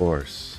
course.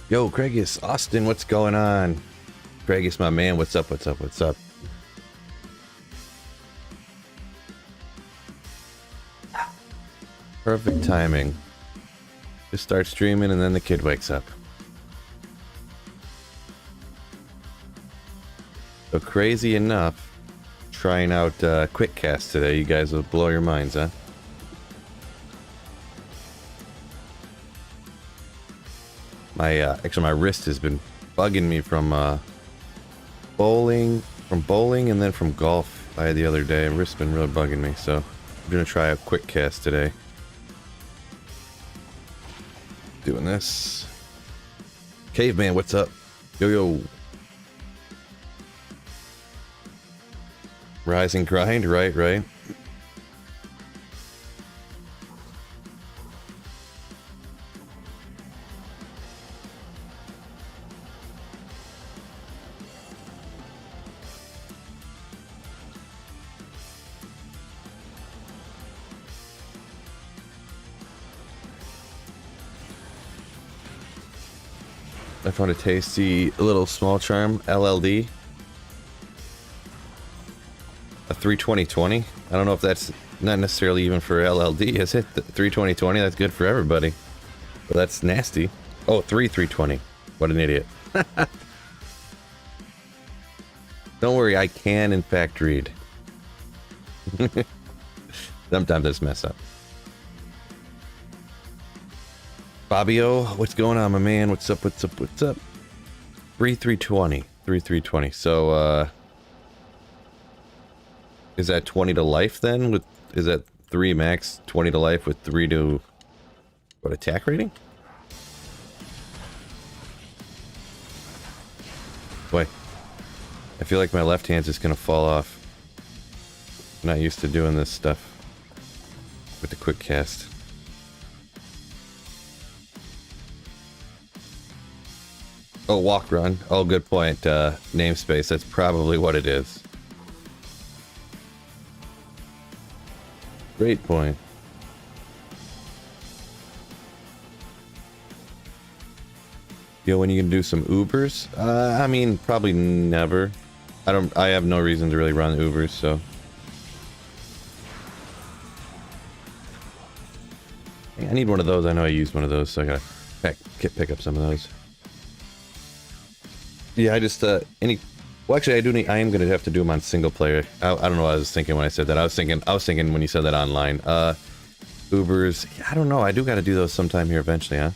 Yo, Craigus, Austin, what's going on? Craigus, my man, what's up, what's up, what's up? Perfect timing. Just start streaming and then the kid wakes up. So crazy enough, trying out quick cast today. You guys will blow your minds, huh? My actually my wrist has been bugging me from bowling and then from golf the other day. Wrist's been really bugging me, so I'm gonna try a quick cast today. Doing this. Caveman, what's up? Yo yo. Rise and grind, right. I found a tasty little small charm LLD. A 32020. I don't know if that's not necessarily even for LLD, is it? The 32020, that's good for everybody. But that's nasty. Oh, 320. What an idiot. Don't worry, I can in fact read. Sometimes I just mess up. Fabio, what's going on, my man? What's up, what's up, what's up? 3320. So, is that 20 to life then? Is that 3 max, 20 to life with 3 to... what, attack rating? Boy. I feel like my left hand's just gonna fall off. I'm not used to doing this stuff with the quick cast. Oh, walk run. Oh, good point. Namespace. That's probably what it is. Great point. Yo, when you can do some Ubers? I mean, probably never. I have no reason to really run Ubers, so. I need one of those. I know I used one of those, so I gotta pick up some of those. Yeah, I just, well, actually, I am gonna have to do them on single player. I don't know what I was thinking when I said that. I was thinking when you said that online. Ubers, I don't know. I do gotta do those sometime here eventually, huh?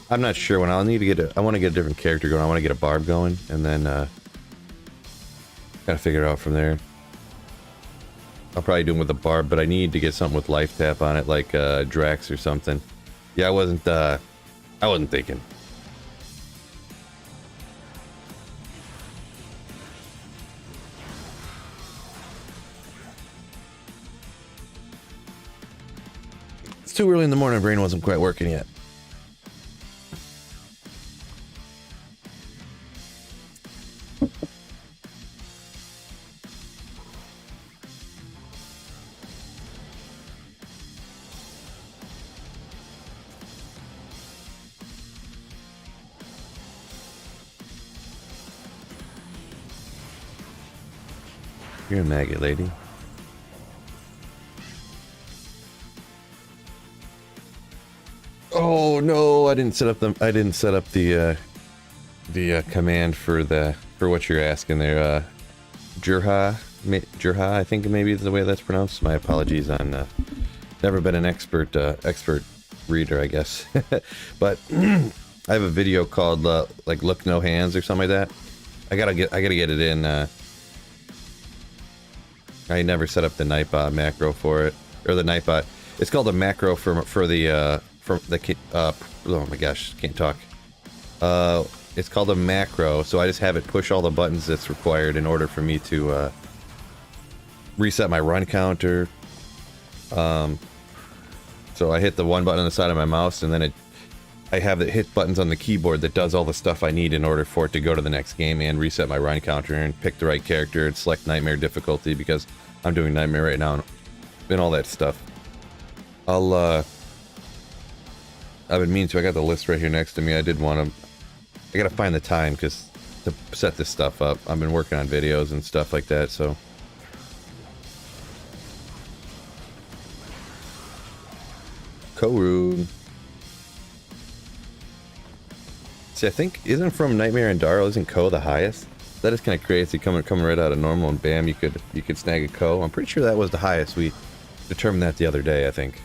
I'm not sure when I'll need to get I want to get a different character going. I want to get a barb going, and then, gotta figure it out from there. I'll probably do them with a barb, but I need to get something with life tap on it, like, Drax or something. Yeah, I wasn't thinking. It's too early in the morning, my brain wasn't quite working yet. You're a maggot lady. Oh no, I didn't set up the command for what you're asking there. Jurha, I think maybe is the way that's pronounced. My apologies on Never been an expert reader, I guess. But I have a video called like "Look No Hands" or something like that. I gotta get it in. I never set up the Nightbot macro for it, or the Nightbot. It's called a macro for the oh my gosh, can't talk. It's called a macro, so I just have it push all the buttons that's required in order for me to reset my run counter. So I hit the one button on the side of my mouse, and then I have the hit buttons on the keyboard that does all the stuff I need in order for it to go to the next game and reset my run counter and pick the right character and select Nightmare difficulty because I'm doing Nightmare right now and all that stuff. I've been meaning to. I got the list right here next to me. I gotta find the time to set this stuff up. I've been working on videos and stuff like that, so. Korun. See, I think, isn't from Nightmare and Darl, isn't Ko the highest? That is kind of crazy, coming right out of normal, and bam, you could snag a Ko. I'm pretty sure that was the highest. We determined that the other day, I think.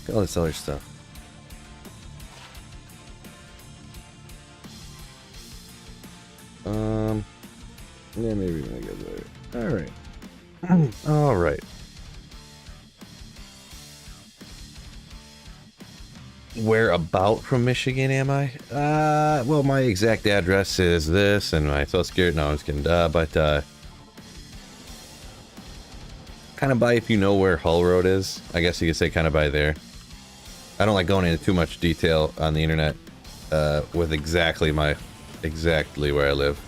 Look at all this other stuff. Yeah, maybe when I get there. Alright. Alright. Where about from Michigan am I? Well, my exact address is this, and my social security. No, I'm just kidding. But kind of by, if you know where Hull Road is, I guess you could say kind of by there. I don't like going into too much detail on the internet with exactly where I live.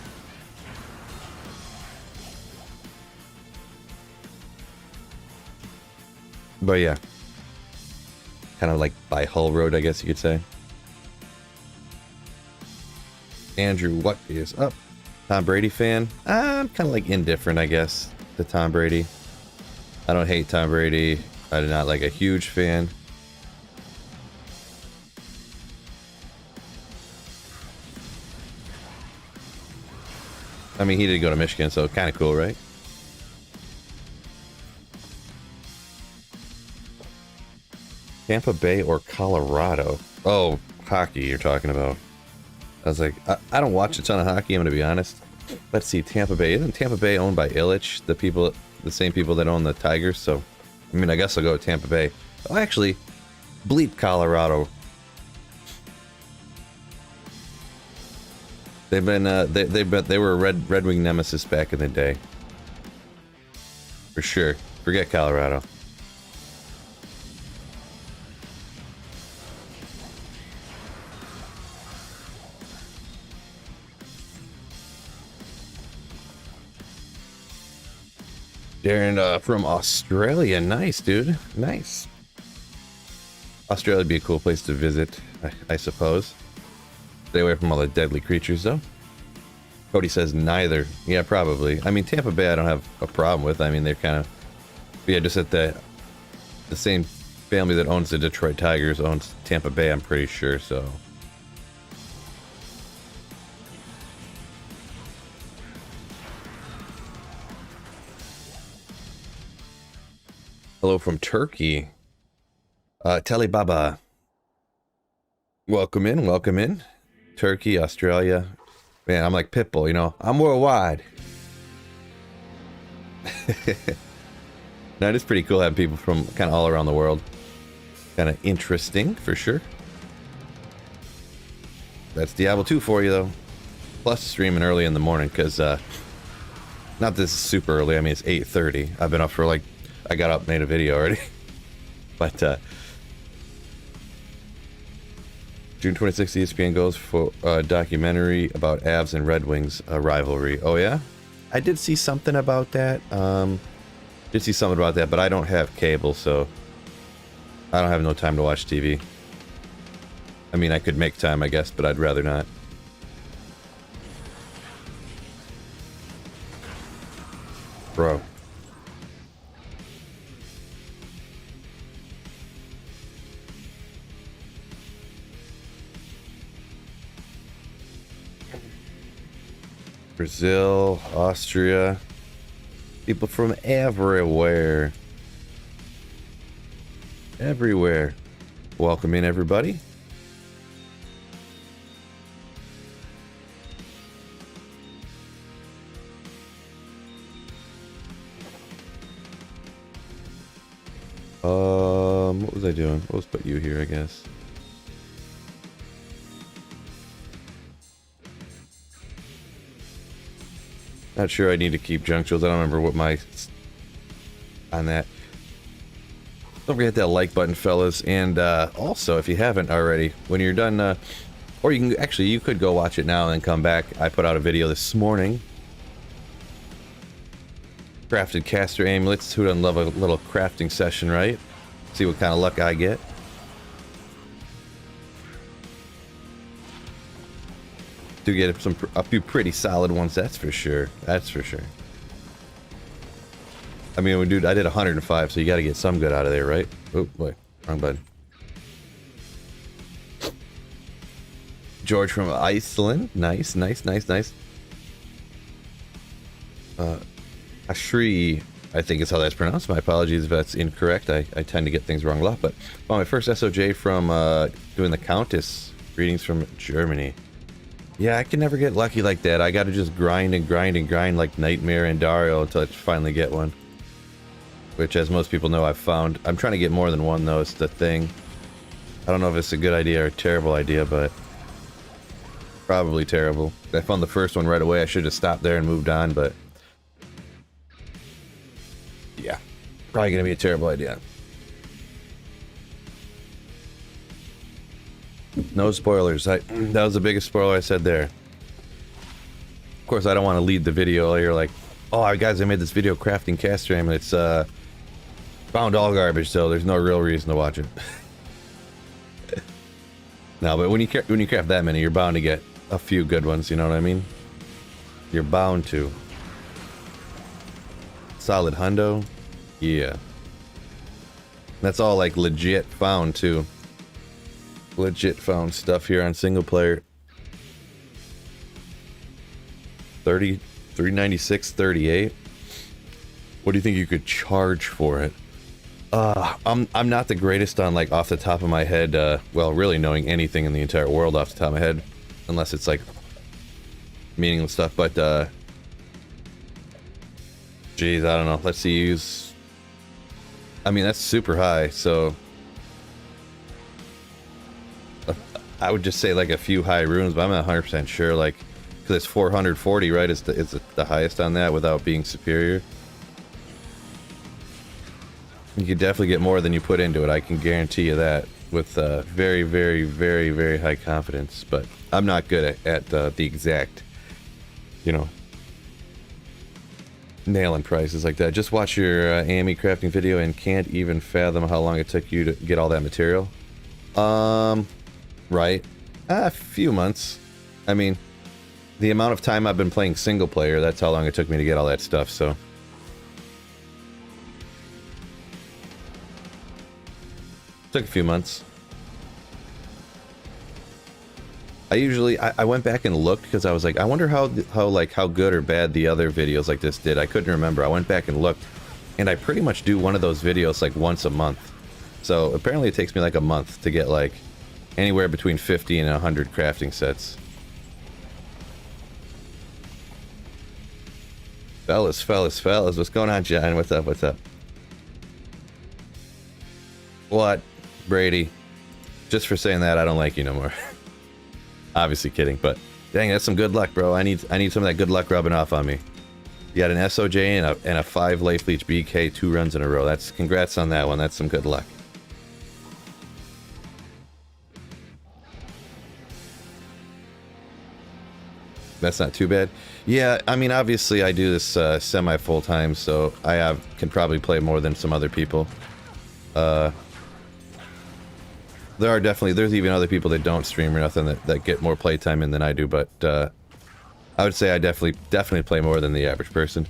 But yeah. Kind of like by Hull Road, I guess you could say. Andrew, what is up? Tom Brady fan? I'm kind of like indifferent, I guess, to Tom Brady. I don't hate Tom Brady. I'm not like a huge fan. I mean, he did go to Michigan, so kind of cool, right? Tampa Bay or Colorado? Oh, hockey you're talking about. I was like, I don't watch a ton of hockey, I'm going to be honest. Let's see, Tampa Bay. Isn't Tampa Bay owned by Illich, the same people that own the Tigers? So, I mean, I guess I'll go with Tampa Bay. Oh, actually, bleep Colorado. They've been, they were a Red Wing nemesis back in the day. For sure. Forget Colorado. Darren from Australia. Nice, dude. Nice. Australia would be a cool place to visit, I suppose. Stay away from all the deadly creatures, though. Cody says neither. Yeah, probably. I mean, Tampa Bay I don't have a problem with. I mean, they're kind of... Yeah, just at the same family that owns the Detroit Tigers owns Tampa Bay, I'm pretty sure, so... Hello from Turkey. Telly Baba. Welcome in, welcome in. Turkey, Australia. Man, I'm like Pitbull, you know. I'm worldwide. Now, it is pretty cool having people from kind of all around the world. Kind of interesting, for sure. That's Diablo 2 for you, though. Plus streaming early in the morning, because, not this is super early. I mean, it's 8:30. I've been up for like... I got up, made a video already. But, June 26th, ESPN goes for a documentary about Avs and Red Wings rivalry. Oh, yeah? I did see something about that. But I don't have cable, so I don't have no time to watch TV. I mean, I could make time, I guess, but I'd rather not. Bro. Brazil, Austria. People from everywhere. Everywhere. Welcome in, everybody. What was I doing? Let's put you here, I guess. Not sure I need to keep junk jewels. I don't remember what my... on that. Don't forget that like button, fellas. And also, if you haven't already, when you're done... or you can... Actually, you could go watch it now and then come back. I put out a video this morning. Crafted caster amulets. Who doesn't love a little crafting session, right? See what kind of luck I get. Do get a few pretty solid ones, that's for sure. That's for sure. I mean, dude, I did 105, so you got to get some good out of there, right? Oh, boy. Wrong button. George from Iceland. Nice, nice, nice, nice. Ashri, I think is how that's pronounced. My apologies if that's incorrect. I tend to get things wrong a lot. But my first SOJ from doing the Countess. Greetings from Germany. Yeah, I can never get lucky like that. I gotta just grind and grind and grind like Nightmare and Dario until I finally get one. Which, as most people know, I've found. I'm trying to get more than one, though. It's the thing. I don't know if it's a good idea or a terrible idea, but... probably terrible. I found the first one right away. I should have stopped there and moved on, but... yeah. Probably gonna be a terrible idea. No spoilers. That was the biggest spoiler I said there. Of course, I don't want to lead the video. You're like, oh, guys, I made this video crafting caster aim, and it's found all garbage, so there's no real reason to watch it. No, but when you craft that many, you're bound to get a few good ones. You know what I mean? You're bound to. Solid hundo, yeah. That's all like legit found too. Legit found stuff here on single player. 30, 396, 38. What do you think you could charge for it? I'm not the greatest on, like, off the top of my head, well, really knowing anything in the entire world off the top of my head, unless it's like meaningless stuff, but geez, I don't know. Let's see, use, I mean, that's super high, so I would just say like a few high runes, but I'm not 100% sure, like, because it's 440, right? It's the highest on that without being superior. You could definitely get more than you put into it, I can guarantee you that, with very, very, very, very high confidence. But I'm not good at the exact, you know, nailing prices like that. Just watch your AME crafting video and can't even fathom how long it took you to get all that material. Right. A few months. I mean, the amount of time I've been playing single player, that's how long it took me to get all that stuff, so. Took a few months. I went back and looked because I was like, I wonder how good or bad the other videos like this did. I couldn't remember. I went back and looked, and I pretty much do one of those videos like once a month. So apparently it takes me like a month to get like anywhere between 50 and 100 crafting sets. Fellas, what's going on, John? What's up? What? Brady, just for saying that, I don't like you no more. Obviously kidding, but dang, that's some good luck, bro. I need some of that good luck rubbing off on me. You got an SOJ and a 5 Life Leech BK 2 runs in a row. That's congrats on that one. That's some good luck. That's not too bad. Yeah, I mean, obviously I do this semi full time, so I can probably play more than some other people. There's even other people that don't stream or nothing that get more playtime in than I do, but I would say I definitely play more than the average person.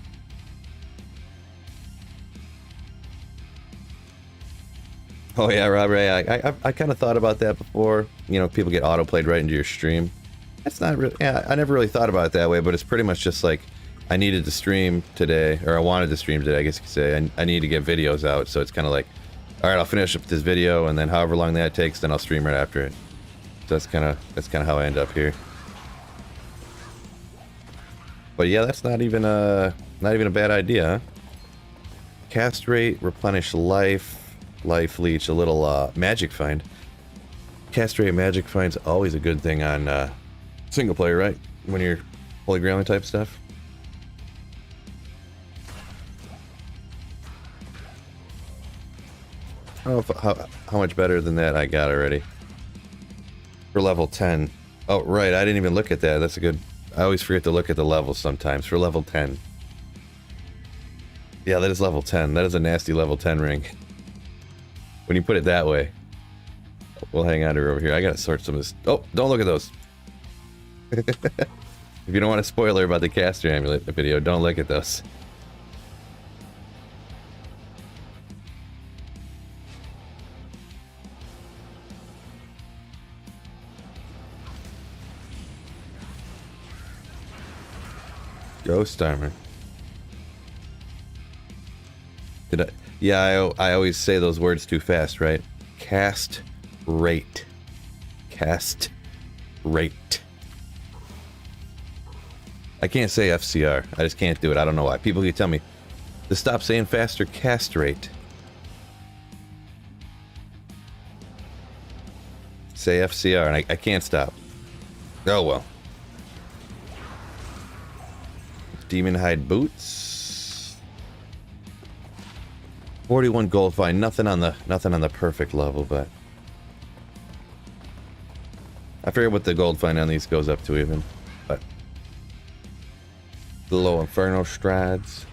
Oh yeah, Robert, I kind of thought about that before. You know, people get auto-played right into your stream. That's not really, yeah, I never really thought about it that way, but it's pretty much just like, I needed to stream today, or I wanted to stream today, I guess you could say. I need to get videos out, so it's kind of like, all right, I'll finish up this video, and then however long that takes, then I'll stream right after it. So that's kind of how I end up here. But yeah, that's not even a bad idea, huh? Cast rate, replenish life, life leech, a little magic find. Cast rate, magic find's always a good thing on single player, right? When you're Holy Grail type stuff. I don't know how much better than that I got already. For level 10. Oh, right, I didn't even look at that. That's a good... I always forget to look at the levels sometimes. For level 10. Yeah, that is level 10. That is a nasty level 10 ring. When you put it that way. We'll hang on to her over here. I gotta sort some of this... Oh, don't look at those. If you don't want a spoiler about the caster amulet video, don't look at those. Ghost armor. Did I? Yeah, I always say those words too fast, right? Cast rate. Cast rate. I can't say FCR. I just can't do it. I don't know why. People keep telling me to stop saying faster. Cast rate. Say FCR, and I can't stop. Oh well. Demon hide boots. 41 gold fine. Nothing on the perfect level, but I forget what the gold fine on these goes up to even. But the low inferno strides.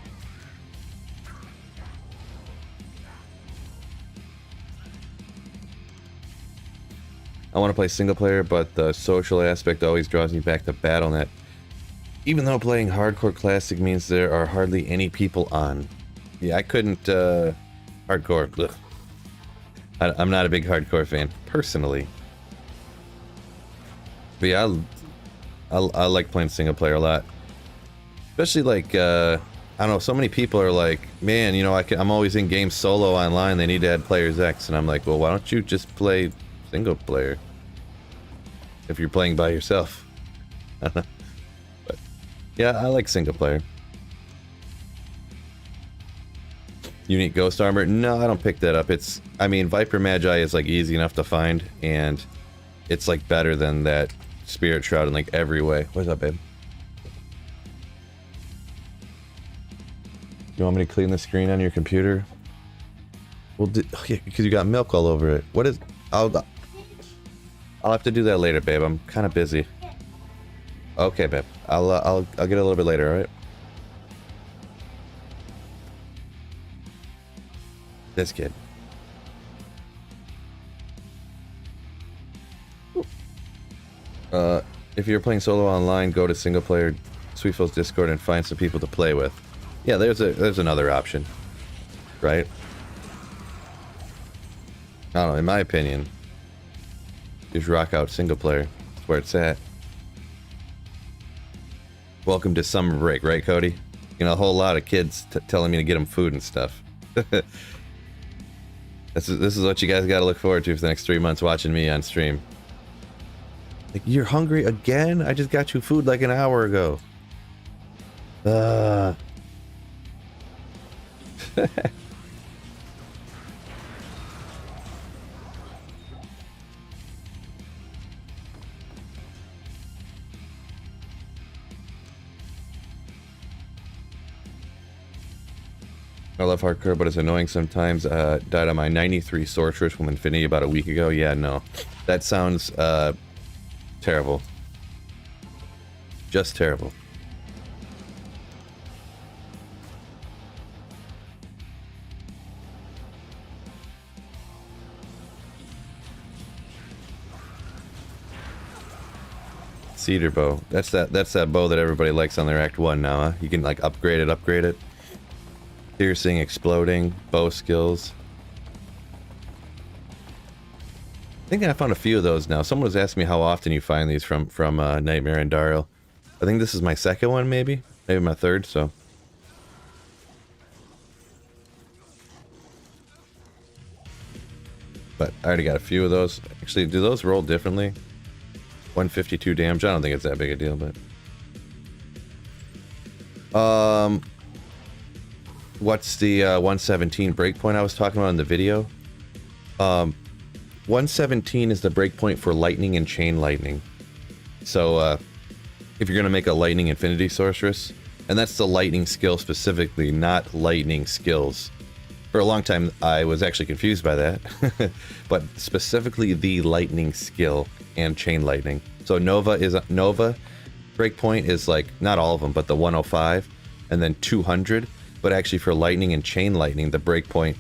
I want to play single player, but the social aspect always draws me back to BattleNet. Even though playing hardcore classic means there are hardly any people on. Yeah, I couldn't, hardcore, ugh. I'm not a big hardcore fan, personally. But yeah, I like playing single player a lot. Especially like, I don't know, so many people are like, man, you know, I'm always in game solo online, they need to add Players X. And I'm like, well, why don't you just play single player? If you're playing by yourself. Yeah, I like single player. Unique ghost armor? No, I don't pick that up. I mean, Viper Magi is like easy enough to find, and it's like better than that Spirit Shroud in like every way. What's up, babe? You want me to clean the screen on your computer? Well, yeah, because you got milk all over it. What is? I'll have to do that later, babe. I'm kind of busy. Okay, babe. I'll get a little bit later, all right? This kid. If you're playing solo online, go to single player Sweetfield's Discord and find some people to play with. Yeah, there's another option, right? I don't know. In my opinion, just rock out single player. That's where it's at. Welcome to summer break, right, Cody? You know, a whole lot of kids telling me to get them food and stuff. This is what you guys got to look forward to for the next 3 months watching me on stream. Like, you're hungry again? I just got you food like an hour ago. I love hardcore, but it's annoying sometimes. Died on my 93 Sorceress from Infinity about a week ago. Yeah, no. That sounds terrible. Just terrible. Cedar bow. That's that bow that everybody likes on their Act 1 now, huh? You can like upgrade it. Piercing, exploding, bow skills. I think I found a few of those now. Someone was asking me how often you find these from Nightmare and Daryl. I think this is my second one, maybe. Maybe my third, so. But I already got a few of those. Actually, do those roll differently? 152 damage. I don't think it's that big a deal, but. What's the 117 breakpoint I was talking about in the video? 117 is the breakpoint for lightning and chain lightning. So, if you're gonna make a lightning infinity sorceress, and that's the lightning skill specifically, not lightning skills. For a long time, I was actually confused by that, but specifically the lightning skill and chain lightning. So Nova breakpoint is like, not all of them, but the 105 and then 200. But actually for lightning and chain lightning, the breakpoint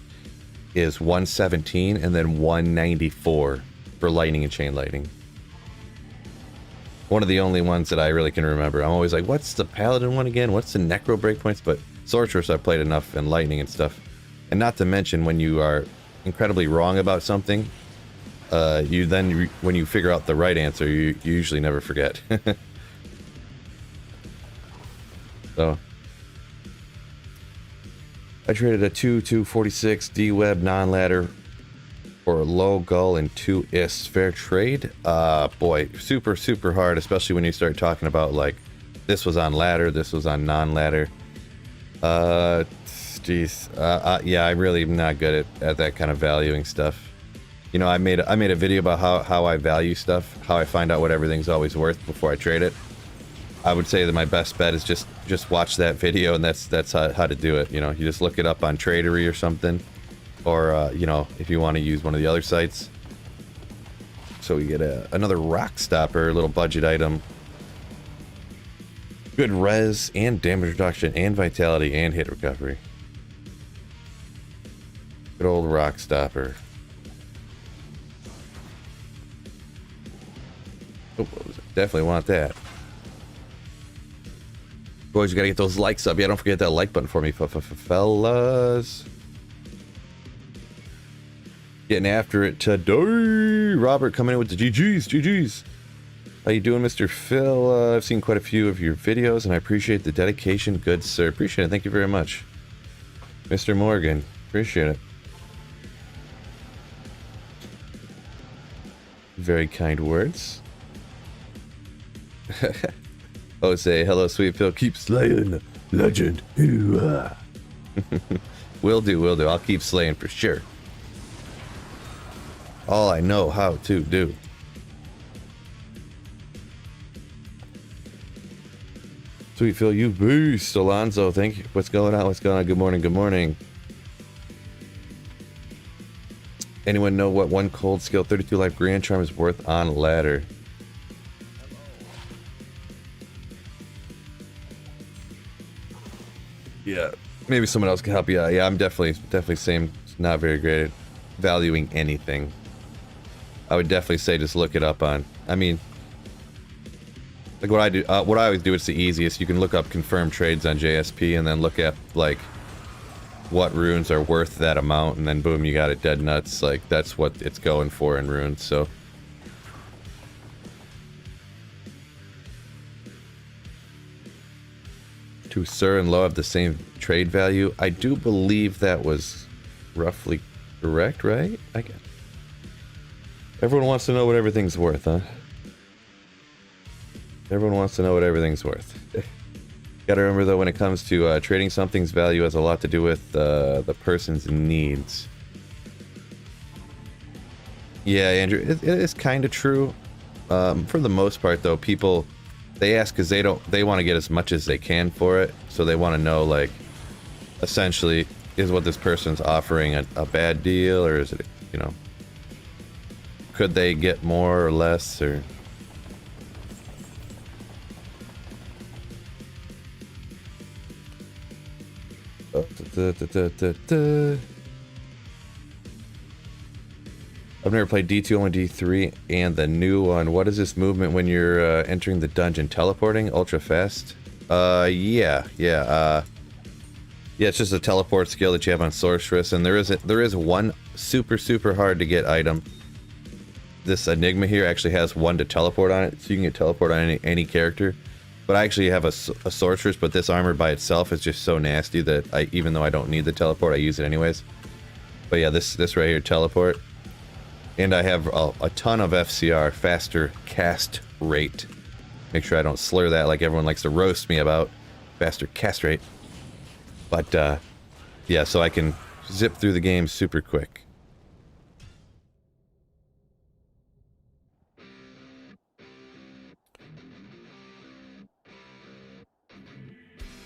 is 117 and then 194 for lightning and chain lightning. One of the only ones that I really can remember. I'm always like, what's the paladin one again? What's the necro breakpoints? But sorceress I've played enough in lightning and stuff. And not to mention, when you are incredibly wrong about something, you then, when you figure out the right answer, you usually never forget. So, I traded a 2-2-46 D-Web non-ladder for a low gull and 2 ists. Fair trade? Boy, super, super hard, especially when you start talking about, like, this was on ladder, this was on non-ladder. Jeez. Yeah, I'm really not good at that kind of valuing stuff. You know, I made a video about how I value stuff, how I find out what everything's always worth before I trade it. I would say that my best bet is just watch that video, and that's how to do it. You know, you just look it up on Tradery or something, or you know, if you want to use one of the other sites. So we get another rock stopper, little budget item. Good res and damage reduction and vitality and hit recovery. Good old rock stopper. Oh, definitely want that. Boys, you gotta get those likes up. Yeah, don't forget that like button for me, fellas. Getting after it today. Robert coming in with the GGs. How you doing, Mr. Phil? I've seen quite a few of your videos, and I appreciate the dedication. Good, sir. Appreciate it. Thank you very much. Mr. Morgan, appreciate it. Very kind words. Oh, say hello, sweet Phil. Keep slaying, legend. Will do. I'll keep slaying for sure. All I know how to do. Sweet Phil, you beast. Alonzo, thank you. What's going on? Good morning. Anyone know what one cold skill 32 life Grand Charm is worth on ladder? Yeah, maybe someone else can help you out. Yeah, I'm definitely same. Not very great at valuing anything. I would definitely say just look it up on. I mean, like what I do, what I always do, it's the easiest. You can look up confirmed trades on JSP and then look at like what runes are worth that amount, and then boom, you got it dead nuts. Like that's what it's going for in runes. So. To Sir and Low have the same trade value. I do believe that was roughly correct, right? I guess. Everyone wants to know what everything's worth, huh? Everyone wants to know what everything's worth. Gotta remember though, when it comes to trading something's value has a lot to do with the person's needs. Yeah, Andrew, it is kind of true. For the most part though, people... They ask because they want to get as much as they can for it, so they want to know, like, essentially, is what this person's offering a bad deal, or is it, you know, could they get more or less, or... I've never played D2, only D3, and the new one. What is this movement when you're entering the dungeon? Teleporting? Ultra fast? Yeah, it's just a teleport skill that you have on Sorceress, and there is one super hard to get item. This Enigma here actually has one to teleport on it, so you can get teleport on any character. But I actually have a sorceress, but this armor by itself is just so nasty that even though I don't need the teleport, I use it anyways. But yeah, this right here, teleport. And I have a ton of FCR, faster cast rate. Make sure I don't slur that like everyone likes to roast me about. Faster cast rate. But yeah, so I can zip through the game super quick.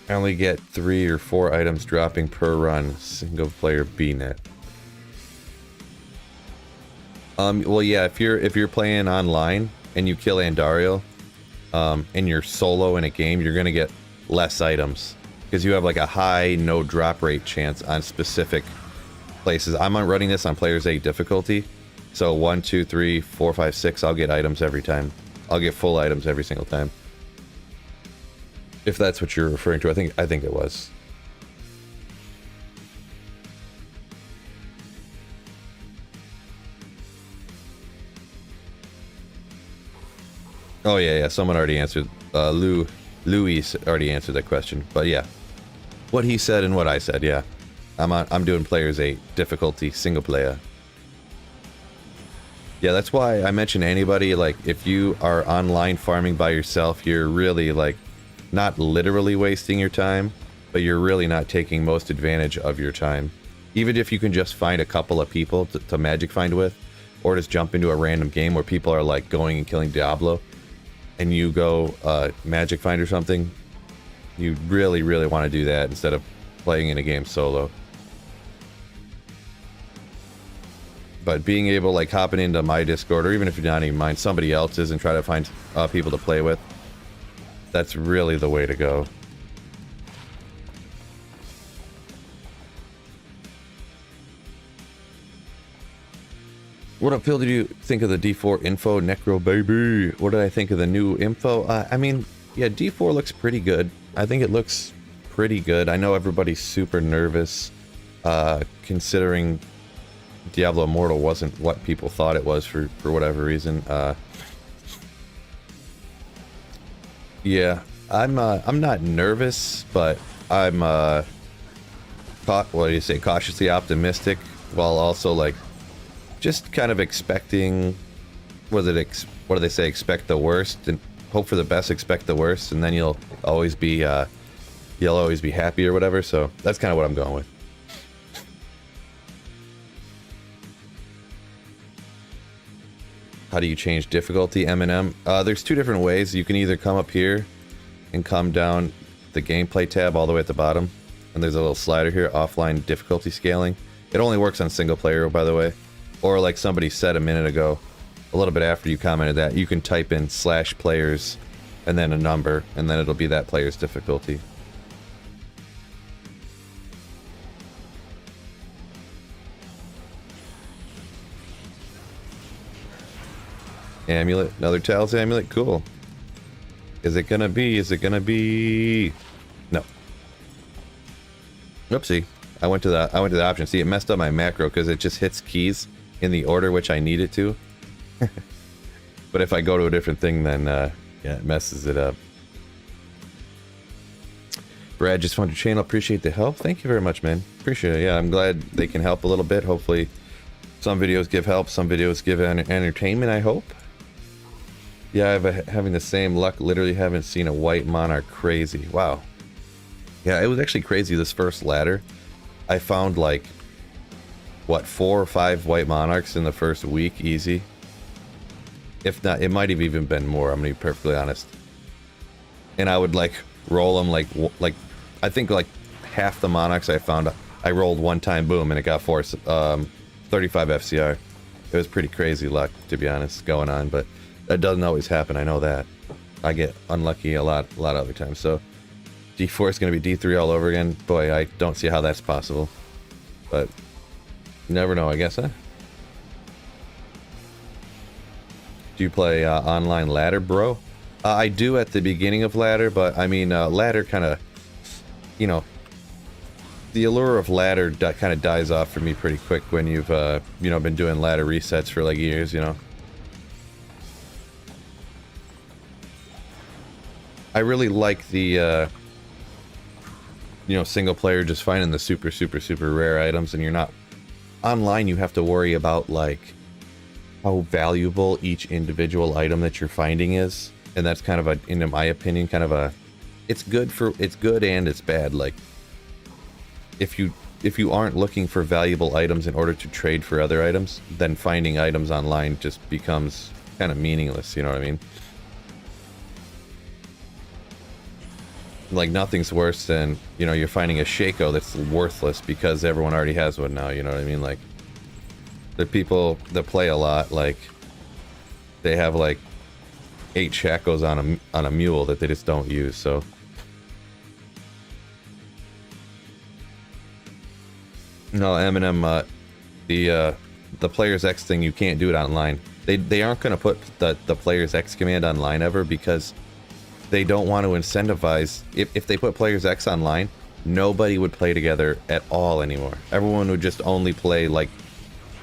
I only get 3 or 4 items dropping per run, single player BNet. Well, yeah, if you're playing online and you kill Andariel, and you're solo in a game, you're gonna get less items because you have like a high no drop rate chance on specific places. I'm running this on Players 8 difficulty, so 1, 2, 3, 4, 5, 6. I'll get items every time. I'll get full items every single time. If that's what you're referring to, I think it was. Oh yeah, someone already answered. Louis already answered that question. But yeah, what he said and what I said. Yeah, I'm doing Players 8 difficulty single player. Yeah, that's why I mentioned anybody, like if you are online farming by yourself, you're really like not literally wasting your time, but you're really not taking most advantage of your time. Even if you can just find a couple of people to magic find with, or just jump into a random game where people are like going and killing Diablo, and you go magic find or something, you really want to do that instead of playing in a game solo. But being able, like, hopping into my Discord, or even if you're not even mine, somebody else's, and try to find people to play with, that's really the way to go. What up, Phil? Did you think of the D4 info? Necro baby. What did I think of the new info? I mean, yeah, D4 looks pretty good. I think it looks pretty good. I know everybody's super nervous, considering Diablo Immortal wasn't what people thought it was for whatever reason. Yeah, I'm not nervous, but I'm what do you say, cautiously optimistic, while also like just kind of expecting, what do they say, expect the worst and hope for the best, expect the worst, and then you'll always be happy or whatever. So that's kind of what I'm going with. How do you change difficulty, Eminem? There's 2 different ways. You can either come up here and come down the gameplay tab all the way at the bottom, and there's a little slider here, offline difficulty scaling. It only works on single player, by the way. Or like somebody said a minute ago, a little bit after you commented that, you can type in /players and then a number, and then it'll be that player's difficulty. Amulet, another Talos amulet, cool. Is it gonna be? No. Oopsie. I went to the option. See, it messed up my macro because it just hits keys in the order which I need it to. But if I go to a different thing, then yeah, it messes it up. Brad just found your channel. Appreciate the help. Thank you very much, man. Appreciate it. Yeah, I'm glad they can help a little bit. Hopefully, some videos give help, some videos give entertainment, I hope. Yeah, having the same luck. Literally haven't seen a white monarch. Crazy. Wow. Yeah, it was actually crazy this first ladder. I found like, what, 4 or 5 white monarchs in the first week, easy. If not, it might have even been more, I'm gonna be perfectly honest. And I would like roll them like I think like half the monarchs I found, I rolled one time, boom, and it got 35 FCR. It was pretty crazy luck, to be honest, going on, but that doesn't always happen, I know that. I get unlucky a lot other times, so D4 is going to be D3 all over again. Boy, I don't see how that's possible. But you never know, I guess, huh? Do you play online ladder, bro? I do at the beginning of ladder, but I mean, ladder kind of, you know, the allure of ladder kind of dies off for me pretty quick when you've, you know, been doing ladder resets for like years, you know. I really like the you know, single player, just finding the super rare items, and you're not online. You have to worry about like how valuable each individual item that you're finding is, and that's kind of a, in my opinion, kind of a, it's good and it's bad. Like if you aren't looking for valuable items in order to trade for other items, then finding items online just becomes kind of meaningless, you know what I mean? Like nothing's worse than, you know, you're finding a Shaco that's worthless because everyone already has one now, you know what I mean? Like the people that play a lot, like they have like 8 Shacos on a mule that they just don't use. So no, Eminem, the player's X thing, you can't do it online. They aren't going to put the player's X command online ever because they don't want to incentivize. If they put player's X online, nobody would play together at all anymore. Everyone would just only play like,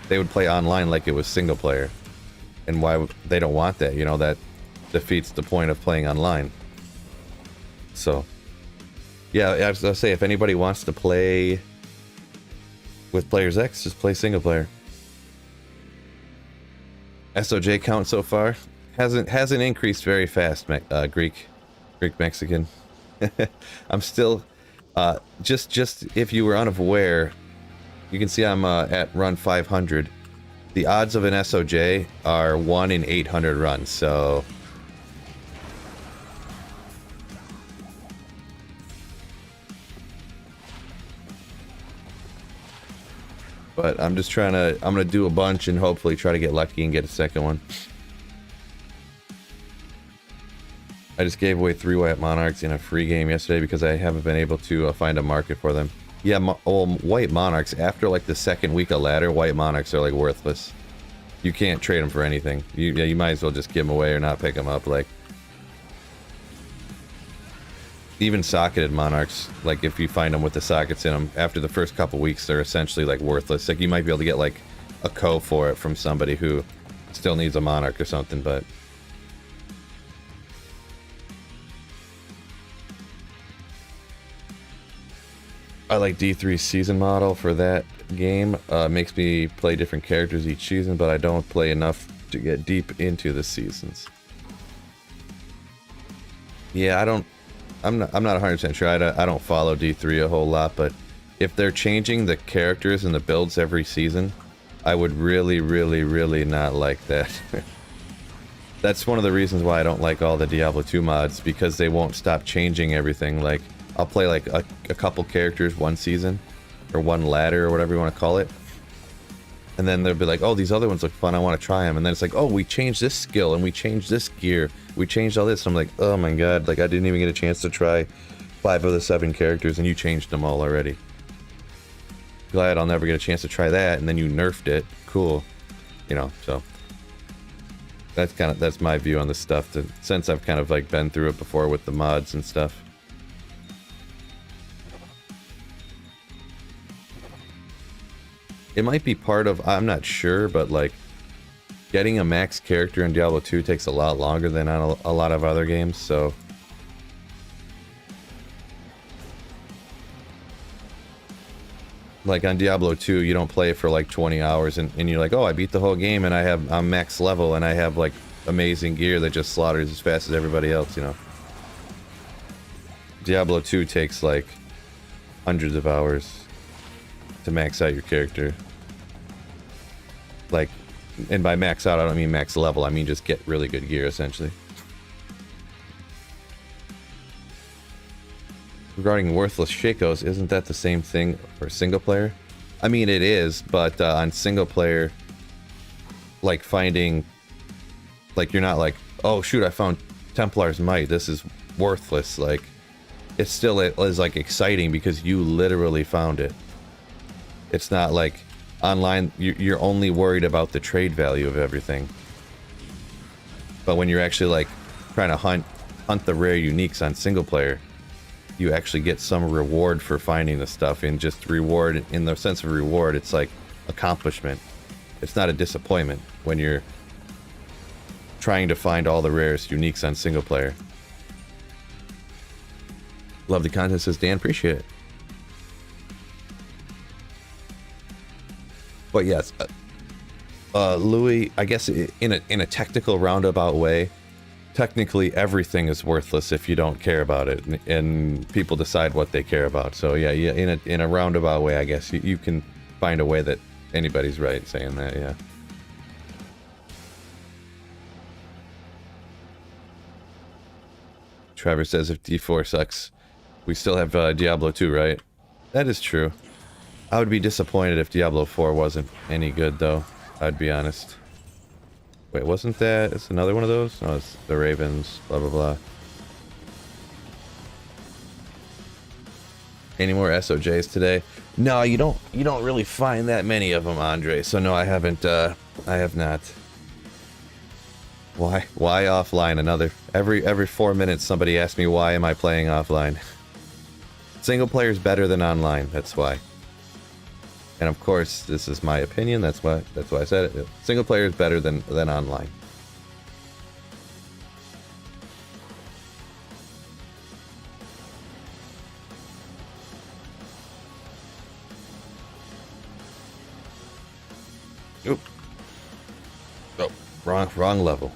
they would play online like it was single player. And why they don't want that, you know, that defeats the point of playing online. So yeah, I was gonna say, if anybody wants to play with player's X, just play single player. SOJ count so far hasn't increased very fast. Greek Mexican. I'm still just if you were unaware, you can see I'm at run 500. The odds of an SOJ are 1 in 800 runs, so but I'm gonna do a bunch and hopefully try to get lucky and get a second one. I just gave away 3 White Monarchs in a free game yesterday because I haven't been able to find a market for them. Yeah, White Monarchs, after like the second week of ladder, White Monarchs are like worthless. You can't trade them for anything. You might as well just give them away or not pick them up. Like, even socketed Monarchs, like if you find them with the sockets in them, after the first couple weeks, they're essentially like worthless. Like you might be able to get like a co for it from somebody who still needs a Monarch or something, but I like D3's season model for that game. Makes me play different characters each season, but I don't play enough to get deep into the seasons. Yeah, I'm not 100% sure. I don't follow D3 a whole lot, but if they're changing the characters and the builds every season, I would really not like that. That's one of the reasons why I don't like all the Diablo 2 mods, because they won't stop changing everything. Like, I'll play like a couple characters one season, or one ladder, or whatever you want to call it. And then they'll be like, oh, these other ones look fun, I want to try them. And then it's like, oh, we changed this skill, and we changed this gear. We changed all this. And I'm like, oh my god, like I didn't even get a chance to try 5 of the 7 characters, and you changed them all already. Glad I'll never get a chance to try that, and then you nerfed it. Cool. You know, so that's my view on this stuff, since I've kind of like been through it before with the mods and stuff. It might be part of, I'm not sure, but like getting a max character in Diablo 2 takes a lot longer than on a lot of other games, so like on Diablo 2, you don't play for like 20 hours and you're like, oh, I beat the whole game and I'm max level and I have like amazing gear that just slaughters as fast as everybody else, you know. Diablo 2 takes like hundreds of hours to max out your character. Like, and by max out, I don't mean max level, I mean just get really good gear, essentially. Regarding worthless Shakos, isn't that the same thing for single player? I mean, it is, but on single player, like finding, like you're not like, oh shoot, I found Templar's Might, this is worthless. Like, it still is like exciting because you literally found it. It's not like online, you're only worried about the trade value of everything. But when you're actually like trying to hunt the rare uniques on single player, you actually get some reward for finding the stuff, and just reward, in the sense of reward, it's like accomplishment. It's not a disappointment when you're trying to find all the rarest uniques on single player. Love the content, says Dan. Appreciate it. But yes, Louis, I guess in a technical roundabout way, technically everything is worthless if you don't care about it, and people decide what they care about. So yeah, in a roundabout way, I guess you can find a way that anybody's right saying that. Yeah. Trevor says if D4 sucks, we still have Diablo 2, right? That is true. I would be disappointed if Diablo 4 wasn't any good, though. I'd be honest. Wait, wasn't that... It's another one of those? No, it's the Ravens, blah, blah, blah. Any more Sojs today? No, you don't really find that many of them, Andre. So no, I haven't, I have not. Why offline? Every 4 minutes somebody asks me why am I playing offline. Single player is better than online, that's why. And of course, this is my opinion, that's why I said it. Single player is better than online. Oop. Oh, wrong level.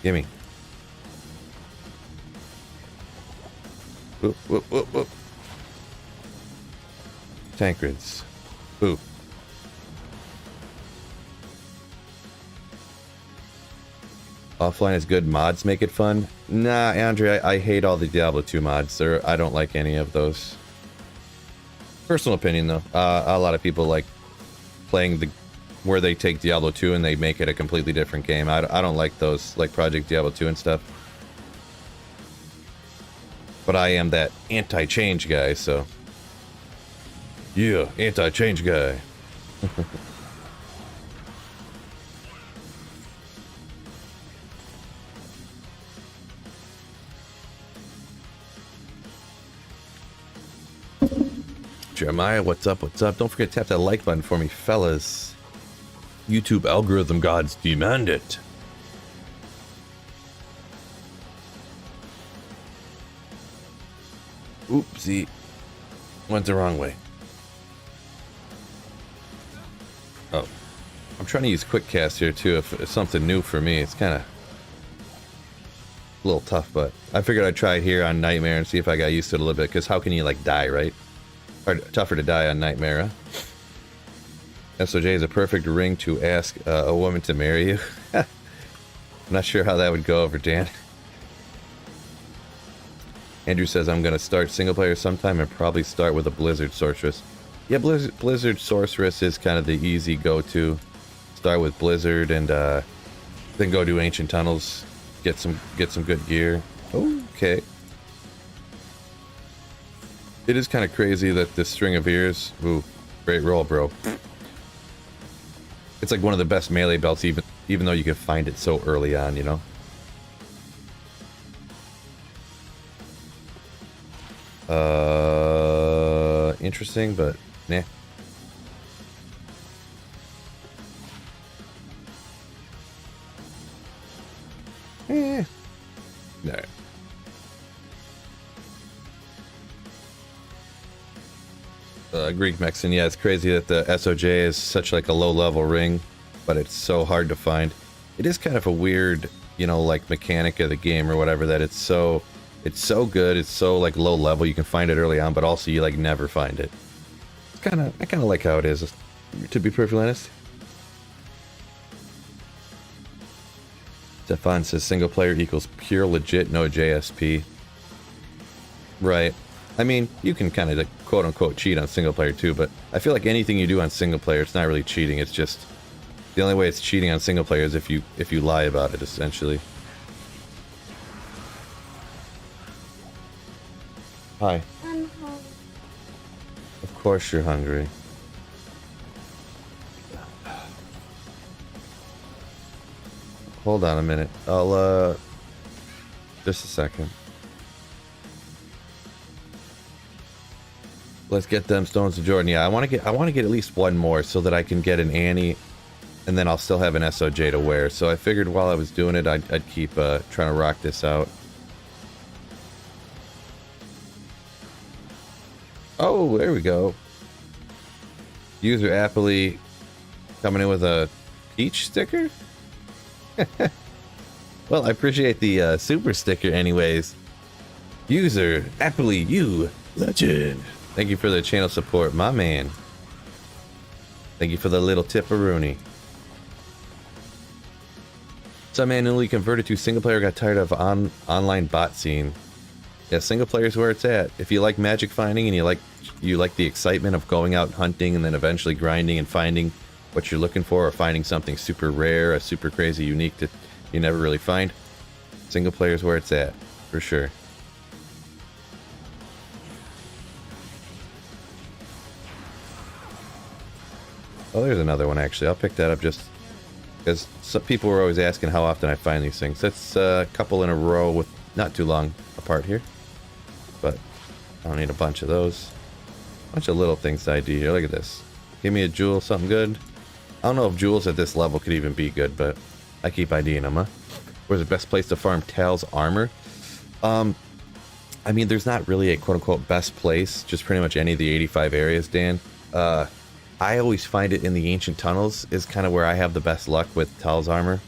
Gimme. Whoop, whoop, whoop, whoop. Tankreds. Ooh. Offline is good. Mods make it fun. Nah, Andre, I hate all the Diablo 2 mods. I don't like any of those. Personal opinion, though. A lot of people like playing where they take Diablo 2 and they make it a completely different game. I don't like those, like Project Diablo 2 and stuff. But I am that anti-change guy, so... Yeah, anti-change guy. Jeremiah, what's up? Don't forget to tap that like button for me, fellas. YouTube algorithm gods demand it. Oopsie. Went the wrong way. Oh. I'm trying to use quick cast here too, if it's something new for me. It's kind of a little tough, but I figured I'd try here on Nightmare and see if I got used to it a little bit, because how can you like die, right? Or tougher to die on Nightmare, huh? SOJ is a perfect ring to ask a woman to marry you. I'm not sure how that would go over, Dan. Andrew says I'm going to start single player sometime and probably start with a Blizzard Sorceress. Yeah, Blizzard Sorceress is kind of the easy go-to. Start with Blizzard and then go do Ancient Tunnels. Get some good gear. Okay. It is kind of crazy that this String of Ears... Ooh, great roll, bro. It's like one of the best melee belts, even though you can find it so early on, you know? Interesting, but nah. No. Greek Mexican, yeah, it's crazy that the SOJ is such like a low-level ring, but it's so hard to find. It is kind of a weird, you know, like mechanic of the game or whatever, that it's so good, it's so like low level, you can find it early on, but also you like never find it. It's I kind of like how it is, to be perfectly honest. Stefan says single player equals pure legit, no JSP. Right. I mean, you can kind of like, quote unquote cheat on single player too, but I feel like anything you do on single player, it's not really cheating. It's just the only way it's cheating on single player is if you lie about it, essentially. Hi. I'm hungry. Of course you're hungry. Hold on a minute. I'll just a second. Let's get them stones to Jordan. Yeah, I want to get at least one more so that I can get an Annie, and then I'll still have an SOJ to wear. So I figured while I was doing it, I'd keep trying to rock this out. Oh, there we go. User happily coming in with a peach sticker? Well, I appreciate the super sticker anyways. User happily you legend. Thank you for the channel support, my man. Thank you for the little tipperoonie. Some man newly converted to single player got tired of online bot scene. Yeah, single player is where it's at. If you like magic finding and you like the excitement of going out hunting and then eventually grinding and finding what you're looking for, or finding something super rare, a super crazy unique that you never really find, single player is where it's at, for sure. Oh, there's another one actually. I'll pick that up just because some people were always asking how often I find these things. That's a couple in a row with not too long apart here. But I don't need a bunch of those. A bunch of little things to ID here. Look at this. Give me a jewel, something good. I don't know if jewels at this level could even be good, but I keep IDing them, huh? Where's the best place to farm Tal's armor? I mean, there's not really a quote-unquote best place. Just pretty much any of the 85 areas, Dan. I always find it in the ancient tunnels is kind of where I have the best luck with Tal's armor.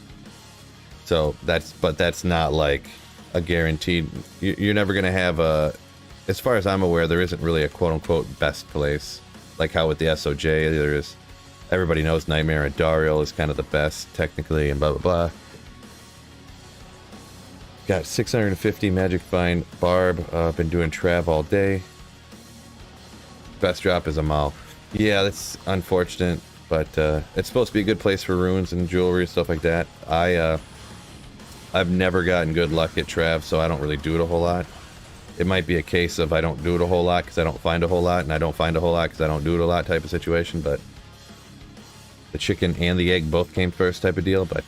So that's not like a guaranteed. You're never gonna have a. As far as I'm aware, there isn't really a quote-unquote best place. Like how with the SOJ, there is. Everybody knows Nightmare and Dariel is kind of the best, technically, and blah, blah, blah. Got 650 Magic Find Barb. Been doing Trav all day. Best drop is a Mal. Yeah, that's unfortunate, but it's supposed to be a good place for runes and jewelry and stuff like that. I've never gotten good luck at Trav, so I don't really do it a whole lot. It might be a case of I don't do it a whole lot because I don't find a whole lot, and I don't find a whole lot because I don't do it a lot type of situation, but the chicken and the egg both came first type of deal. But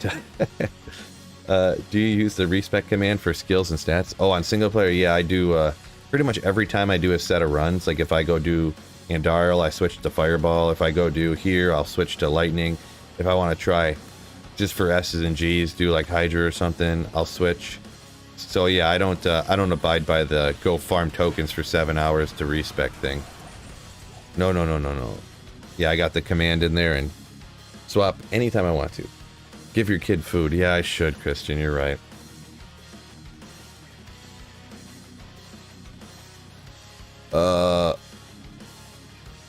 do you use the respec command for skills and stats? Oh, on single player, yeah, I do. Pretty much every time I do a set of runs, like if I go do Andariel, I switch to Fireball. If I go do here, I'll switch to Lightning. If I want to try just for S's and G's, do like Hydra or something, I'll switch. So yeah, I don't abide by the go farm tokens for 7 hours to respec thing. No. Yeah, I got the command in there and swap anytime I want to. Give your kid food. Yeah, I should, Christian. You're right.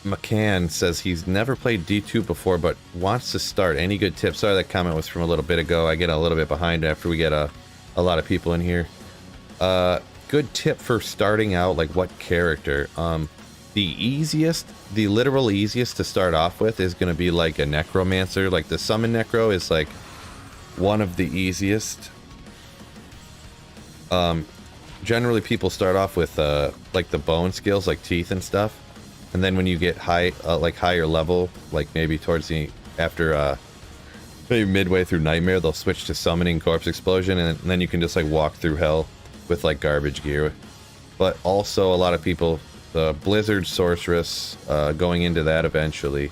McCann says he's never played D2 before, but wants to start. Any good tips? Sorry, that comment was from a little bit ago. I get a little bit behind after we get a lot of people in here. Good tip for starting out, like what character? The literal easiest to start off with is going to be like a Necromancer. Like the Summon Necro is like one of the easiest. Generally people start off with like the bone skills, like teeth and stuff. And then when you get like higher level, like maybe towards the maybe midway through Nightmare, they'll switch to Summoning Corpse Explosion, and then you can just like walk through hell with like garbage gear. But also a lot of people, the Blizzard Sorceress, going into that eventually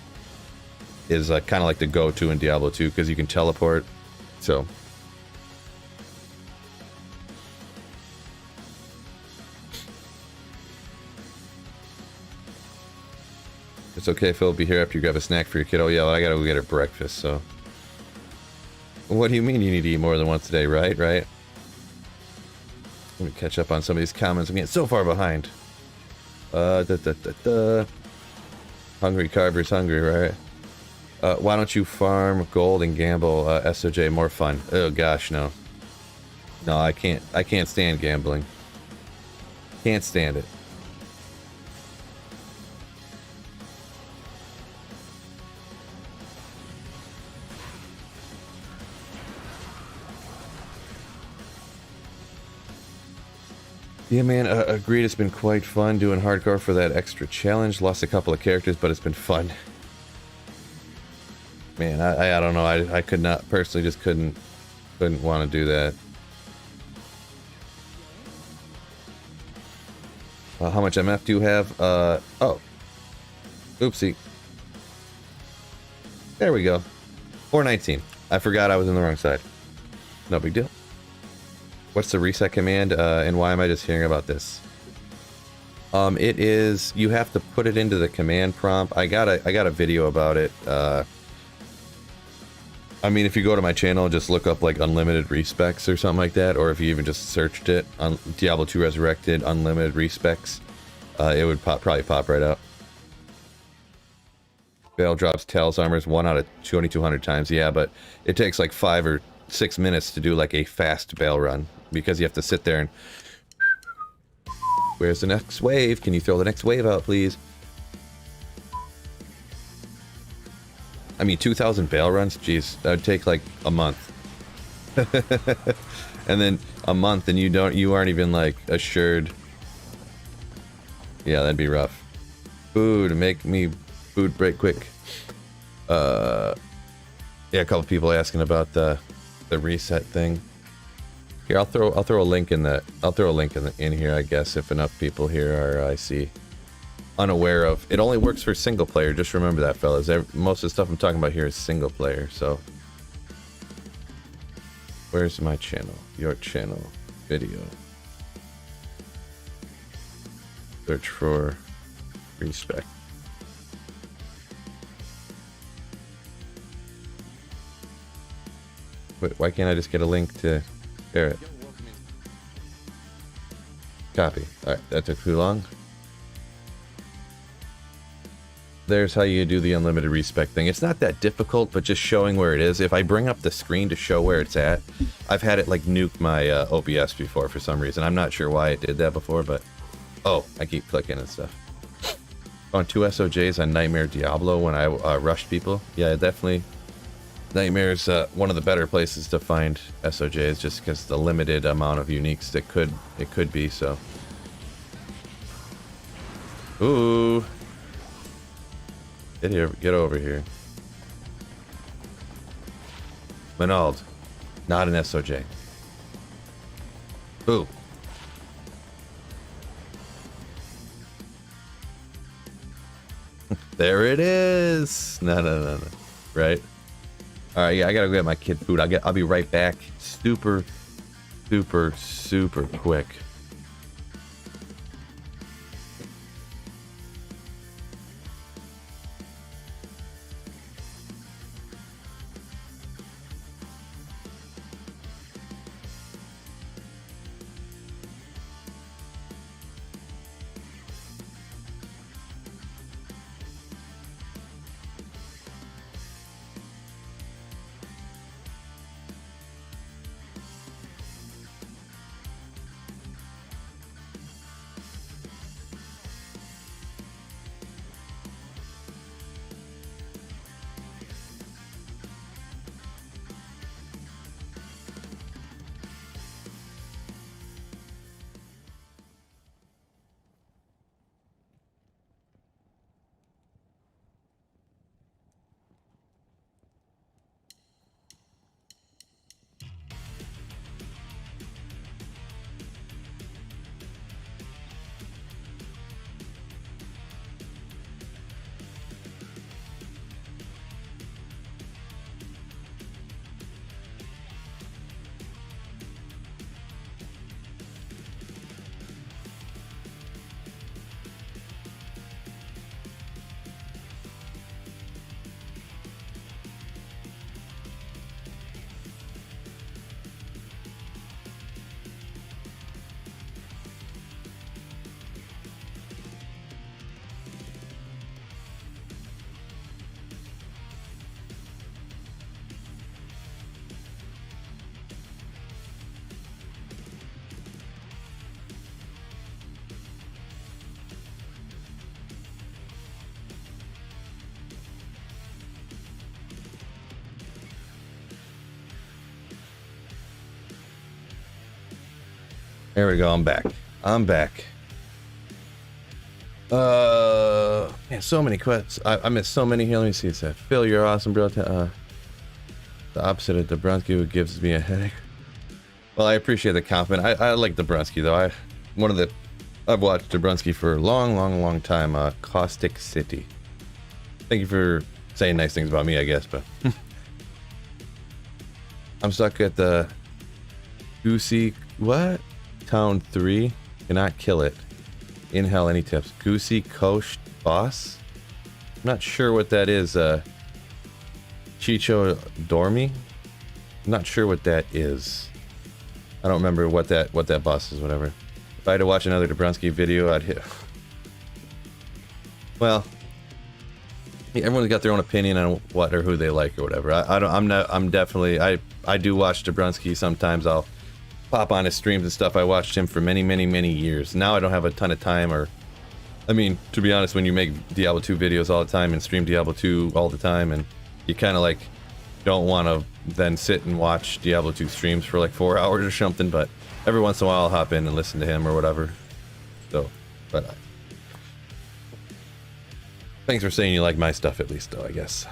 is kind of like the go-to in Diablo 2 because you can teleport. So it's okay if Phil will be here after you grab a snack for your kid. Oh yeah, well, I gotta go get her breakfast, so. What do you mean you need to eat more than once a day, right? Let me catch up on some of these comments. I'm getting so far behind. Hungry Carver's hungry, right? Why don't you farm gold and gamble SOJ? More fun. Oh gosh, no. No, I can't stand gambling. Can't stand it. Yeah, man, agreed. It's been quite fun doing hardcore for that extra challenge. Lost a couple of characters, but it's been fun. Man, I don't know. I could not personally, just couldn't want to do that. How much MF do you have? Oh, oopsie. There we go. 419. I forgot I was in the wrong side. No big deal. What's the reset command, and why am I just hearing about this? It is, you have to put it into the command prompt. I got a video about it. I mean, if you go to my channel, just look up like unlimited respecs or something like that, or if you even just searched it on Diablo 2 Resurrected unlimited respecs, it would probably pop right out. Veil drops Tails armors 1 out of 2200 times. Yeah, but it takes like 5 or 6 minutes to do like a fast Veil run, because you have to sit there and... Where's the next wave? Can you throw the next wave out, please? I mean, 2,000 Veil runs? Jeez, that would take like a month. And then a month and you aren't even like assured. Yeah, that'd be rough. Food, make me food break quick. Yeah, a couple people asking about the reset thing. Here, I'll throw a link in in here, I guess, if enough people here are, I see, unaware of. It only works for single player. Just remember that, fellas. Most of the stuff I'm talking about here is single player. So, where's my channel? Your channel video. Search for respec. Wait, why can't I just get a link to Barrett? Copy. Alright, that took too long. There's how you do the unlimited respec thing. It's not that difficult, but just showing where it is. If I bring up the screen to show where it's at, I've had it like nuke my OBS before for some reason. I'm not sure why it did that before, but... Oh, I keep clicking and stuff. On 2 SOJs on Nightmare Diablo when I rushed people. Yeah, definitely. Nightmare's one of the better places to find SOJs, just because the limited amount of uniques that it could be, so. Ooh. Get over here. Manald. Not an SOJ. Ooh. There it is. No. Right? Alright, yeah, I gotta go get my kid food. I'll be right back. Super quick. There we go, I'm back. Man, so many quests. I missed so many here. Let me see. It said, Phil, you're awesome, bro. The opposite of Dabrowski, who gives me a headache. Well, I appreciate the compliment. I like Dabrowski, though. I've watched Dabrowski for a long time. Caustic City. Thank you for saying nice things about me, I guess, but I'm stuck at the Goosey what? Town 3. Cannot kill it. In hell, any tips? Goosey Coast boss? I'm not sure what that is. Chicho Dormy? I'm not sure what that is. I don't remember what that boss is, whatever. If I had to watch another Dabrowski video, I'd hit... Well, everyone's got their own opinion on what or who they like or whatever. I'm definitely... I do watch Dabrowski sometimes. I'll pop on his streams and stuff. I watched him for many years. Now I don't have a ton of time, or... I mean, to be honest, when you make Diablo 2 videos all the time and stream Diablo 2 all the time, and you kind of like don't want to then sit and watch Diablo 2 streams for like 4 hours or something, but every once in a while I'll hop in and listen to him or whatever. So, but thanks for saying you like my stuff at least, though, I guess.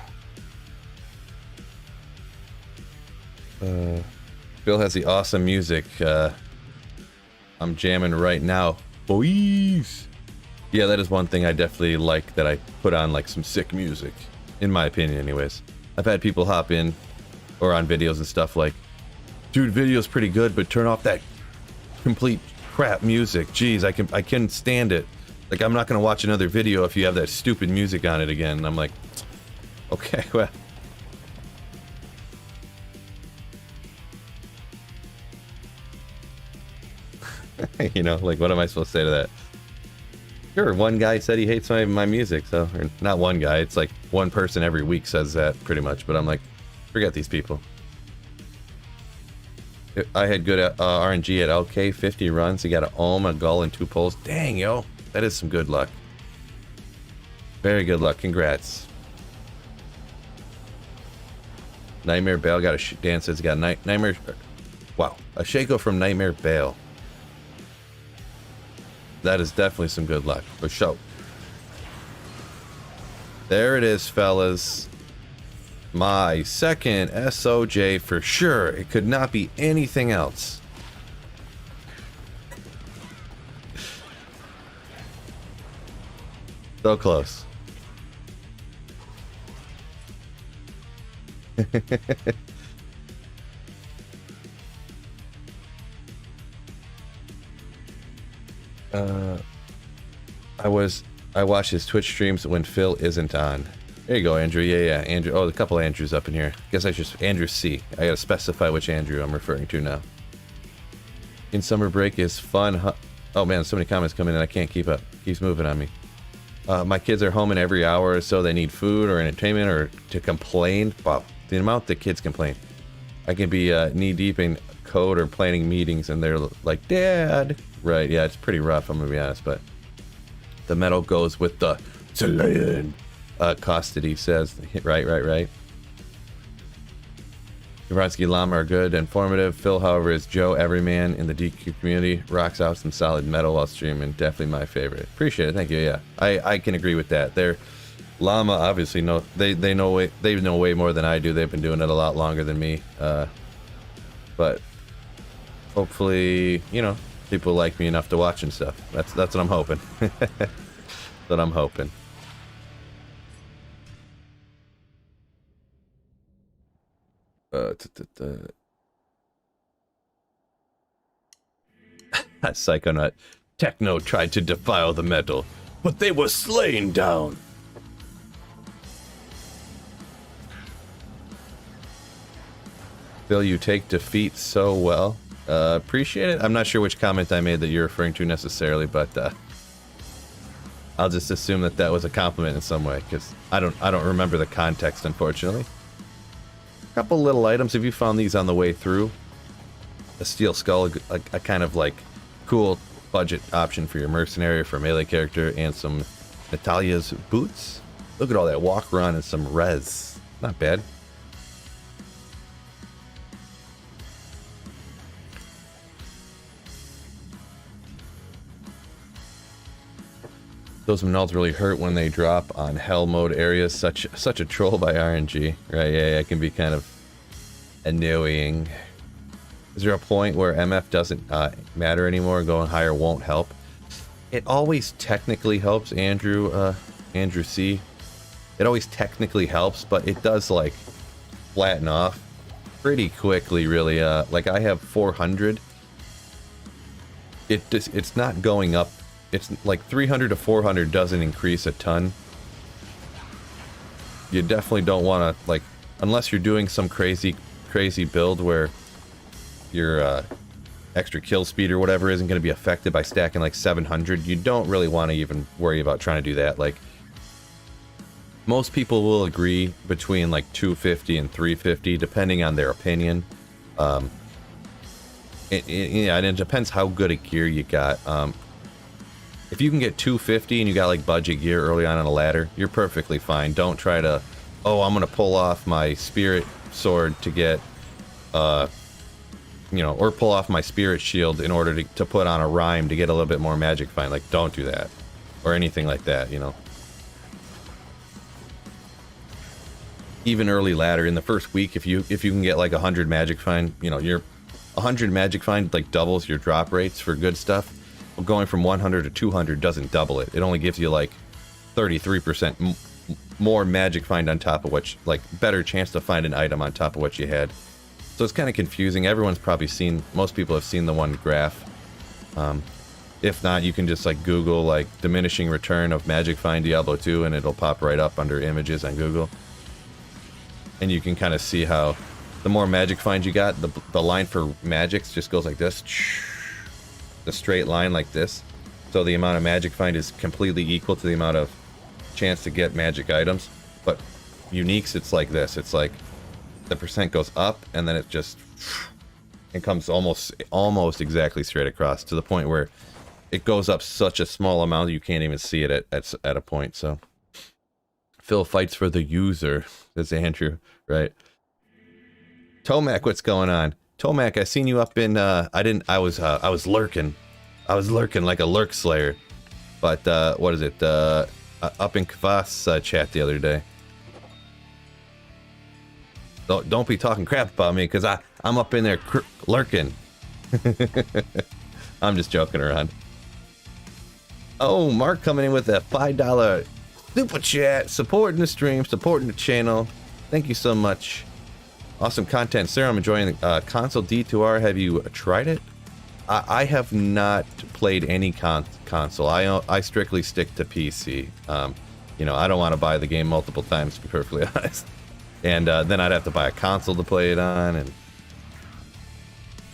Phil has the awesome music. I'm jamming right now. Boys! Yeah, that is one thing I definitely like, that I put on like some sick music. In my opinion, anyways. I've had people hop in or on videos and stuff like, dude, video's pretty good, but turn off that complete crap music. Jeez, I couldn't stand it. Like, I'm not gonna watch another video if you have that stupid music on it again. And I'm like, okay, well. You know, like, what am I supposed to say to that? Sure, one guy said he hates my music, so... Or not one guy, it's like one person every week says that, pretty much. But I'm like, forget these people. I had good RNG at LK, 50 runs. He got an ohm, a gull, and 2 pulls. Dang, yo. That is some good luck. Very good luck. Congrats. Nightmare Bale got a... Dan says he got a Nightmare... Wow. A Shaco from Nightmare Bale. That is definitely some good luck, for sure. There it is, fellas. My second Soj for sure. It could not be anything else. So close. I watch his Twitch streams when Phil isn't on. There you go, Andrew. Yeah, Andrew. Oh, a couple Andrews up in here. Guess I just Andrew C. I gotta specify which Andrew I'm referring to now. In summer break is fun. Oh man, so many comments coming in. I can't keep up. Keeps moving on me. My kids are home in every hour or so. They need food or entertainment or to complain. Wow, the amount that kids complain. I can be knee deep in code or planning meetings, and they're like, "Dad." Right? Yeah, it's pretty rough. I'm gonna be honest, but the metal goes with the Chilean. Costity says, right. Dabrowski Llama are good, informative. Phil, however, is Joe Everyman in the DQ community. Rocks out some solid metal while streaming. Definitely my favorite. Appreciate it. Thank you. Yeah, I can agree with that. They're Llama obviously know they know way more than I do. They've been doing it a lot longer than me. But hopefully, you know, people like me enough to watch and stuff. That's what I'm hoping. That's what I'm hoping. Psychonaut. Techno tried to defile the metal, but they were slain down. Phil, you take defeat so well. Appreciate it. I'm not sure which comment I made that you're referring to necessarily, but I'll just assume that was a compliment in some way, because I don't remember the context, unfortunately. A couple little items. If you found these on the way through, a steel skull, a kind of like cool budget option for your mercenary, for a melee character, and some Natalia's boots. Look at all that walk run and some res. Not bad. Those Menals really hurt when they drop on hell mode areas. Such a troll by RNG. Right, yeah, it can be kind of annoying. Is there a point where MF doesn't matter anymore? Going higher won't help? It always technically helps, Andrew C. It always technically helps, but it does, like, flatten off. pretty quickly, really. Like I have 400. It's not going up. It's like 300 to 400 doesn't increase a ton. You definitely don't want to, like, unless you're doing some crazy build where your extra kill speed or whatever isn't going to be affected by stacking like 700. You don't really want to even worry about trying to do that. Like, most people will agree between like 250 and 350 depending on their opinion. Yeah, and it depends how good a gear you got. If you can get 250 and you got like budget gear early on a ladder, you're perfectly fine. Don't try to, oh, I'm gonna pull off my spirit sword to get, you know, or pull off my spirit shield in order to put on a rhyme to get a little bit more magic find. Like, don't do that, or anything like that. You know. Even early ladder in the first week, if you can get like 100 magic find, you know, your 100 magic find like doubles your drop rates for good stuff. Well, going from 100 to 200 doesn't double it. It only gives you like 33% more magic find on top of what, like, better chance to find an item on top of what you had. So it's kind of confusing. Everyone's probably seen, most people have seen the one graph. If not, you can just like Google like diminishing return of magic find Diablo 2 and it'll pop right up under images on Google. And you can kind of see how the more magic find you got, the line for magics just goes like this. The straight line like this. So the amount of magic find is completely equal to the amount of chance to get magic items. But uniques, it's like this. It's like the percent goes up and then it just, it comes almost exactly straight across to the point where it goes up such a small amount you can't even see it at a point. So Phil fights for the user, says Andrew, right? Tomac, what's going on? Tomac, I seen you up in, I was lurking. I was lurking like a lurk slayer. But, what is it? Up in Kvass chat the other day. Don't be talking crap about me, because I'm up in there lurking. I'm just joking around. Oh, Mark coming in with a $5 super chat, supporting the stream, supporting the channel. Thank you so much. Awesome content, sir. I'm enjoying the console D2R. Have you tried it? I have not played any console. I strictly stick to PC. You know, I don't want to buy the game multiple times, to be perfectly honest. And then I'd have to buy a console to play it on. And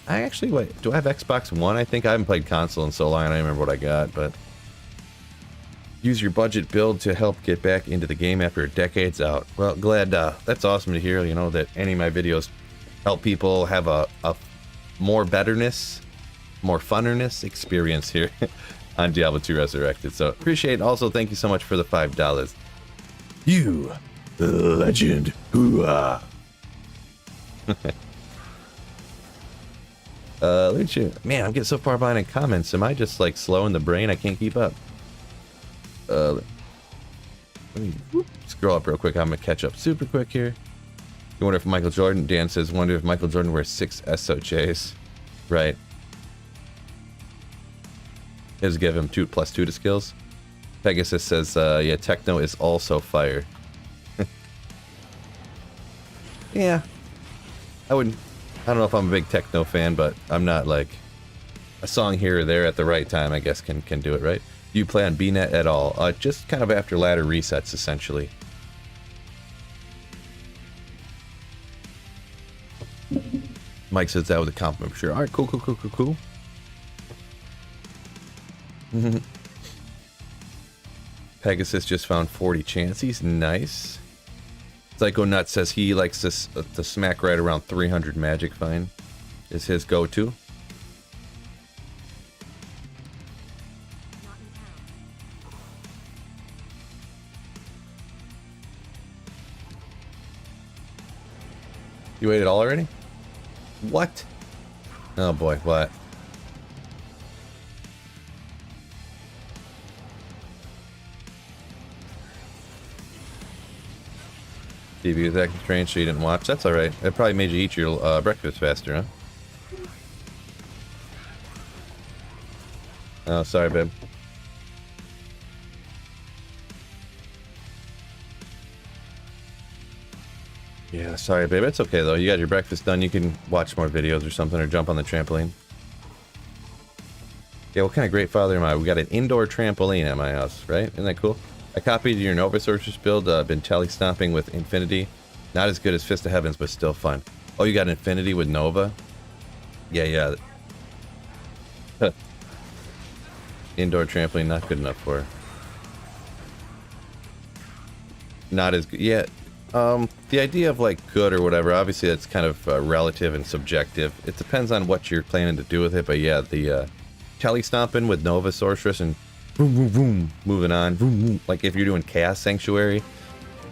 I actually, wait, do I have Xbox One? I think I haven't played console in so long. I don't remember what I got, but use your budget build to help get back into the game after decades out. Well, glad, that's awesome to hear, you know, that any of my videos help people have a more betterness, more funnerness experience here on Diablo 2 Resurrected. So appreciate it. Also, thank you so much for the $5. You, the legend, hoo-ah. Look at you. Man, I'm getting so far behind in comments. Am I just like slow in the brain? I can't keep up. Let me scroll up real quick. I'm gonna catch up super quick here. You wonder if Michael Jordan, Dan says, wonder if Michael Jordan wears 6 Sojs. Right. Just give him 2+2 to skills. Pegasus says, yeah, techno is also fire. Yeah. I don't know if I'm a big techno fan, but I'm not like a song here or there at the right time, I guess can do it, right? Do you play on BNet at all? Just kind of after ladder resets, essentially. Mike says that with a compliment for sure. Alright, cool. Pegasus just found 40 chances. Nice. Psycho Nut says he likes to smack right around 300 magic find. Is his go-to. You ate it all already? What? Oh boy, what? TV was acting strange, so you didn't watch. That's alright. It probably made you eat your breakfast faster, huh? Oh, sorry, babe. Yeah, sorry, babe. It's okay, though. You got your breakfast done. You can watch more videos or something or jump on the trampoline. Yeah, what kind of great father am I? We got an indoor trampoline at my house, right? Isn't that cool? I copied your Nova Sorceress build. Been tally stomping with Infinity. Not as good as Fist of Heavens, but still fun. Oh, you got Infinity with Nova? Yeah, yeah. Indoor trampoline, not good enough for her. Not as good. Yeah. The idea of like good or whatever, obviously that's kind of relative and subjective. It depends on what you're planning to do with it, but yeah, the tally stomping with Nova Sorceress and boom, boom, boom, moving on. Boom, boom. Like if you're doing Chaos Sanctuary,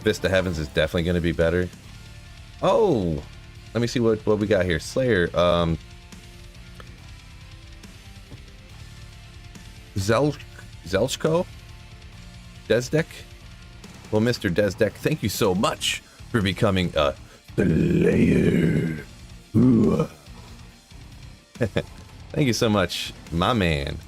Fist of Heavens is definitely going to be better. Oh, let me see what we got here. Slayer, Zelchko? Dezdek? Well, Mr. Dezdek, thank you so much for becoming a Slayer. Ooh. Thank you so much, my man.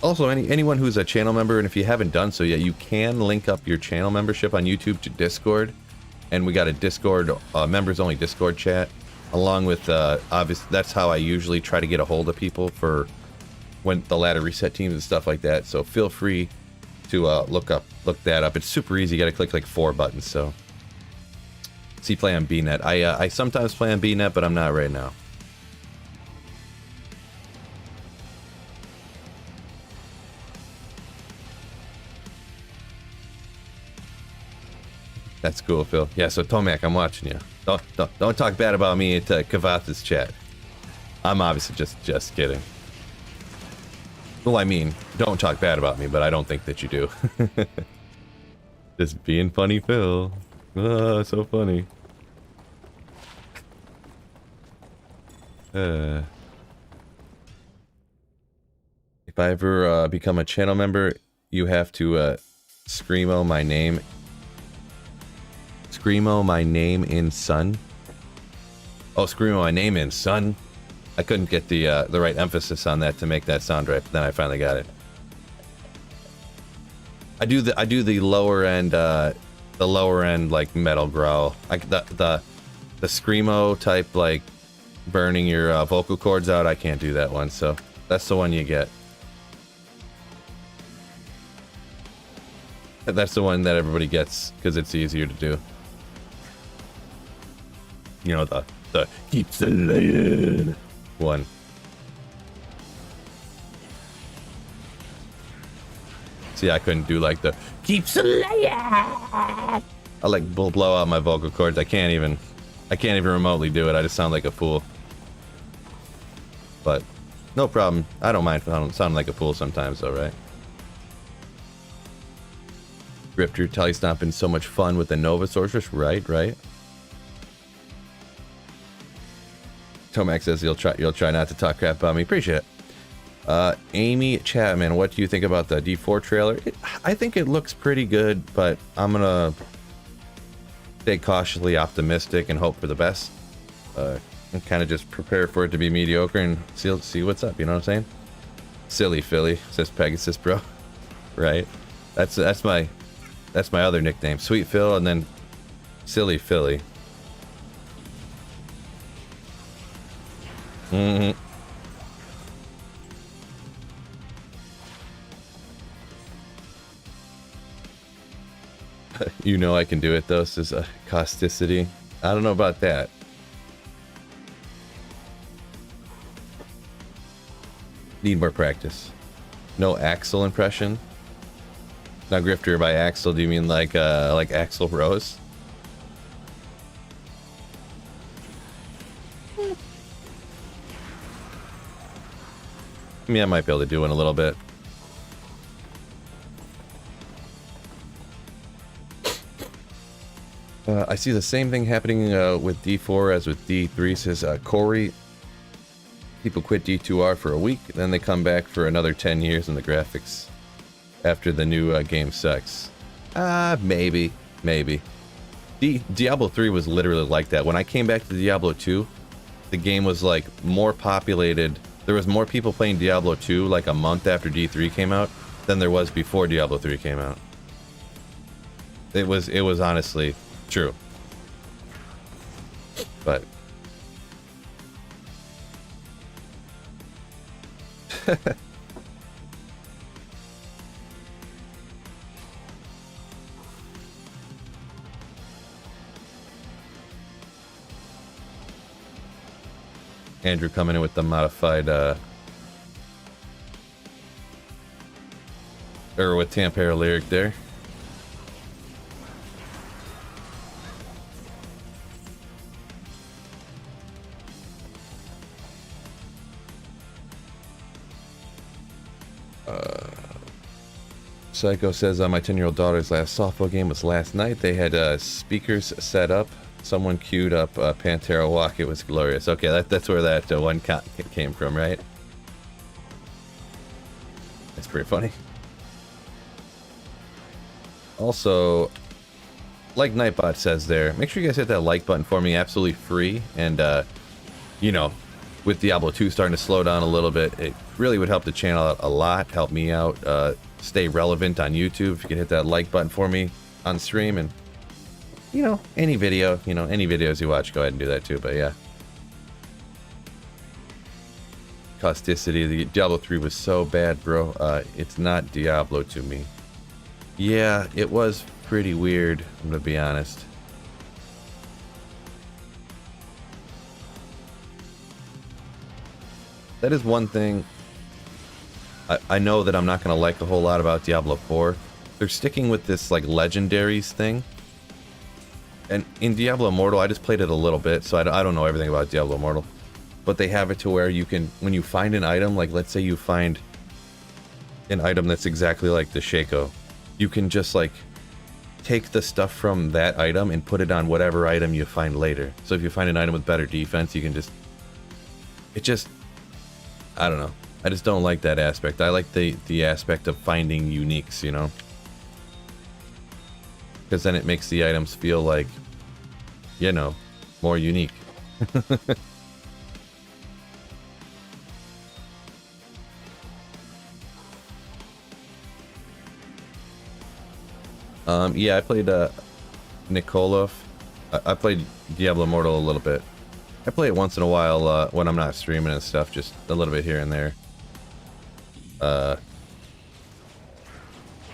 Also, anyone who's a channel member, and if you haven't done so yet, you can link up your channel membership on YouTube to Discord. And we got a Discord, members-only Discord chat, along with, obviously, that's how I usually try to get a hold of people for when the ladder reset teams and stuff like that. So feel free to look that up. It's super easy. You got to click like 4 buttons. So see, play on BNet. I sometimes play on BNet, but I'm not right now. That's cool, Phil. Yeah, so Tomac, I'm watching you. Don't talk bad about me at Kavatha's chat. I'm obviously just kidding. Well, I mean, don't talk bad about me, but I don't think that you do. Just being funny, Phil. Oh, so funny. If I ever become a channel member, you have to screamo my name. Screamo my name in Sun. Oh, screamo my name in Sun. I couldn't get the right emphasis on that to make that sound right, but then I finally got it. I do the lower end like metal growl. Like the screamo type, like burning your vocal cords out. I can't do that one, so that's the one you get. That's the one that everybody gets because it's easier to do. You know, the keeps the laying one. See, I couldn't do like the keeps the laying. I like blow out my vocal cords. I can't even remotely do it. I just sound like a fool. But no problem. I don't mind sounding like a fool sometimes, though, right? Grifter, Tally Stomping, so much fun with the Nova Sorceress. Right. Tomac says you'll try not to talk crap about me. Appreciate it. Amy Chapman, what do you think about the D4 trailer? I think it looks pretty good, but I'm gonna stay cautiously optimistic and hope for the best. And kind of just prepare for it to be mediocre and see what's up. You know what I'm saying? Silly Philly, says Pegasus, bro. Right? That's my other nickname, Sweet Phil, and then Silly Philly. Mm-hmm. You know I can do it though. This is a causticity. I don't know about that. Need more practice. No Axel impression. Now, Grifter, by Axel, do you mean like Axel Rose? I mean, I might be able to do one a little bit. I see the same thing happening with D4 as with D3, says Corey. People quit D2R for a week, then they come back for another 10 years in the graphics after the new game sucks. Maybe. Diablo 3 was literally like that. When I came back to Diablo 2, the game was like more populated. There was more people playing Diablo 2 like a month after D3 came out than there was before Diablo 3 came out. It was honestly true. But Andrew coming in with the modified, or with Tampere lyric there. Psycho says, my 10-year-old daughter's last softball game was last night. They had speakers set up. Someone queued up Pantera Walk. It was glorious. Okay, that's where that one came from, right? That's pretty funny. Also, like Nightbot says there, make sure you guys hit that like button for me, absolutely free. And, you know, with Diablo 2 starting to slow down a little bit, it really would help the channel out a lot, help me out, stay relevant on YouTube. If you could hit that like button for me on stream, and, you know, any video, you know, any videos you watch, go ahead and do that too. But yeah. Causticity, the Diablo 3 was so bad, bro. It's not Diablo to me. Yeah, it was pretty weird, I'm gonna be honest. That is one thing I know that I'm not gonna like a whole lot about Diablo 4. They're sticking with this like legendaries thing. And in Diablo Immortal, I just played it a little bit, so I don't know everything about Diablo Immortal. But they have it to where you can, when you find an item, like let's say you find an item that's exactly like the Shaco, you can just like take the stuff from that item and put it on whatever item you find later. So if you find an item with better defense, you can just, I don't know. I just don't like that aspect. I like the aspect of finding uniques, you know? Because then it makes the items feel like, you know, more unique. Yeah, I played Nikolov. I played Diablo Immortal a little bit. I play it once in a while when I'm not streaming and stuff, just a little bit here and there. I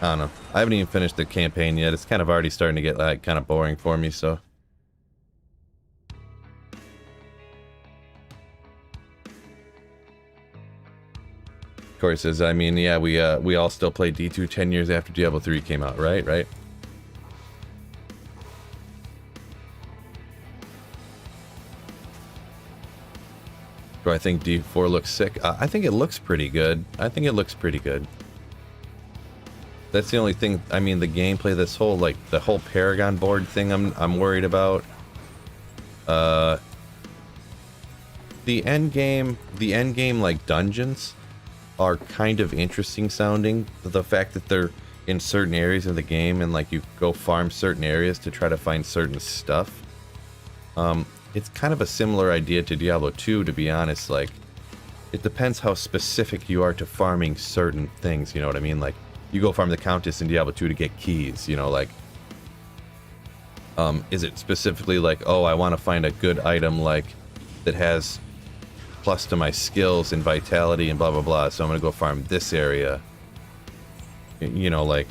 don't know. I haven't even finished the campaign yet. It's kind of already starting to get like kind of boring for me, so. Corey says, I mean, yeah, we all still play D2 10 years after Diablo 3 came out, right? Right? Do I think D4 looks sick? I think it looks pretty good. I think it looks pretty good. That's the only thing. I mean, the gameplay, this whole like the whole Paragon board thing, I'm worried about. The end game like dungeons are kind of interesting sounding. The fact that they're in certain areas of the game and like you go farm certain areas to try to find certain stuff. It's kind of a similar idea to Diablo 2, to be honest. Like, it depends how specific you are to farming certain things, you know what I mean? Like, you go farm the Countess in Diablo 2 to get keys, you know, like, is it specifically like, oh, I want to find a good item, like, that has plus to my skills and vitality and blah, blah, blah, so I'm going to go farm this area. You know, like,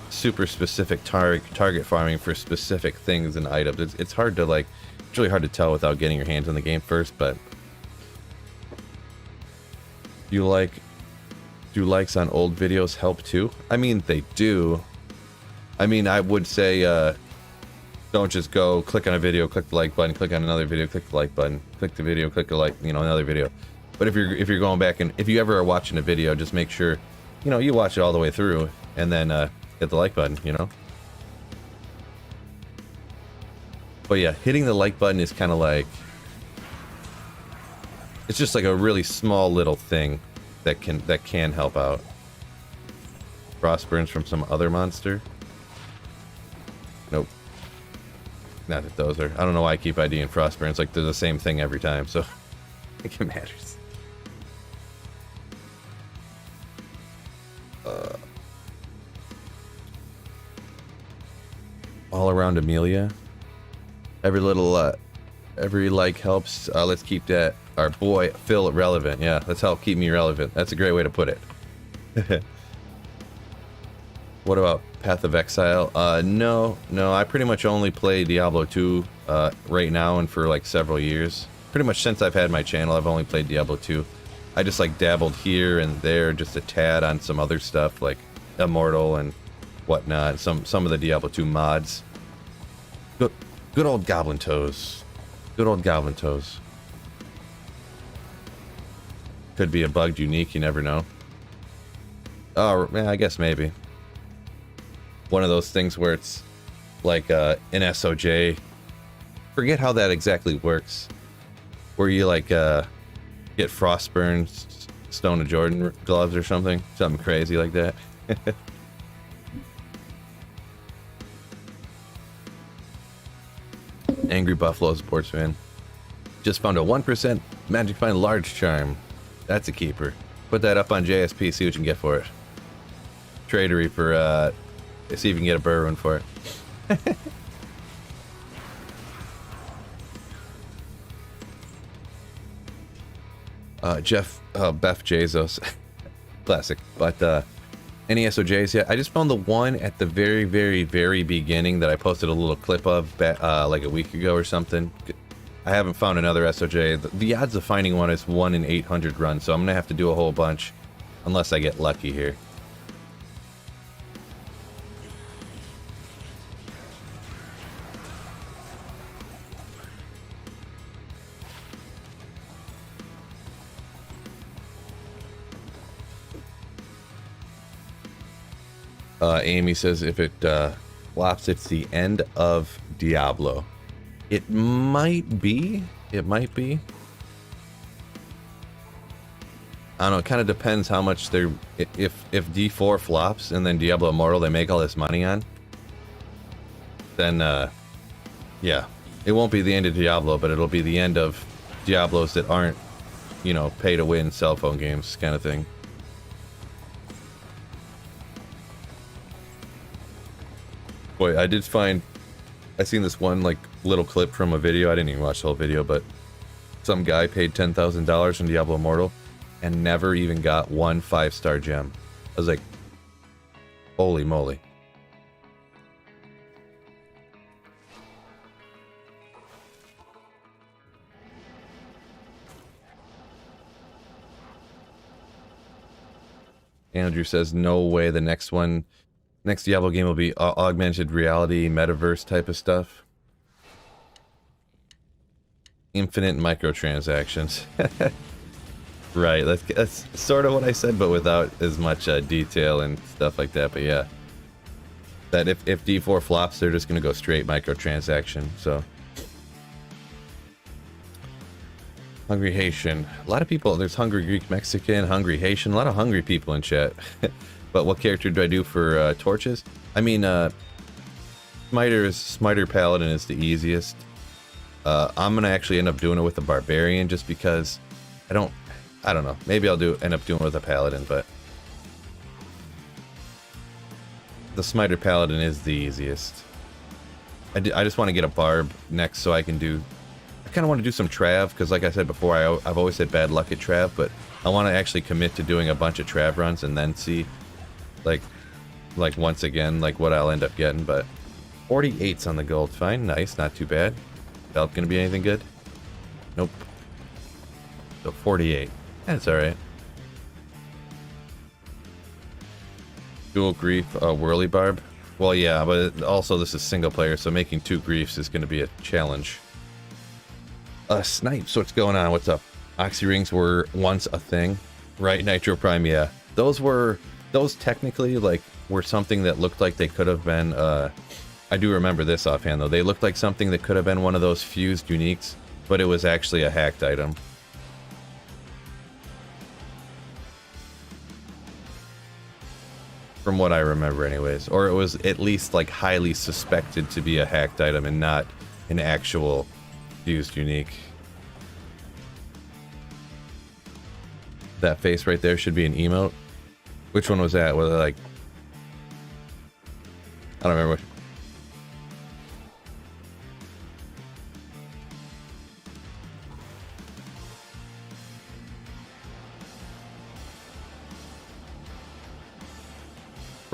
super specific target farming for specific things and items. It's hard to, like, it's really hard to tell without getting your hands on the game first, but do likes on old videos help too? I mean, they do. I mean, I would say don't just go click on a video, click the like button, click on another video, click the like button, click the video, click the like, you know, another video. But if you're going back, and if you ever are watching a video, just make sure, you know, you watch it all the way through and then hit the like button, you know. But yeah, hitting the like button is kind of like, it's just like a really small little thing that can help out. Frost burns from some other monster? Nope. Not that those are. I don't know why I keep IDing frost burns. Like they're the same thing every time, so I think it matters. All around Amelia. Every little Every like helps. Let's keep that, our boy Phil, relevant. Yeah, let's help keep me relevant. That's a great way to put it. What about Path of Exile? No, I pretty much only play Diablo 2 right now and for like several years. Pretty much since I've had my channel, I've only played Diablo 2. I just like dabbled here and there, just a tad on some other stuff like Immortal and whatnot. Some of the Diablo 2 mods. Good old Goblin Toes. Good old Goblin Toes. Could be a bugged unique, you never know. Oh, yeah, I guess maybe. One of those things where it's like an SOJ. Forget how that exactly works. Where you like get Frostburn, Stone of Jordan gloves or something. Something crazy like that. Angry Buffalo sports fan. Just found a 1% Magic Find large charm. That's a keeper. Put that up on JSP, see what you can get for it. Tradery for see if you can get a burr rune for it. Beth Jezos. Classic. But any SOJs yet? I just found the one at the very, very, very beginning that I posted a little clip of like a week ago or something. I haven't found another SOJ. The odds of finding one is 1 in 800 runs, so I'm gonna have to do a whole bunch unless I get lucky here. Amy says if it flops, it's the end of Diablo. It might be. It might be. I don't know. It kind of depends how much they're. If D4 flops and then Diablo Immortal they make all this money on, then yeah, it won't be the end of Diablo, but it'll be the end of Diablos that aren't, you know, pay to win cell phone games kind of thing. Boy, I did find, I seen this one like little clip from a video. I didn't even watch the whole video, but some guy paid $10,000 in Diablo Immortal and never even got one 5-star gem. I was like, holy moly. Andrew says, no way the next Diablo game will be augmented reality, metaverse type of stuff. Infinite microtransactions. Right, that's sort of what I said, but without as much detail and stuff like that. But yeah, that if D4 flops, they're just gonna go straight microtransaction. So, Hungry Haitian. A lot of people. There's Hungry Greek Mexican, Hungry Haitian. A lot of hungry people in chat. But what character do I do for torches? I mean, Smiter Paladin is the easiest. I'm gonna actually end up doing it with the Barbarian just because I don't know. Maybe I'll end up doing it with a Paladin, but the Smiter Paladin is the easiest. I just want to get a Barb next so I can do. I kind of want to do some Trav because, like I said before, I've always had bad luck at Trav, but I want to actually commit to doing a bunch of Trav runs and then see, like once again, like what I'll end up getting. But 48's on the gold, fine, nice, not too bad. Belt gonna be anything good? Nope. So 48. That's alright. Dual Grief, Whirly Barb. Well, yeah, but also this is single player, so making 2 Griefs is gonna be a challenge. Snipes, what's going on? What's up? Oxy Rings were once a thing. Right, Nitro Prime, yeah. Those technically, like, were something that looked like they could have been, I do remember this offhand, though. They looked like something that could have been one of those fused uniques, but it was actually a hacked item. From what I remember, anyways. Or it was at least, like, highly suspected to be a hacked item and not an actual fused unique. That face right there should be an emote. Which one was that? Was it like... I don't remember.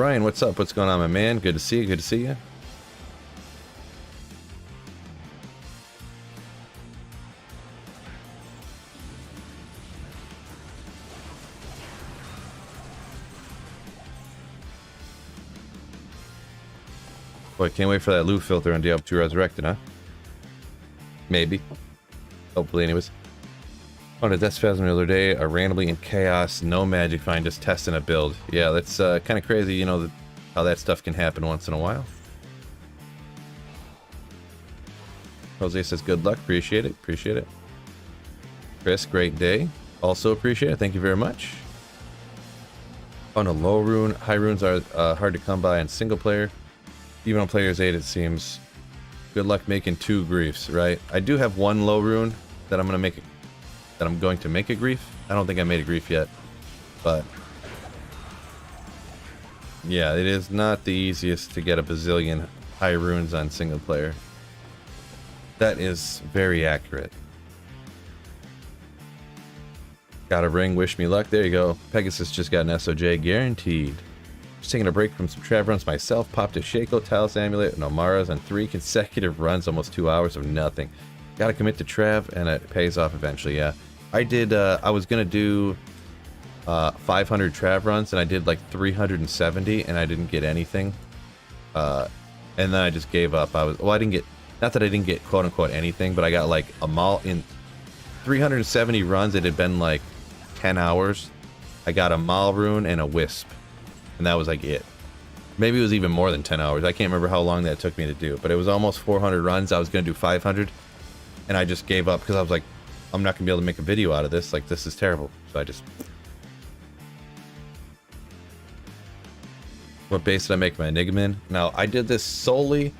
Brian, what's up? What's going on, my man? Good to see you. Good to see you. Boy, can't wait for that loot filter on Diablo 2 Resurrected, huh? Maybe. Hopefully, anyways. On a Death Spasm the other day, randomly in chaos, no magic find, just testing a build. Yeah, that's kind of crazy, you know, how that stuff can happen once in a while. Jose says, good luck, appreciate it, appreciate it. Chris, great day. Also appreciate it, thank you very much. On a low rune, high runes are hard to come by in single player. Even on players 8, it seems. Good luck making 2 griefs, right? I do have 1 low rune that I'm going to make a grief. I don't think I made a grief yet, but yeah, it is not the easiest to get a bazillion high runes on single player. That is very accurate. Got a ring, wish me luck. There you go. Pegasus just got an SOJ guaranteed. Just taking a break from some trav runs myself. Popped a Shaco, Talos Amulet, and Omaras on 3 consecutive runs, almost 2 hours of nothing. Got to commit to trav, and it pays off eventually. Yeah, I did. I was gonna do 500 trav runs, and I did like 370, and I didn't get anything. And then I just gave up. I didn't get. Not that I didn't get quote unquote anything, but I got like a mall in 370 runs. It had been like 10 hours. I got a Mal rune and a Wisp, and that was like it. Maybe it was even more than 10 hours. I can't remember how long that took me to do, but it was almost 400 runs. I was going to do 500, and I just gave up because I was like, I'm not going to be able to make a video out of this. Like, this is terrible. So I just... What base did I make my Enigma in? Now, I did this solely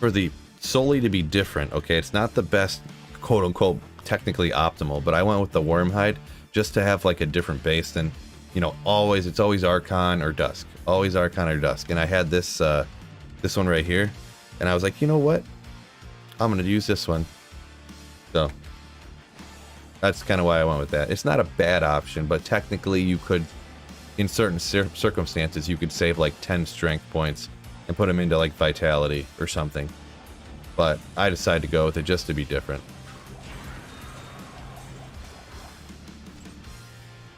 to be different, okay? It's not the best, quote-unquote, technically optimal, but I went with the Wormhide just to have, like, a different base than, you know, it's always Archon or Dusk. Always Archon or Dusk. And I had this, this one right here, and I was like, you know what? I'm going to use this one. So, that's kind of why I went with that. It's not a bad option, but technically you could, in certain circumstances, you could save, like, 10 strength points and put them into, like, Vitality or something. But I decided to go with it just to be different.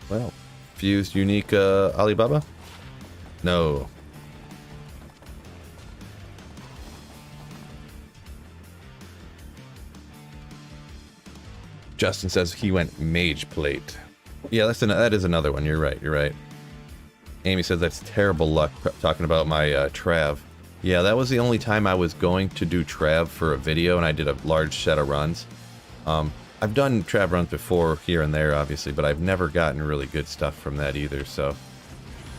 Well, fused unique Alibaba? No. Justin says he went Mage Plate. Yeah, that is another one. You're right. You're right. Amy says that's terrible luck talking about my Trav. Yeah, that was the only time I was going to do Trav for a video, and I did a large set of runs. I've done Trav runs before here and there, obviously, but I've never gotten really good stuff from that either, so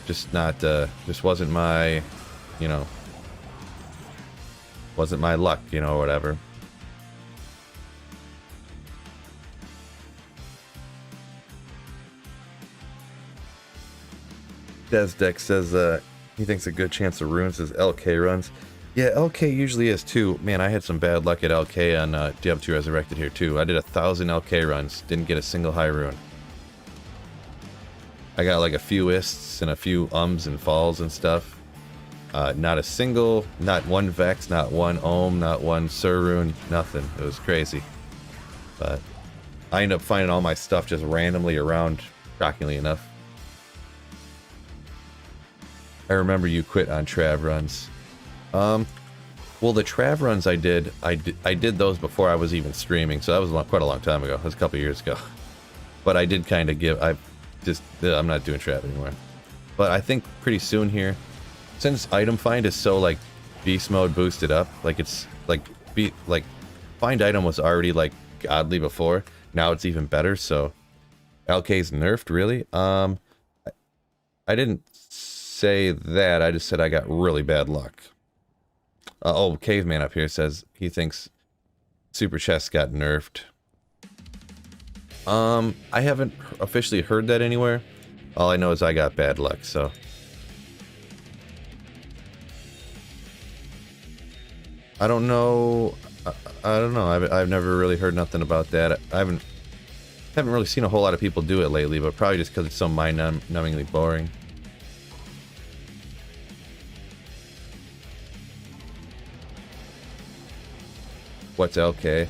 just not, just wasn't my, you know, wasn't my luck, you know, or whatever. Desdeck says he thinks a good chance of runes is LK runs. Yeah, LK usually is too. Man, I had some bad luck at LK on Diablo 2 Resurrected here too. I did 1,000 LK runs, didn't get a single high rune. I got like a few ists and a few and falls and stuff. Not a single, not one Vex, not one Ohm, not one Sur rune, nothing. It was crazy. But I ended up finding all my stuff just randomly around, shockingly enough. I remember you quit on Trav runs. Well, the Trav runs I did those before I was even streaming, so that was quite a long time ago. That was a couple years ago. But I did kind of I'm not doing Trav anymore. But I think pretty soon here, since item find is so like beast mode boosted up, like it's like find item was already like godly before. Now it's even better. So LK's nerfed, really. I didn't say that. I just said I got really bad luck. Oh, Caveman up here says he thinks Super Chest got nerfed. I haven't officially heard that anywhere. All I know is I got bad luck, so. I don't know. I don't know. I've never really heard nothing about that. I haven't really seen a whole lot of people do it lately, but probably just because it's so mind-numbingly boring. What's LK?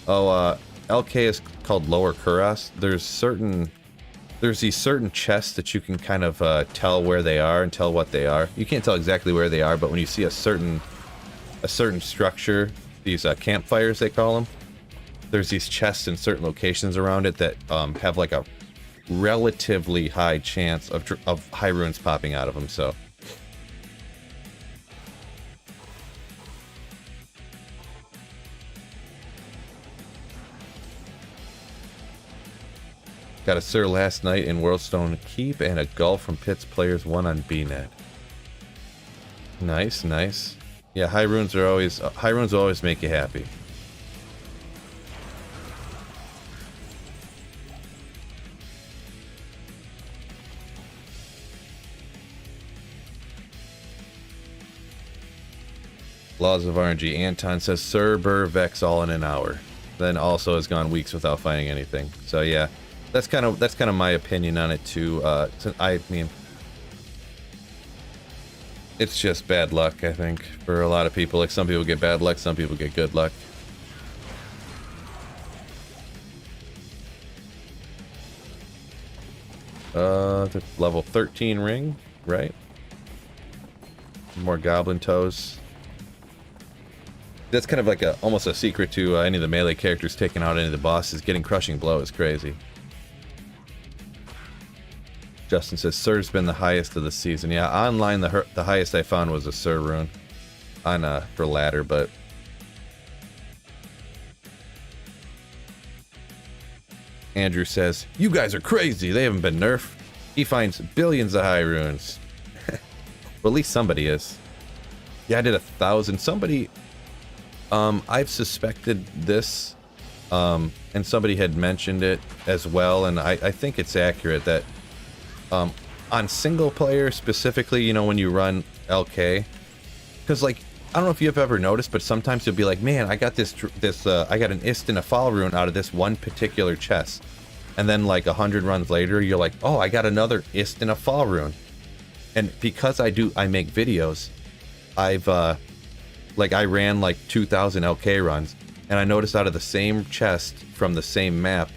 Oh, LK is called Lower Kuras. There's these certain chests that you can kind of tell where they are and tell what they are. You can't tell exactly where they are, but when you see a certain structure, these campfires they call them, there's these chests in certain locations around it that have like a relatively high chance of high runes popping out of them. So. Got a Sir last night in Worldstone Keep and a Gulf from Pitts Players 1 on BNet. Nice, nice. Yeah, high runes will always make you happy. Laws of RNG. Anton says Sir Burr Vex all in an hour. Then also has gone weeks without finding anything. So yeah. That's kind of my opinion on it too. I mean, it's just bad luck, I think, for a lot of people. Like, some people get bad luck, some people get good luck. The level 13 ring, right? More goblin toes. That's kind of like almost a secret to any of the melee characters taking out any of the bosses. Getting crushing blow is crazy. Justin says Sir's been the highest of the season. Yeah, online the highest I found was a Sir rune on for ladder, but Andrew says you guys are crazy. They haven't been nerfed. He finds billions of high runes. Well, at least somebody is. Yeah, I did 1,000. Somebody, I've suspected this, and somebody had mentioned it as well, and I think it's accurate that. On single player specifically, you know, when you run LK, because like, I don't know if you've ever noticed, but sometimes you'll be like, man, I got I got an Ist and a Fall rune out of this one particular chest, and then like 100 runs later, you're like, oh, I got another Ist and a Fall rune, and because I make videos, I've like I ran like 2,000 LK runs, and I noticed out of the same chest from the same map,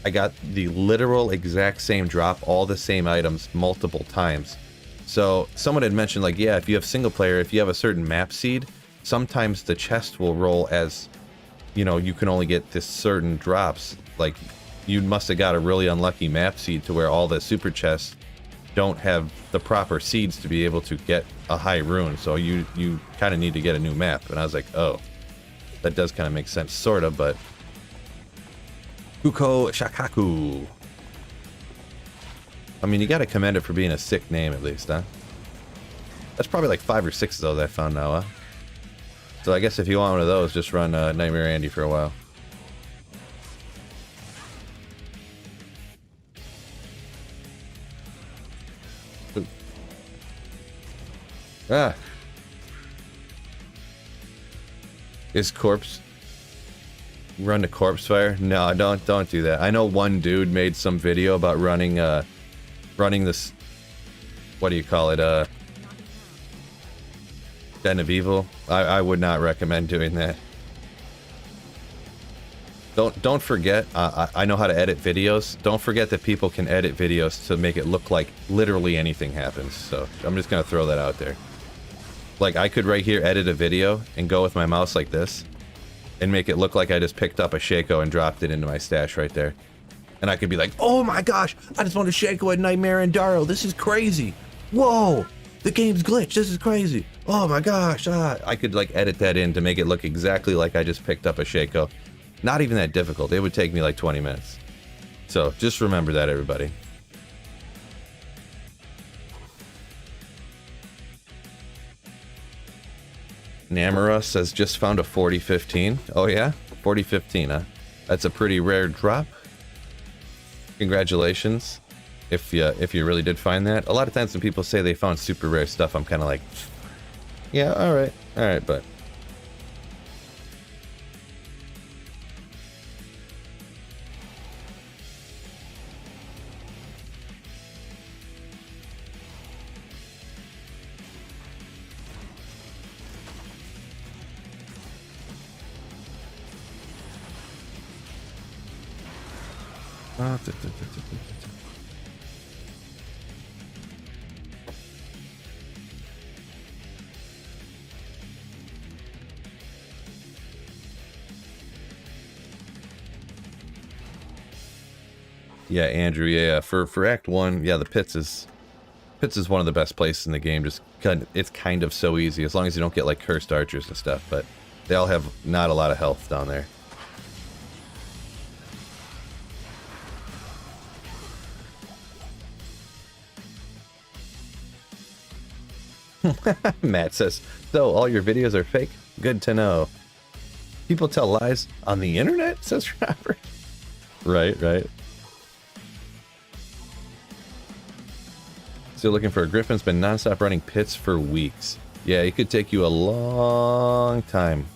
I got the literal exact same drop, all the same items, multiple times. So someone had mentioned, like, yeah, if you have single player, if you have a certain map seed, sometimes the chest will roll as, you know, you can only get this certain drops. Like, you must have got a really unlucky map seed to where all the super chests don't have the proper seeds to be able to get a high rune. So you kind of need to get a new map. And I was like, oh, that does kind of make sense, sort of, but... Kuko Shakaku. I mean, you gotta commend it for being a sick name, at least, huh? That's probably like 5 or 6 of those I found now, huh? So I guess if you want one of those, just run Nightmare Andy for a while. Ooh. Ah. Is corpse... Run to corpse fire? No, don't do that. I know one dude made some video about running this, what do you call it, Den of Evil. I would not recommend doing that. Don't forget, I know how to edit videos. Don't forget that people can edit videos to make it look like literally anything happens. So I'm just gonna throw that out there. Like, I could right here edit a video and go with my mouse like this and make it look like I just picked up a Shaco and dropped it into my stash right there. And I could be like, oh my gosh, I just want a Shaco at Nightmare and Daro. This is crazy. Whoa, the game's glitched. This is crazy. Oh my gosh. I could like edit that in to make it look exactly like I just picked up a Shaco. Not even that difficult. It would take me like 20 minutes. So just remember that, everybody. Namara says, just found a 4015. Oh yeah? 4015, huh? That's a pretty rare drop. Congratulations. If you really did find that. A lot of times when people say they found super rare stuff, I'm kind of like, yeah, alright, but... Yeah, Andrew. Yeah, for Act 1, yeah, the pits is one of the best places in the game. Just it's kind of so easy as long as you don't get like cursed archers and stuff. But they all have not a lot of health down there. Matt says, so all your videos are fake? Good to know. People tell lies on the internet, says Robert. Right, right. Still looking for a Griffin's been non-stop running pits for weeks. Yeah, it could take you a long time.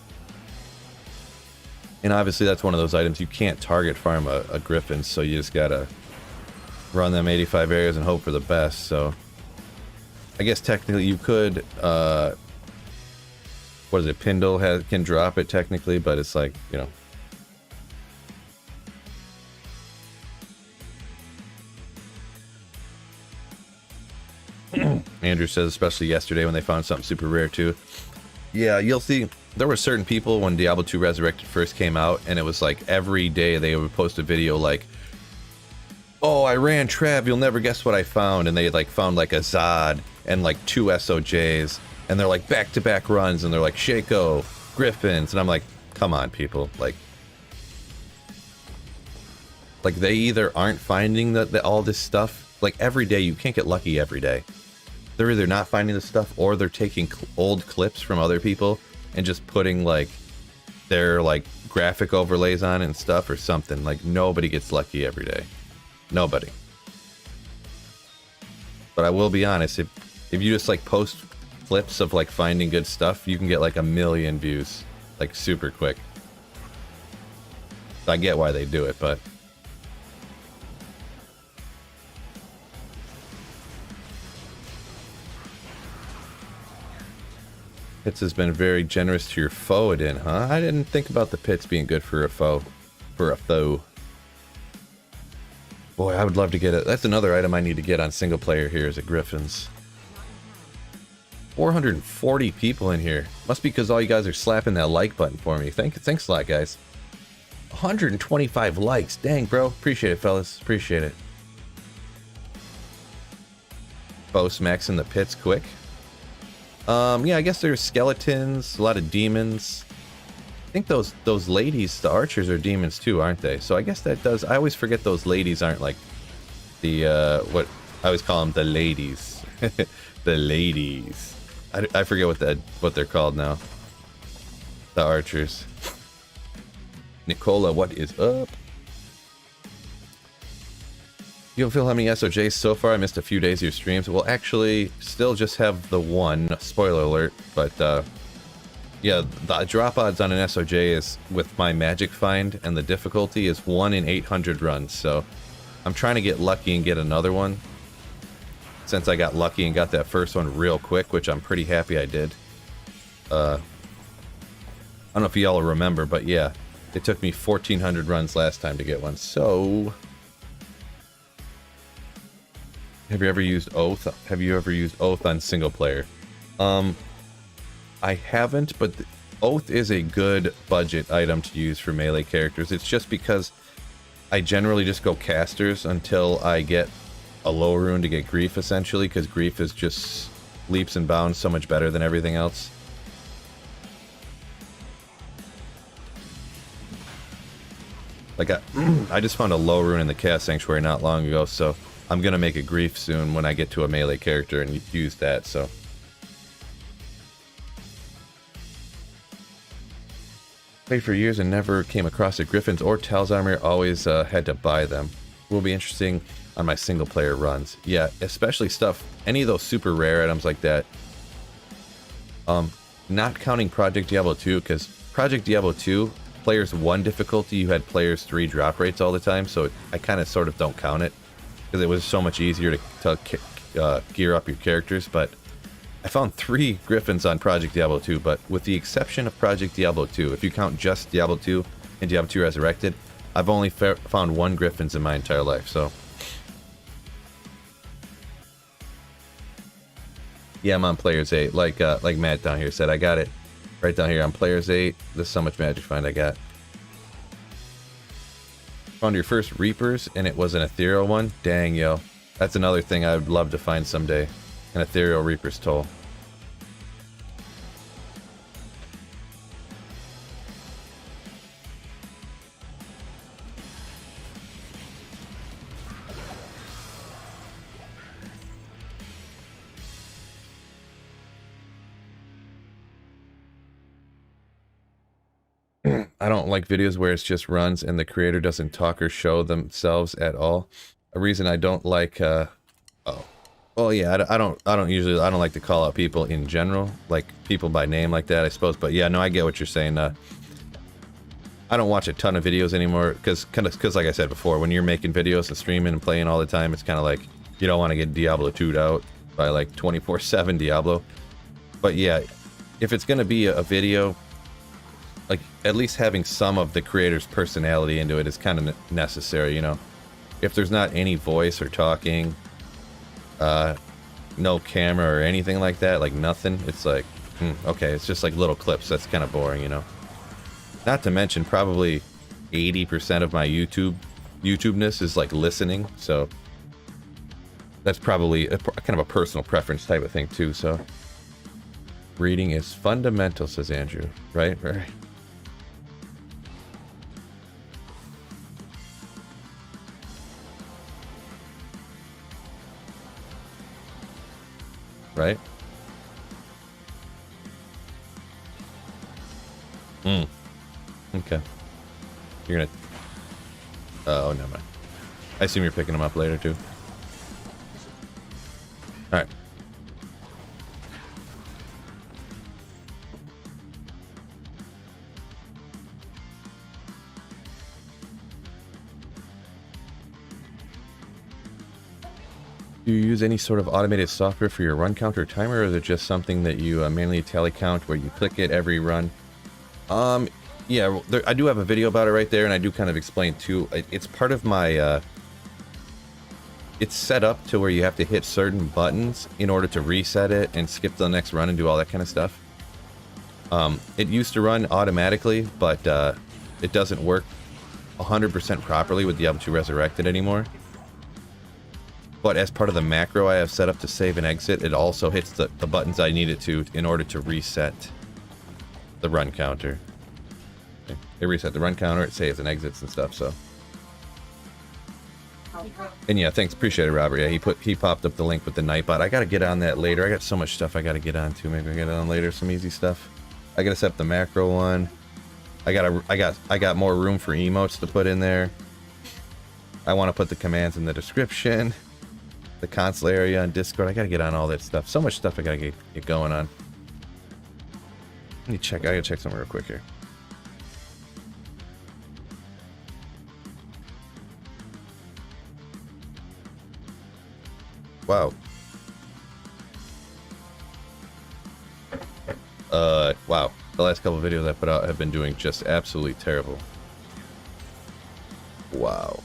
And obviously that's one of those items you can't target farm a Griffin, so you just gotta run them 85 areas and hope for the best, so... I guess technically you could, what is it, Pindle can drop it technically, but it's like, you know. Andrew says, especially yesterday when they found something super rare too. Yeah, you'll see, there were certain people when Diablo 2 Resurrected first came out, and it was like every day they would post a video like, oh, I ran Trav, you'll never guess what I found, and they like found like a Zod and like 2 Sojs, and they're like back-to-back runs, and they're like Shaco, Griffins, and I'm like, come on, people, like they either aren't finding all this stuff, like every day, you can't get lucky every day. They're either not finding this stuff, or they're taking old clips from other people and just putting like their like graphic overlays on it and stuff or something. Like nobody gets lucky every day. Nobody. But I will be honest, if you just like post clips of like finding good stuff, you can get like 1 million views like super quick. I get why they do it, but Pits has been very generous to your foe, Odin, huh? I didn't think about the pits being good for a foe. Boy, I would love to get it. That's another item I need to get on single player here is a Griffin's. 440 people in here. Must be because all you guys are slapping that like button for me. Thanks a lot, guys. 125 likes. Dang, bro. Appreciate it, fellas. Appreciate it. Bow smacks in the pits quick. Yeah, I guess there's skeletons, a lot of demons. I think those ladies, the archers, are demons too, aren't they? So I guess that does... I always forget those ladies aren't like the, what... I always call them the ladies. The ladies. I forget what they're called now. The archers. Nicola, what is up? You don't feel how many SOJs so far? I missed a few days of your streams. Well, actually, still just have the one. Spoiler alert. But, yeah, the drop odds on an SOJ is, with my magic find, and the difficulty is 1 in 800 runs. So, I'm trying to get lucky and get another one. Since I got lucky and got that first one real quick, which I'm pretty happy I did. I don't know if y'all remember, but yeah. It took me 1,400 runs last time to get one. So... Have you ever used Oath? Have you ever used Oath on single player? I haven't, but Oath is a good budget item to use for melee characters. It's just because I generally just go casters until I get a low rune to get Grief, essentially, because Grief is just leaps and bounds so much better than everything else. Like, I just found a low rune in the Chaos Sanctuary not long ago, so... I'm gonna make a Grief soon when I get to a melee character and use that, so. Played for years and never came across a Griffins or Tal's armor, always had to buy them. Will be interesting on my single player runs. Yeah, especially stuff, any of those super rare items like that. Not counting Project Diablo 2, because Project Diablo 2, players 1 difficulty, you had players 3 drop rates all the time, so I kind of sort of don't count it. Because it was so much easier to gear up your characters, but I found 3 Griffins on Project Diablo 2, but with the exception of Project Diablo 2, if you count just Diablo 2 and Diablo 2 Resurrected, I've only found 1 Griffins in my entire life, so. Yeah, I'm on Players 8, like Matt down here said. I got it right down here on Players 8. There's so much magic find I got. Found your first Reapers, and it was an ethereal one? Dang, yo. That's another thing I would love to find someday. An ethereal Reaper's Toll. I don't like videos where it's just runs and the creator doesn't talk or show themselves at all. A reason I don't like, oh. Well, yeah, I don't like to call out people in general, like people by name like that, I suppose. But yeah, no, I get what you're saying. I don't watch a ton of videos anymore because like I said before, when you're making videos and streaming and playing all the time, it's kind of like you don't want to get Diablo 2'd out by like 24/7 Diablo. But yeah, if it's gonna be a video, like at least having some of the creator's personality into it is kind of necessary, you know. If there's not any voice or talking, no camera or anything like that, like nothing, it's like, okay, it's just like little clips. That's kind of boring, you know. Not to mention probably 80% of my YouTubeness is like listening, so that's probably kind of a personal preference type of thing too. So reading is fundamental, says Andrew. Right. Right? Okay. You're gonna... Oh, never mind. I assume you're picking them up later, too. Alright. Do you use any sort of automated software for your run count or timer, or is it just something that you manually tally count where you click it every run? Yeah, I do have a video about it right there, and I do kind of explain too. It's part of my, it's set up to where you have to hit certain buttons in order to reset it and skip to the next run and do all that kind of stuff. It used to run automatically, but it doesn't work 100% properly with Diablo 2 Resurrected anymore. But as part of the macro I have set up to save and exit, it also hits the buttons I need it to in order to reset the run counter. Okay. It reset the run counter, it saves and exits and stuff, so. And yeah, thanks, appreciate it, Robert. Yeah, he popped up the link with the Nightbot. I gotta get on that later. I got so much stuff I gotta get on to. Maybe I'll get it on later, some easy stuff. I gotta set up the macro one. I got more room for emotes to put in there. I want to put the commands in the description. The console area on Discord. I gotta get on all that stuff. So much stuff I gotta get going on. Let me check. I gotta check something real quick here. Wow. Wow. The last couple of videos I put out have been doing just absolutely terrible. Wow.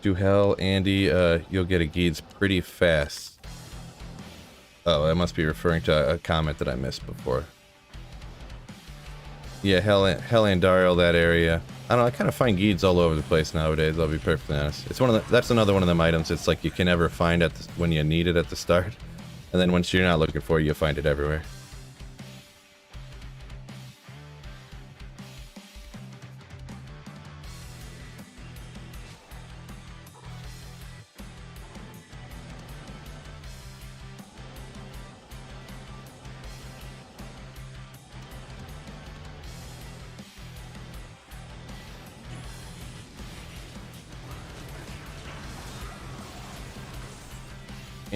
To hell, Andy, you'll get a Geeds pretty fast. Oh, that must be referring to a comment that I missed before. Yeah, Hell Andariel, that area. I don't know, I kind of find Geeds all over the place nowadays, I'll be perfectly honest. It's that's another one of them items it's like you can never find when you need it at the start. And then once you're not looking for it, you'll find it everywhere.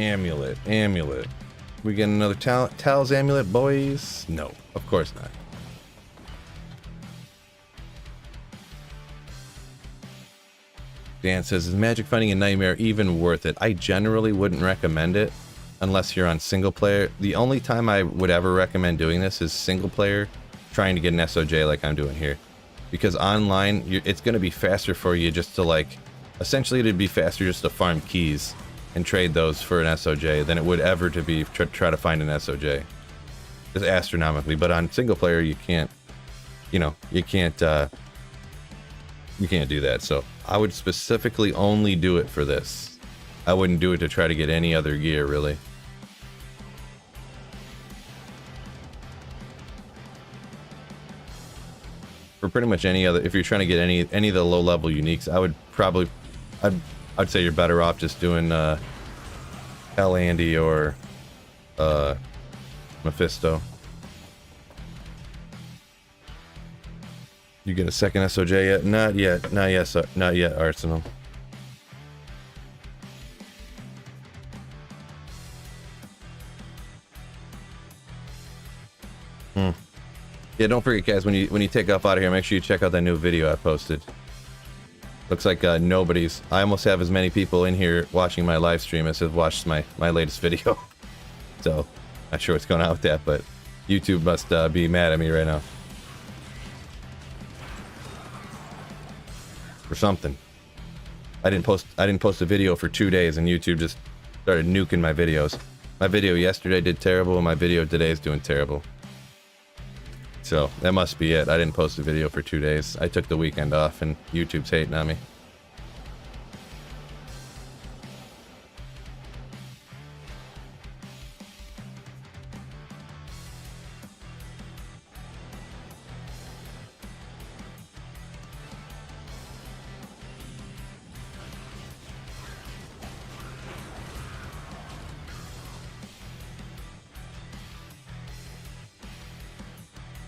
Amulet, amulet. We get another Tal's amulet, boys? No, of course not. Dan says, is magic fighting a nightmare even worth it? I generally wouldn't recommend it unless you're on single player. The only time I would ever recommend doing this is single player, trying to get an SOJ like I'm doing here. Because online, it's going to be faster for you just to like, essentially it'd be faster just to farm keys and trade those for an SOJ than it would ever to be try to find an SOJ. Just astronomically. But on single player, you can't, you can't do that. So I would specifically only do it for this. I wouldn't do it to try to get any other gear, really. For pretty much any other, if you're trying to get any of the low level uniques, I would probably, I'd say you're better off just doing Hell Andy or Mephisto. You get a second SOJ yet? Not yet. Not yet. Not yet. Arsenal. Yeah, don't forget, guys. When you take off out of here, make sure you check out that new video I posted. Looks like nobody's. I almost have as many people in here watching my live stream as have watched my latest video. So, not sure what's going on with that, but YouTube must be mad at me right now. For something. I didn't post a video for 2 days and YouTube just started nuking my videos. My video yesterday did terrible and my video today is doing terrible. So that must be it. I didn't post a video for 2 days. I took the weekend off and YouTube's hating on me.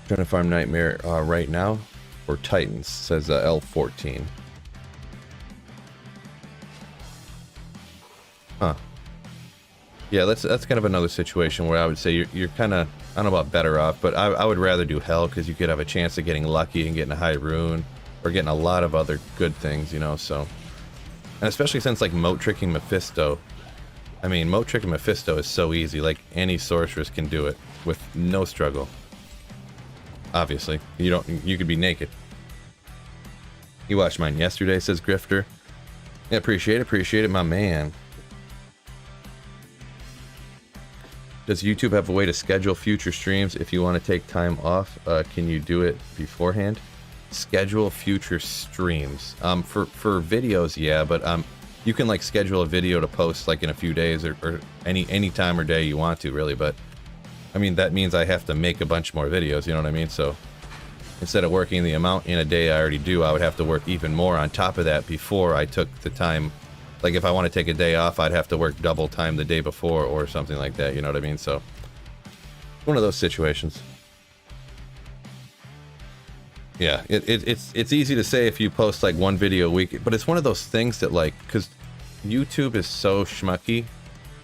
Trying to farm Nightmare right now for Titans, says L14. Huh. Yeah, that's kind of another situation where I would say you're kind of, I don't know about better off, but I would rather do Hell because you could have a chance of getting lucky and getting a high rune or getting a lot of other good things, so. And especially since like moat tricking Mephisto. I mean, moat tricking Mephisto is so easy. Like any sorceress can do it with no struggle. Obviously, you could be naked. You watched mine yesterday, says Grifter. Yeah, appreciate it, my man. Does YouTube have a way to schedule future streams if you want to take time off? Can you do it beforehand? Schedule future streams. For videos, yeah, but you can like schedule a video to post like in a few days or any time or day you want to, really, but I mean, that means I have to make a bunch more videos, you know what I mean? So instead of working the amount in a day I already do, I would have to work even more on top of that before I took the time. Like if I want to take a day off, I'd have to work double time the day before or something like that, you know what I mean? So one of those situations. Yeah, it's easy to say if you post like one video a week, but it's one of those things that like, because YouTube is so schmucky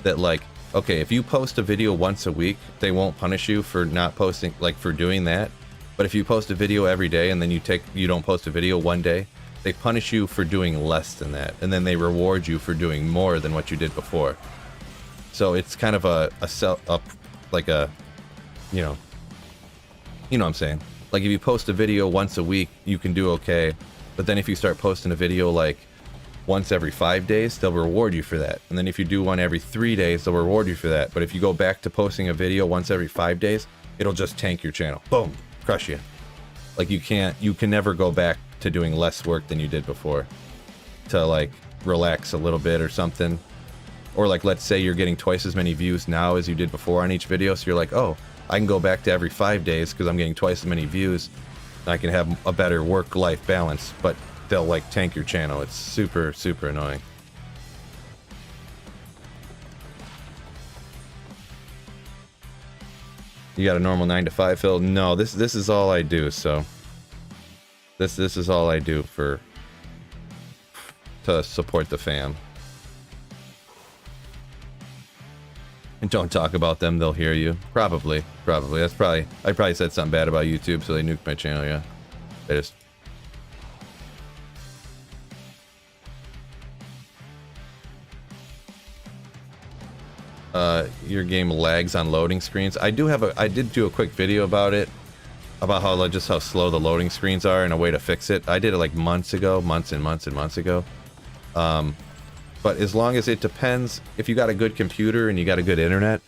that like, okay, if you post a video once a week, they won't punish you for not posting, like for doing that. But if you post a video every day and then you don't post a video one day, they punish you for doing less than that. And then they reward you for doing more than what you did before. So it's kind of like a, you know what I'm saying? Like if you post a video once a week, you can do okay. But then if you start posting a video like once every 5 days, they'll reward you for that. And then if you do one every 3 days, they'll reward you for that. But if you go back to posting a video once every 5 days, it'll just tank your channel. Boom, crush you. Like you can never go back to doing less work than you did before to like relax a little bit or something. Or like, let's say you're getting twice as many views now as you did before on each video. So you're like, oh, I can go back to every 5 days because I'm getting twice as many views. And I can have a better work-life balance, but they'll like tank your channel. It's super, super annoying. You got a normal 9 to 5, Phil? No, this is all I do. So this is all I do to support the fam. And don't talk about them, they'll hear you. Probably. That's probably... I probably said something bad about YouTube, so they nuked my channel, yeah. They just... your game lags on loading screens. I did do a quick video about it. About how slow the loading screens are and a way to fix it. I did it like months ago. Months and months ago. But as long as it depends, if you got a good computer and you got a good internet,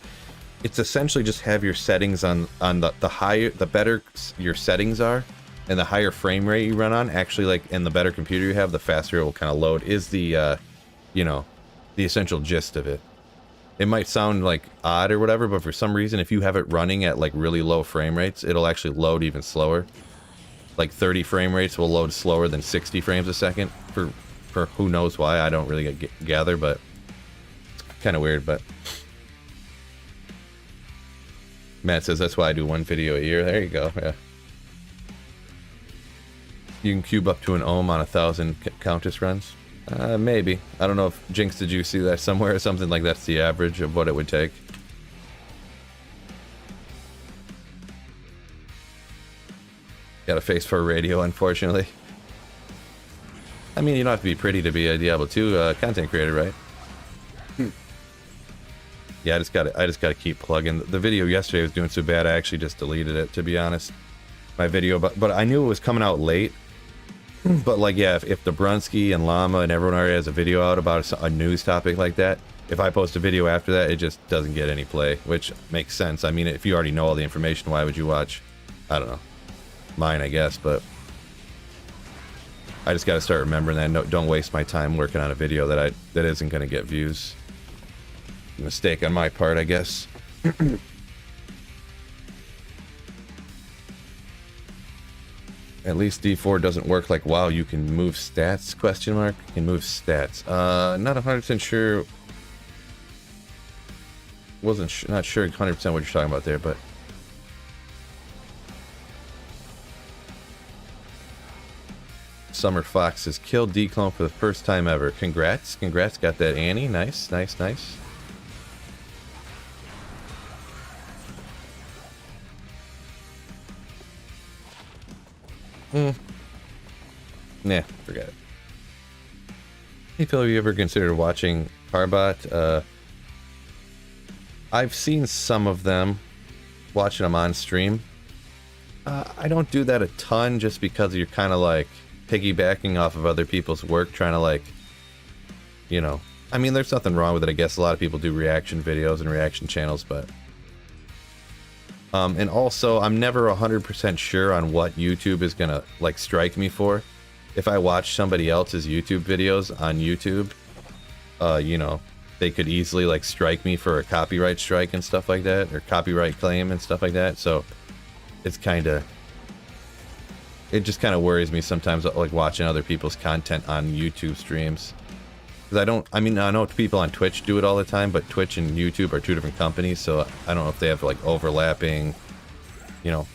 it's essentially just have your settings on the higher, the better your settings are, and the higher frame rate you run on, actually, like, and the better computer you have, the faster it will kind of load, is the, you know, the essential gist of it. It might sound like odd or whatever, but for some reason, if you have it running at like really low frame rates, it'll actually load even slower. Like 30 frame rates will load slower than 60 frames a second for who knows why. I don't really gather, but it's kind of weird. But Matt says that's why I do one video a year. There you go. Yeah. You can cube up to an ohm on 1,000 Countess runs. Maybe. I don't know if Jinx, did you see that somewhere or something? Like that's the average of what it would take. Got a face for radio, unfortunately. I mean, you don't have to be pretty to be a Diablo 2 content creator, right? Yeah, I just gotta keep plugging. The video yesterday was doing so bad, I actually just deleted it, to be honest. My video, but I knew it was coming out late. But like, yeah, if Dobrunsky and Llama and everyone already has a video out about a news topic like that, if I post a video after that, it just doesn't get any play, which makes sense. I mean, if you already know all the information, why would you watch? I don't know. Mine, I guess, but I just got to start remembering that. No, don't waste my time working on a video that isn't going to get views. Mistake on my part, I guess. At least D4 doesn't work like WoW. You can move stats? Question mark. You can move stats. Not 100% sure. Not sure 100% what you're talking about there, but Summer Fox has killed D-Clone for the first time ever. Congrats, congrats. Got that Annie. Nice, nice, nice. Nah, forget it. Hey Phil, have you ever considered watching Carbot? I've seen some of them, watching them on stream. I don't do that a ton just because you're kind of like piggybacking off of other people's work, trying to like, you know, I mean, there's nothing wrong with it. I guess a lot of people do reaction videos and reaction channels, but and also I'm never 100% sure on what YouTube is gonna like strike me for. If I watch somebody else's YouTube videos on YouTube, you know, they could easily like strike me for a copyright strike and stuff like that, or copyright claim and stuff like that. So it's kind of, it just kind of worries me sometimes, like watching other people's content on YouTube streams. Because I mean, I know people on Twitch do it all the time, but Twitch and YouTube are two different companies, so I don't know if they have like overlapping, you know.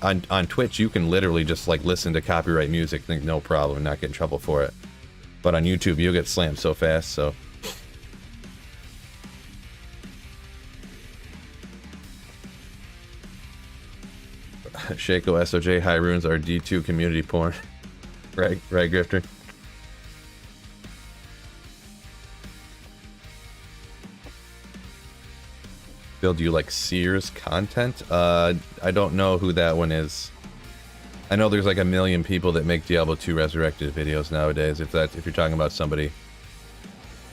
On Twitch, you can literally just like listen to copyright music, think no problem, and not get in trouble for it. But on YouTube, you'll get slammed so fast, so. Shaco SOJ High Runes are D2 community porn. Right, Grifter. Bill, do you like Sears content? I don't know who that one is. I know there's like a million people that make Diablo 2 Resurrected videos nowadays, if you're talking about somebody.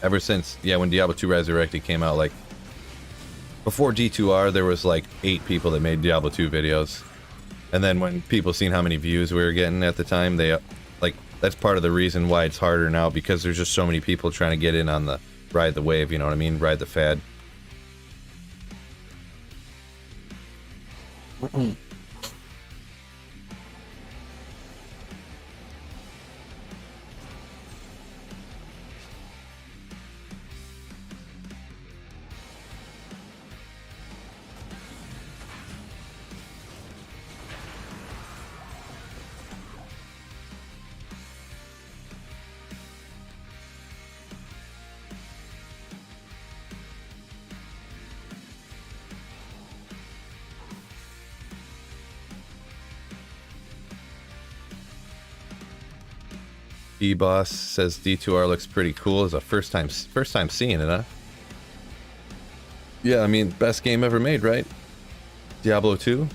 Ever since, yeah, when Diablo 2 Resurrected came out, like, before D2R, there was like 8 people that made Diablo 2 videos. And then when people seen how many views we were getting at the time, they, like, that's part of the reason why it's harder now, because there's just so many people trying to get in on the, ride the wave, you know what I mean? Ride the fad. E-Boss says D2R looks pretty cool. It's a first time seeing it, huh? Yeah, I mean, best game ever made, right? Diablo 2,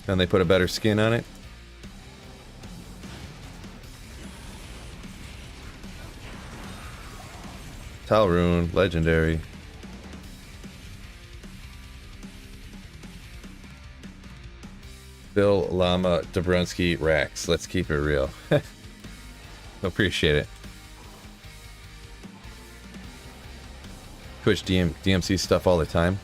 and they put a better skin on it. Talrune, legendary. Bill, Llama, Dobrunsky, Rax. Let's keep it real. Appreciate it. Twitch DMC stuff all the time.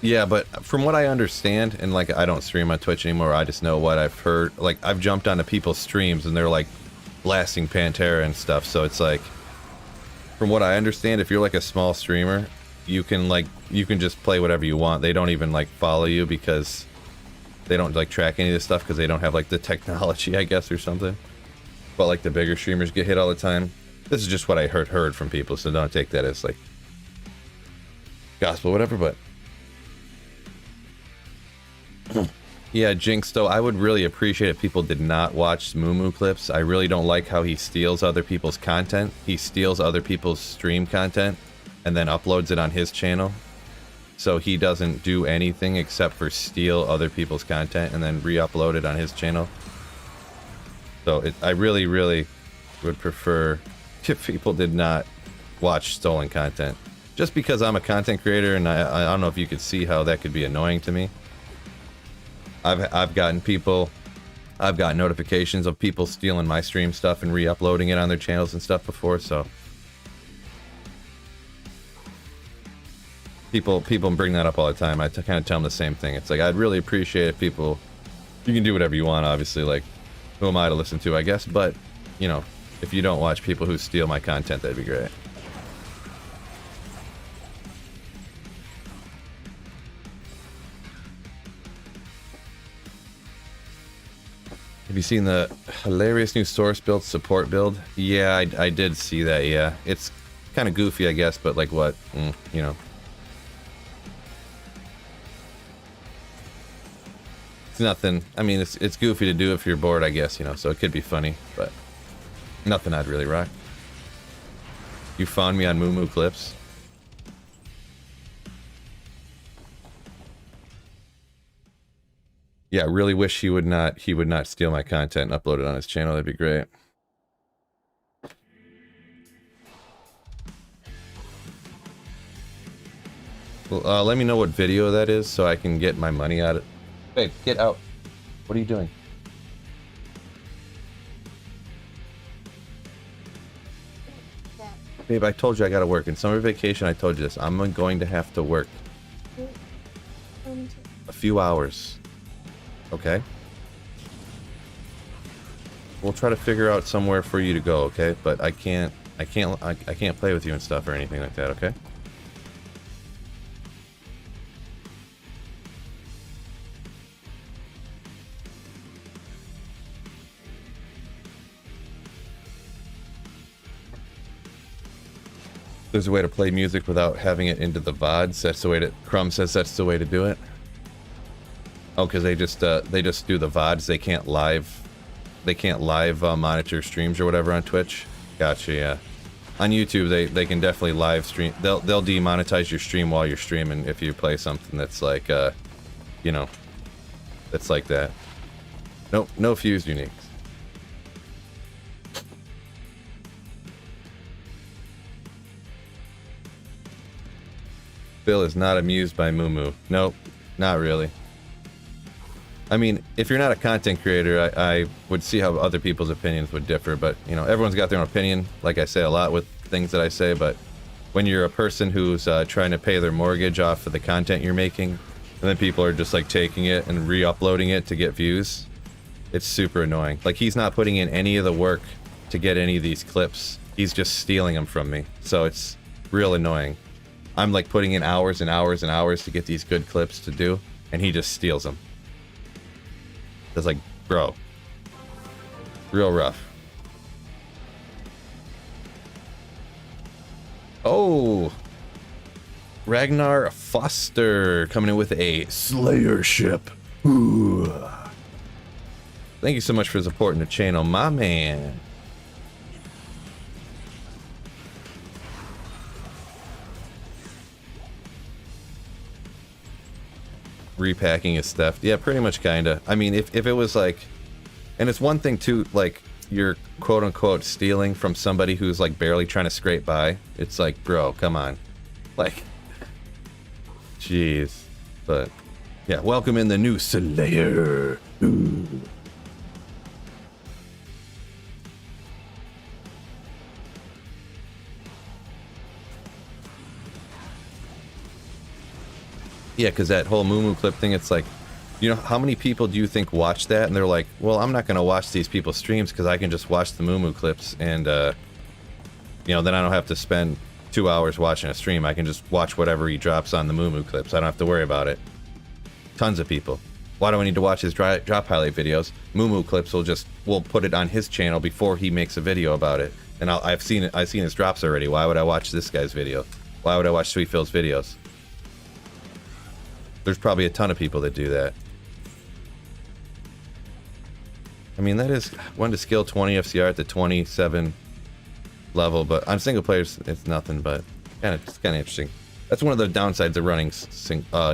Yeah, but from what I understand, and like I don't stream on Twitch anymore, I just know what I've heard. Like I've jumped onto people's streams and they're like blasting Pantera and stuff, so it's like, from what I understand, if you're like a small streamer, you can just play whatever you want. They don't even like follow you because they don't like track any of this stuff because they don't have like the technology, I guess, or something. But like the bigger streamers get hit all the time. This is just what I heard from people, so don't take that as like gospel, whatever. But yeah, Jinx, though, I would really appreciate if people did not watch Moo clips. I really don't like how he steals other people's content. He steals other people's stream content and then uploads it on his channel. So he doesn't do anything except for steal other people's content and then re-upload it on his channel. So I really, really would prefer if people did not watch stolen content. Just because I'm a content creator, and I don't know if you could see how that could be annoying to me. I've gotten notifications of people stealing my stream stuff and re-uploading it on their channels and stuff before, so people bring that up all the time. I kind of tell them the same thing. It's like, I'd really appreciate if people, you can do whatever you want, obviously, like, who am I to listen to, I guess, but, you know, if you don't watch people who steal my content, that'd be great. Have you seen the hilarious new source build support build? Yeah, I did see that, yeah. It's kind of goofy, I guess, but like what? You know. It's nothing. I mean, it's goofy to do if you're bored, I guess, you know, so it could be funny, but nothing I'd really rock. You found me on Moo clips. Yeah, I really wish he would not steal my content and upload it on his channel. That'd be great. Well, let me know what video that is so I can get my money out of it. Babe, get out. What are you doing? Babe, I told you I gotta work. In summer vacation, I told you this. I'm going to have to work a few hours. Okay. We'll try to figure out somewhere for you to go, okay? But I can't play with you and stuff or anything like that, okay? There's a way to play music without having it into the VODs. That's the way to, Crumb says that's the way to do it. Oh, because they just do the VODs. They can't live monitor streams or whatever on Twitch. Gotcha. Yeah, on YouTube they can definitely live stream. They'll demonetize your stream while you're streaming if you play something that's like you know, that's like that. Nope, no fused uniques. Bill is not amused by Moo. Nope, not really. I mean, if you're not a content creator, I would see how other people's opinions would differ, but, you know, everyone's got their own opinion, like I say a lot with things that I say, but when you're a person who's trying to pay their mortgage off of the content you're making, and then people are just, like, taking it and re-uploading it to get views, it's super annoying. Like, he's not putting in any of the work to get any of these clips. He's just stealing them from me, so it's real annoying. I'm, like, putting in hours and hours and hours to get these good clips to do, and he just steals them. It's like, bro, real rough. Oh, Ragnar Foster coming in with a Slayer ship. Ooh. Thank you so much for supporting the channel, my man. repacking his theft. Yeah, pretty much, kinda. I mean, if it was like, and it's one thing too, like you're quote unquote stealing from somebody who's like barely trying to scrape by. It's like, bro, come on, like, jeez. But yeah, welcome in the new Slayer. Ooh. Yeah, because that whole Moo Moo clip thing, it's like, you know, how many people do you think watch that? And they're like, well, I'm not going to watch these people's streams because I can just watch the Moo Moo clips and, you know, then I don't have to spend 2 hours watching a stream. I can just watch whatever he drops on the Moo Moo clips. I don't have to worry about it. Tons of people. Why do I need to watch his drop highlight videos? Moo Moo clips we'll put it on his channel before he makes a video about it. And I've seen his drops already. Why would I watch this guy's video? Why would I watch Sweet Phil's videos? There's probably a ton of people that do that. I mean, that is 1 to skill 20 FCR at the 27 level, but on single players, it's nothing, but it's kind of interesting. That's one of the downsides of running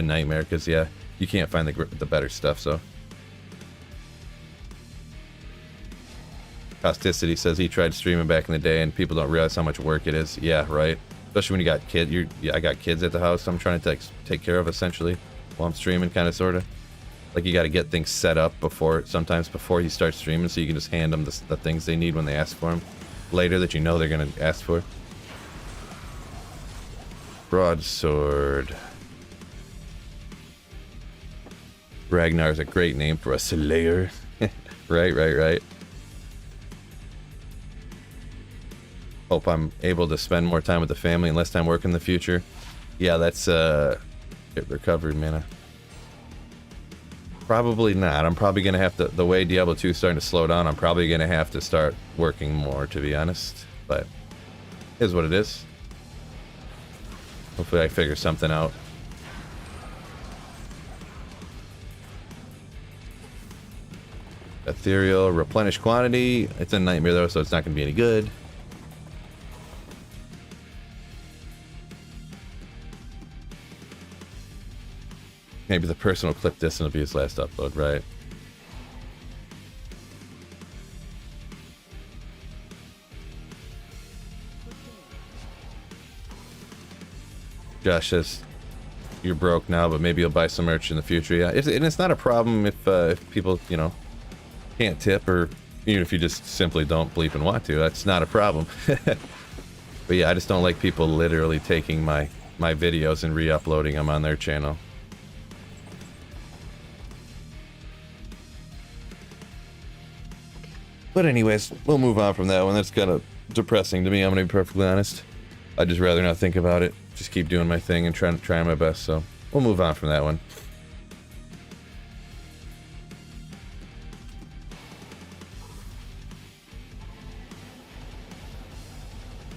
Nightmare, because, yeah, you can't find the better stuff, so. Causticity says he tried streaming back in the day, and people don't realize how much work it is. Yeah, right? Especially when you got kids. I got kids at the house I'm trying to take care of, essentially, while I'm streaming, kind of, sort of. Like, you got to get things set up sometimes before you start streaming, so you can just hand them the things they need when they ask for them later that you know they're going to ask for. Broadsword. Ragnar is a great name for a Slayer. Right. Hope I'm able to spend more time with the family and less time working in the future. Yeah, that's get recovered, man. Probably not. I'm probably gonna have to. The way Diablo 2 is starting to slow down, I'm probably gonna have to start working more, to be honest. But it is what it is. Hopefully, I figure something out. Ethereal replenish quantity. It's a nightmare though, so it's not gonna be any good. Maybe the personal clip this will be his last upload, right? Josh says you're broke now, but maybe you'll buy some merch in the future. Yeah, and it's not a problem if people, you know, can't tip, or even if you just simply don't bleep and want to. That's not a problem. But yeah, I just don't like people literally taking my videos and re-uploading them on their channel. But anyways, we'll move on from that one. That's kind of depressing to me, I'm gonna be perfectly honest. I'd just rather not think about it. Just keep doing my thing and trying my best, so we'll move on from that one.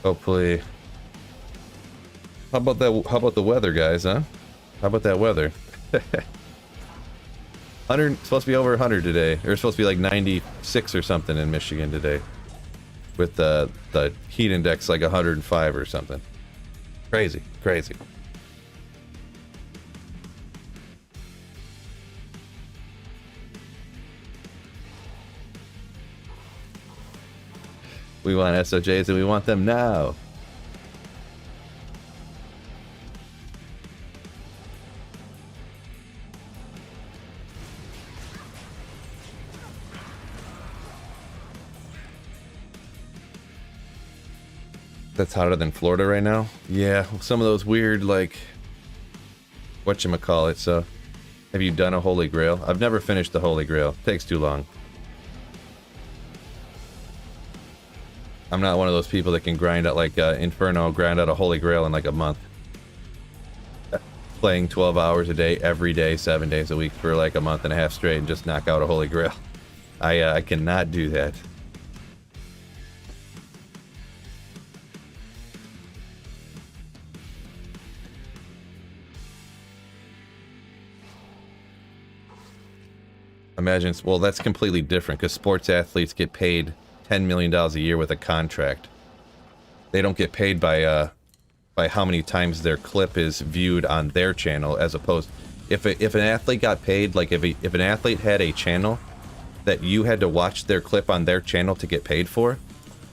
Hopefully. How about that? How about the weather, guys, huh? How about that weather? 100, supposed to be over 100 today. Or it's supposed to be like 96 or something in Michigan today. With the heat index like 105 or something. Crazy. We want SOJs and we want them now. That's hotter than Florida right now? Yeah, some of those weird, like, whatchamacallit, so. Have you done a Holy Grail? I've never finished the Holy Grail. Takes too long. I'm not one of those people that can grind out, like, Inferno, grind out a Holy Grail in, like, a month. Playing 12 hours a day, every day, 7 days a week for, like, a month and a half straight and just knock out a Holy Grail. I cannot do that. Imagine, well, that's completely different because sports athletes get paid $10 million a year with a contract. They don't get paid by how many times their clip is viewed on their channel, as opposed, If an athlete got paid, like if an athlete had a channel that you had to watch their clip on their channel to get paid for,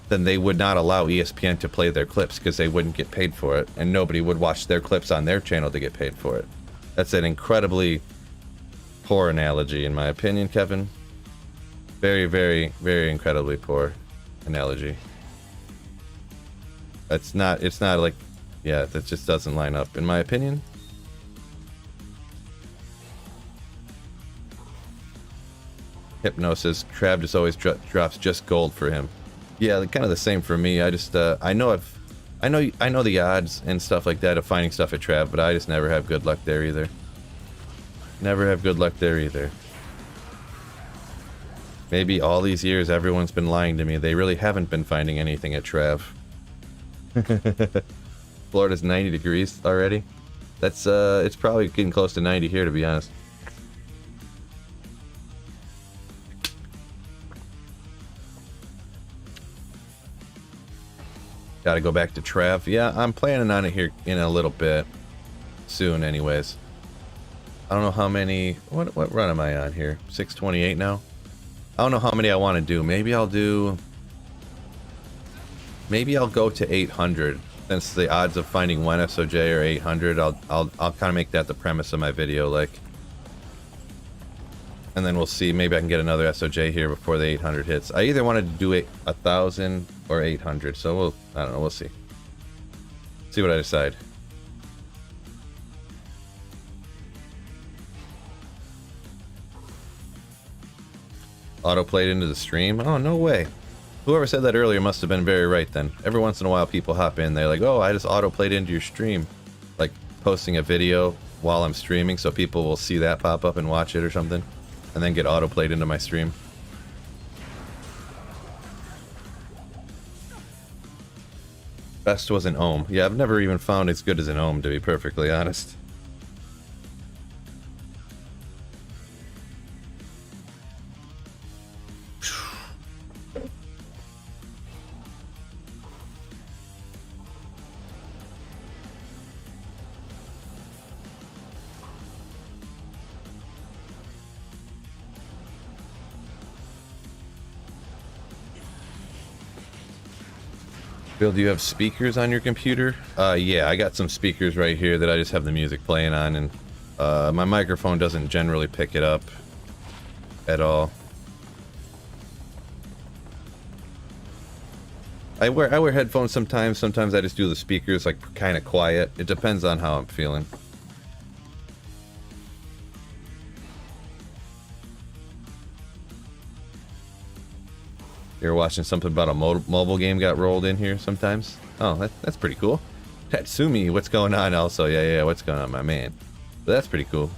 then they would not allow ESPN to play their clips because they wouldn't get paid for it, and nobody would watch their clips on their channel to get paid for it. That's an incredibly poor analogy, in my opinion, Kevin. Very, very, very incredibly poor analogy. It's not like, yeah, that just doesn't line up, in my opinion. Hypnosis, Trav just always drops just gold for him. Yeah, kind of the same for me. I just, I know the odds and stuff like that of finding stuff at Trav, but I just never have good luck there either. Never have good luck there either. Maybe all these years everyone's been lying to me. They really haven't been finding anything at Trav. Florida's 90 degrees already. That's, it's probably getting close to 90 here, to be honest. Gotta go back to Trav. Yeah, I'm planning on it here in a little bit. Soon, anyways. I don't know how many... What run am I on here? 628 now? I don't know how many I want to do. Maybe I'll do... Maybe I'll go to 800. Since the odds of finding one SOJ are 800, I'll kind of make that the premise of my video, like... And then we'll see. Maybe I can get another SOJ here before the 800 hits. I either wanted to do 1,000 or 800, so we'll... I don't know, we'll see. See what I decide. Autoplayed into the stream? Oh, no way. Whoever said that earlier must have been very right then. Every once in a while people hop in, they're like, oh, I just autoplayed into your stream. Like posting a video while I'm streaming so people will see that pop up and watch it or something. And then get autoplayed into my stream. Best was an ohm. Yeah, I've never even found as good as an ohm, to be perfectly honest. Bill, do you have speakers on your computer? Yeah, I got some speakers right here that I just have the music playing on, and my microphone doesn't generally pick it up at all. I wear headphones sometimes. Sometimes I just do the speakers like kind of quiet. It depends on how I'm feeling. You're watching something about a mobile game got rolled in here sometimes. Oh, that's pretty cool. Tatsumi, what's going on also? Yeah, what's going on, my man? But that's pretty cool.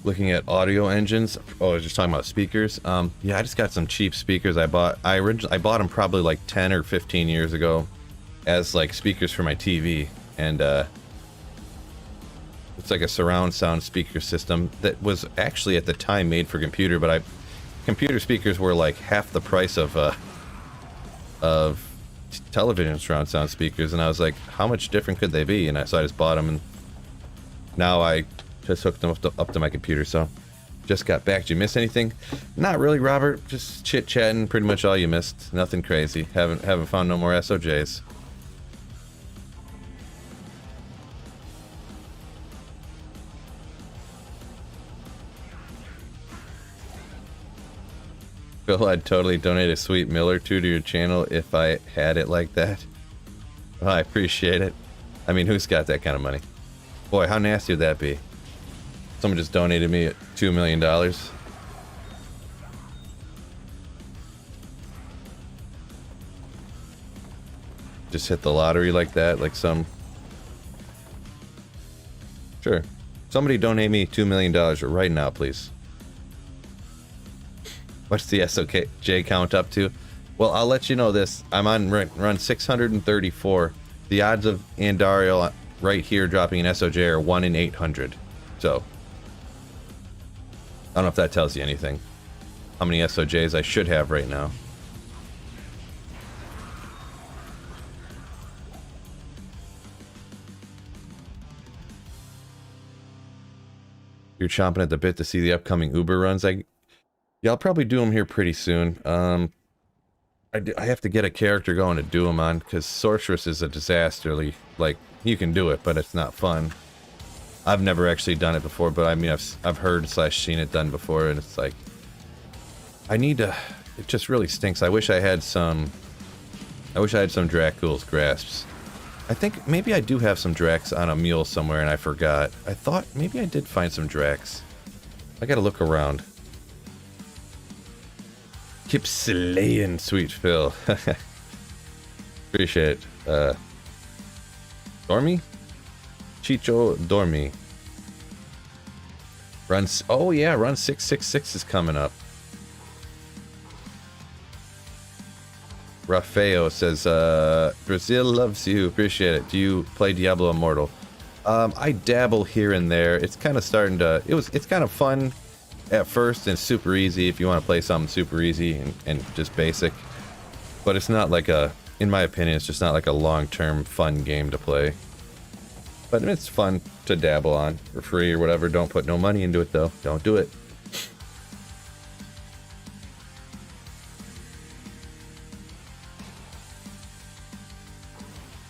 Looking at audio engines. Oh, I was just talking about speakers. Yeah, I just got some cheap speakers I bought. I bought them probably like 10 or 15 years ago as like speakers for my TV, and it's like a surround sound speaker system that was actually at the time made for computer, but computer speakers were like half the price of television surround sound speakers, and I was like, how much different could they be? And so I just bought them, and now I just hooked them up to my computer. So just got back. Did you miss anything? Not really, Robert. Just chit-chatting. Pretty much all you missed. Nothing crazy. Haven't found no more SOJs. Phil, I'd totally donate a sweet mill or two to your channel if I had it like that. Oh, I appreciate it. I mean, who's got that kind of money? Boy, how nasty would that be? Someone just donated me $2 million. Just hit the lottery like that, like some... Sure. Somebody donate me $2 million right now, please. What's the SOJ count up to? Well, I'll let you know this. I'm on run 634. The odds of Andariel right here dropping an SOJ are 1 in 800. So, I don't know if that tells you anything. How many SOJs I should have right now. You're chomping at the bit to see the upcoming Uber runs. Yeah, I'll probably do them here pretty soon. I have to get a character going to do them on, because Sorceress is a disaster. Like, you can do it, but it's not fun. I've never actually done it before, but I mean, I've heard / seen it done before, and it's like, I need to. It just really stinks. I wish I had some Dracula's grasps. I think maybe I do have some Dracs on a mule somewhere, and I forgot. I thought maybe I did find some Dracs. I gotta look around. Keep slaying, sweet Phil. Appreciate it. Dormy? Chicho Dormy. Oh yeah, run 666 is coming up. Rafael says, Brazil loves you. Appreciate it. Do you play Diablo Immortal? I dabble here and there. It's kind of starting to... It's kind of fun at first and super easy if you want to play something super easy and just basic. But it's not like a... In my opinion, it's just not like a long-term fun game to play. But it's fun to dabble on for free or whatever. Don't put no money into it, though. Don't do it.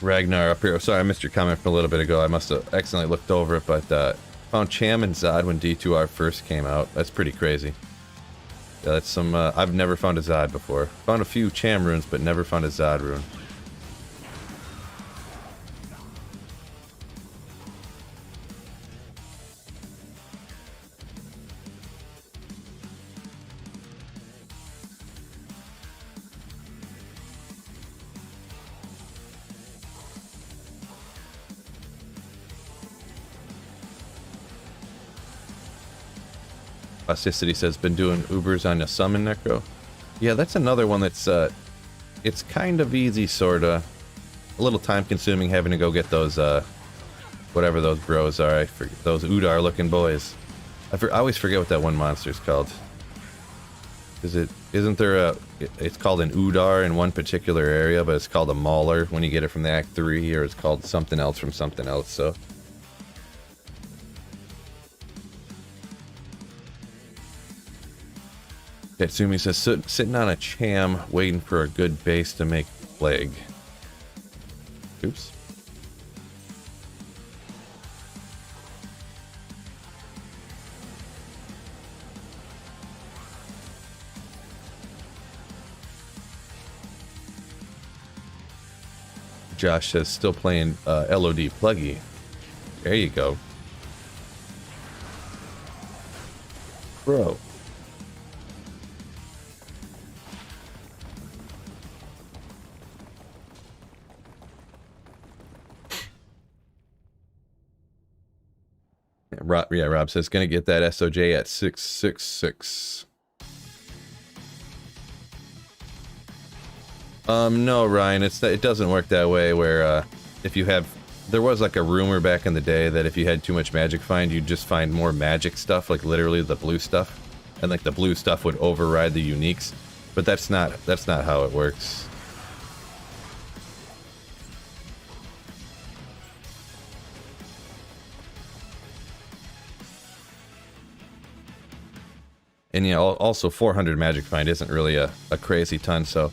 Ragnar up here. Sorry, I missed your comment from a little bit ago. I must have accidentally looked over it, but found Cham and Zod when D2R first came out. That's pretty crazy. Yeah, that's some... I've never found a Zod before. Found a few Cham runes, but never found a Zod rune. Plasticity says, been doing Ubers on a summon necro. Yeah, that's another one that's, it's kind of easy, sorta. A little time consuming having to go get those, whatever those bros are. I forget, those Udar looking boys. I always forget what that one monster's called. Isn't there it's called an Udar in one particular area, but it's called a Mauler when you get it from the Act 3, or it's called something else from something else, so. Katsumi says, sitting on a Cham, waiting for a good base to make plague. Oops. Josh says, still playing LOD Pluggy. There you go. Bro. Rob says, gonna get that SOJ at 666. No, Ryan, it doesn't work that way where, if you have... There was like a rumor back in the day that if you had too much magic find, you'd just find more magic stuff, like literally the blue stuff. And like the blue stuff would override the uniques. But that's not how it works. And yeah, also 400 magic find isn't really a crazy ton, so...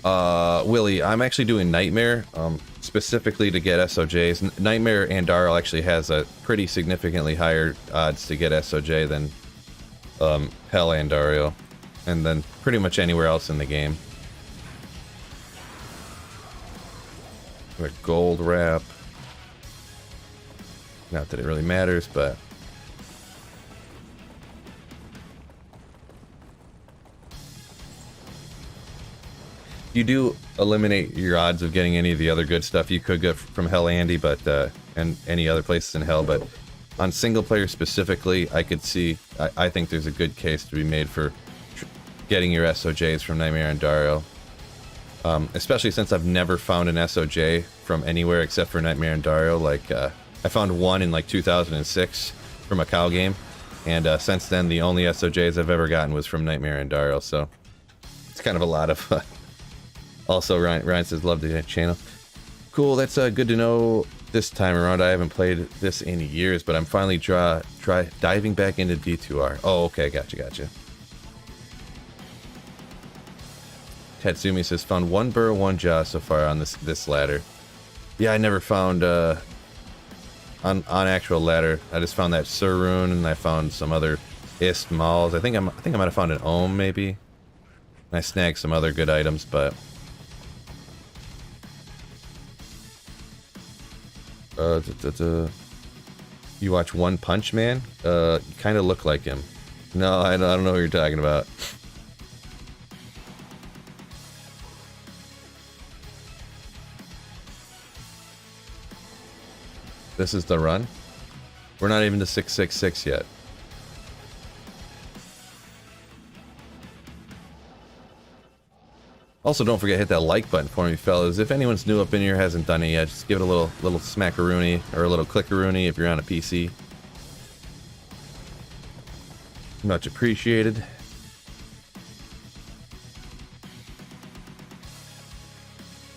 Willie, I'm actually doing Nightmare, specifically to get SOJs. Nightmare Andariel actually has a pretty significantly higher odds to get SOJ than Hell Andariel, and then pretty much anywhere else in the game. A gold wrap. Not that it really matters, but... You do eliminate your odds of getting any of the other good stuff you could get from Hell Andy, but and any other places in Hell, but on single player specifically, I could see, I think there's a good case to be made for getting your SOJs from Nightmare and Dario. Especially since I've never found an SOJ from anywhere except for Nightmare and Dario. Like, I found one in like 2006 from a cow game, and since then the only SOJs I've ever gotten was from Nightmare and Dario, so it's kind of a lot of... Also, Ryan says, love the channel. Cool, that's good to know this time around. I haven't played this in years, but I'm finally diving back into D2R. Oh, okay, gotcha. Tatsumi says, found one burrow, one jaw so far on this ladder. Yeah, I never found on actual ladder. I just found that Surun, and I found some other Ist Malls. I think I might have found an Ohm maybe. And I snagged some other good items, but you watch One Punch Man? You kind of look like him. No, I don't know what you're talking about. This is the run? We're not even to 666 yet. Also, don't forget to hit that like button for me, fellas. If anyone's new up in here, hasn't done it yet, just give it a little smackaroony or a little clickaroony if you're on a PC. Much appreciated.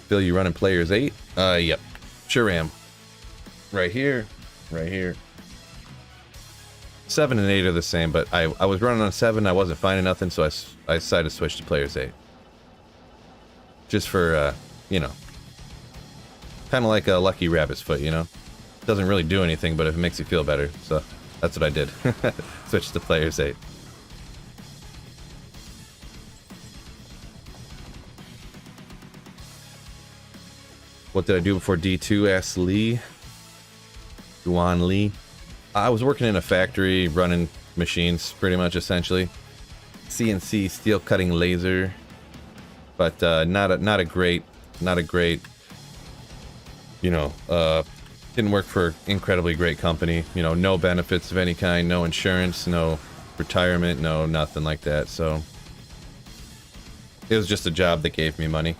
Phil, you running Players 8? Yep. Sure am. Right here. 7 and 8 are the same, but I was running on 7, I wasn't finding nothing, so I decided to switch to Players 8. Just for, you know, kind of like a lucky rabbit's foot, you know? Doesn't really do anything, but if it makes you feel better, so that's what I did. Switch to Players 8. What did I do before D2? Asked Lee. Duan Lee. I was working in a factory, running machines, pretty much, essentially. CNC, steel cutting laser. But not a great, you know, didn't work for incredibly great company. You know, no benefits of any kind, no insurance, no retirement, no nothing like that. So it was just a job that gave me money.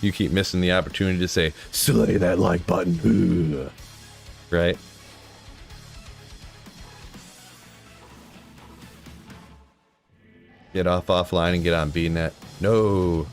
You keep missing the opportunity to say, slay that like button. Right? Get off offline and get on BNet. No.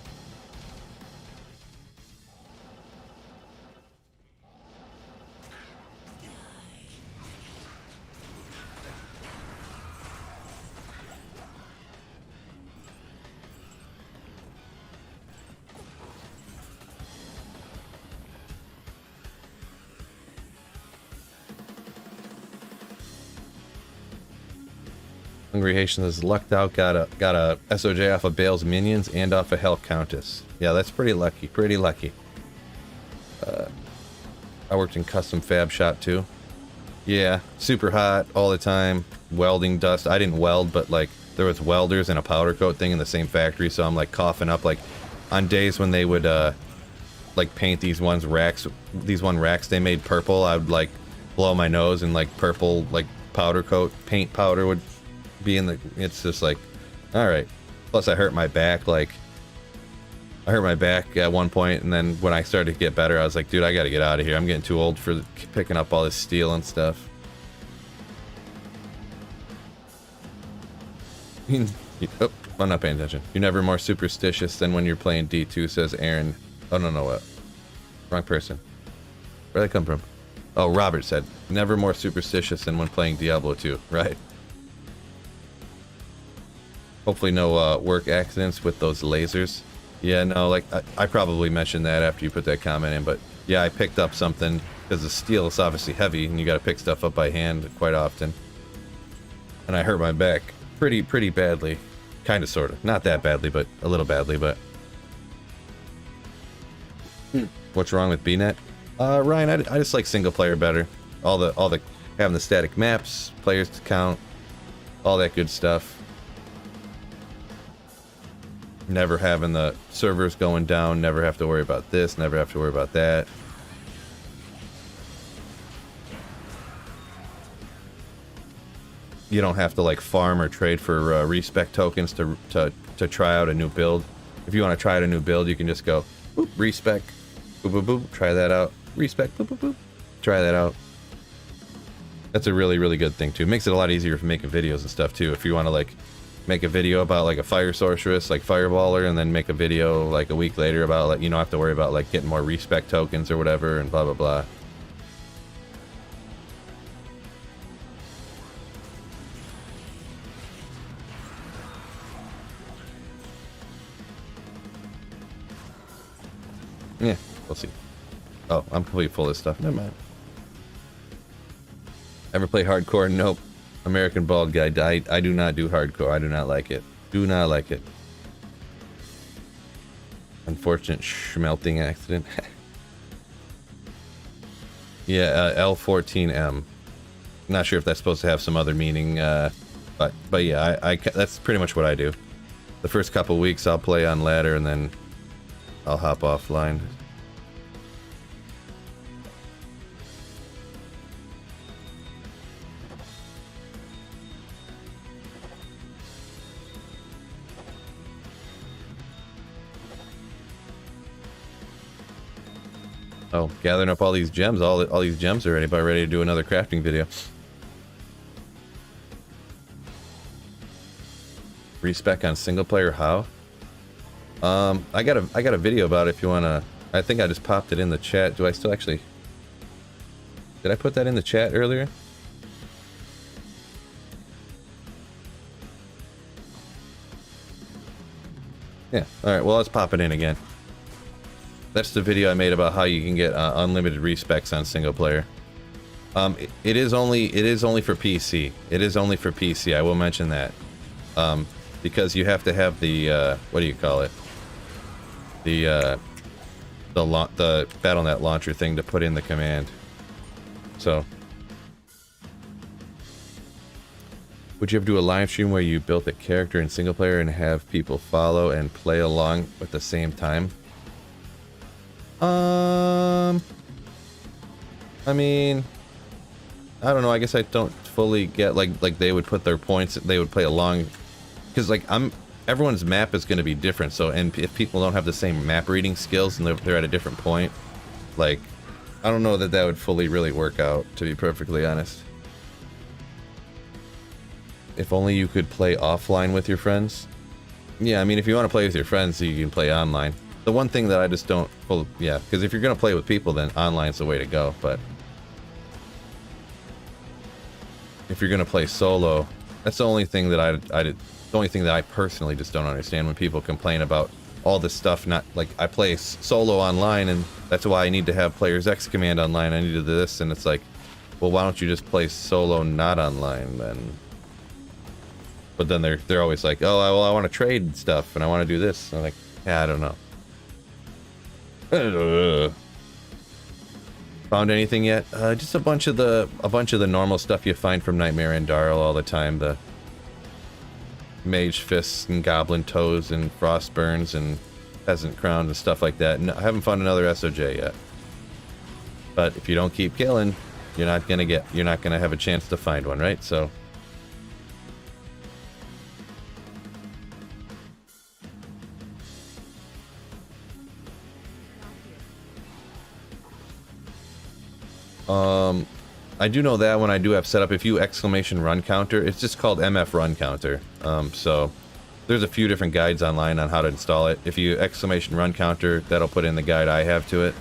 Hungry Haitian is lucked out, got a SOJ off of Bale's minions and off of Hell Countess. Yeah, that's pretty lucky, I worked in custom fab shop too. Yeah, super hot all the time, welding dust. I didn't weld, but like there was welders and a powder coat thing in the same factory, so I'm like coughing up like on days when they would like paint these one racks they made purple. I would like blow my nose and like purple like powder coat paint powder would be in the, it's just like, all right. Plus I hurt my back, like I hurt my back at one point, and then when I started to get better, I was like, dude, I gotta get out of here. I'm getting too old for picking up all this steel and stuff. Oh, I'm not paying attention. You're never more superstitious than when you're playing D2, says Aaron. Oh, no, what? Wrong person. Where'd that come from? Oh, Robert said, never more superstitious than when playing Diablo 2. Right. Hopefully no work accidents with those lasers. Yeah, no, like, I probably mentioned that after you put that comment in, but yeah, I picked up something, because the steel is obviously heavy, and you gotta pick stuff up by hand quite often. And I hurt my back pretty badly. Kinda, sorta. Not that badly, but a little badly, but... What's wrong with BNet? Ryan, I just like single player better. All the having the static maps, players to count, all that good stuff. Never having the servers going down, never have to worry about this, never have to worry about that. you don't have to like farm or trade for respec tokens to try out a new build. If you want to try out a new build, you can just go boop, respec, boop boop boop, try that out, respec, boop boop boop, try that out. That's a really, really good thing too. Makes it a lot easier for making videos and stuff too. If you want to like make a video about like a fire sorceress, like fireballer, and then make a video like a week later about like, you don't have to worry about like getting more respec tokens or whatever and blah blah blah. Yeah, we'll see. Oh, I'm completely full of stuff. Never mind. Ever play hardcore? Nope. American bald guy died. I do not do hardcore. I do not like it. Do not like it. Unfortunate schmelting accident. Yeah, L14M. Not sure if that's supposed to have some other meaning, but yeah, I that's pretty much what I do. The first couple weeks I'll play on ladder and then I'll hop offline. Oh, gathering up all these gems. All these gems already, but ready to do another crafting video. Respec on single player, how? I got a video about it if you wanna. I think I just popped it in the chat. Do I still actually? Did I put that in the chat earlier? Yeah. All right. Well, let's pop it in again. That's the video I made about how you can get unlimited respecs on single player. It is only for PC. It is only for PC. I will mention that because you have to have the what do you call it? The BattleNet launcher thing to put in the command. So, would you ever do a live stream where you built a character in single player and have people follow and play along at the same time? I mean, I don't know. I guess I don't fully get like they would put their points. They would play along, because like everyone's map is going to be different. So, and if people don't have the same map reading skills and they're at a different point, like I don't know that that would fully really work out. To be perfectly honest, if only you could play offline with your friends. Yeah, I mean, if you want to play with your friends, you can play online. The one thing that I just don't, well, yeah, because if you're gonna play with people, then online's the way to go. But if you're gonna play solo, that's the only thing that the only thing that I personally just don't understand when people complain about all this stuff. Not like I play solo online, and that's why I need to have Players X command online. I need to do this, and it's like, well, why don't you just play solo not online then? But then they're always like, oh, well, I want to trade stuff and I want to do this. I'm like, yeah, I don't know. Found anything yet? Just a bunch of the normal stuff you find from Nightmare and Darl all the time. The Mage Fists and Goblin Toes and Frostburns and Peasant Crowns and stuff like that. No, I haven't found another SOJ yet. But if you don't keep killing, you're not gonna have a chance to find one, right? So. I do know that when I do have set up, if you exclamation run counter, it's just called MF run counter. So there's a few different guides online on how to install it. If you exclamation run counter, that'll put in the guide I have to it.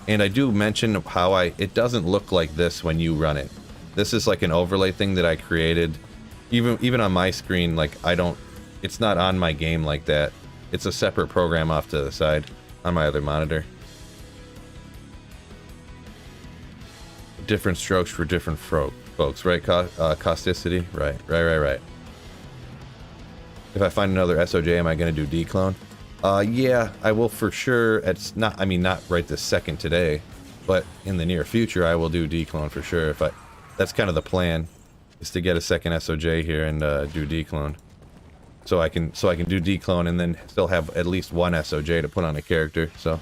And I do mention how it doesn't look like this when you run it. This is like an overlay thing that I created. Even on my screen, like it's not on my game like that. It's a separate program off to the side on my other monitor. Different strokes for different folks, right? Causticity, right. If I find another SOJ, am I going to do declone? Yeah, I will for sure. It's not. I mean, not right this second today, but in the near future, I will do declone for sure. That's kind of the plan, is to get a second SOJ here and do declone, so I can do declone and then still have at least one SOJ to put on a character. So.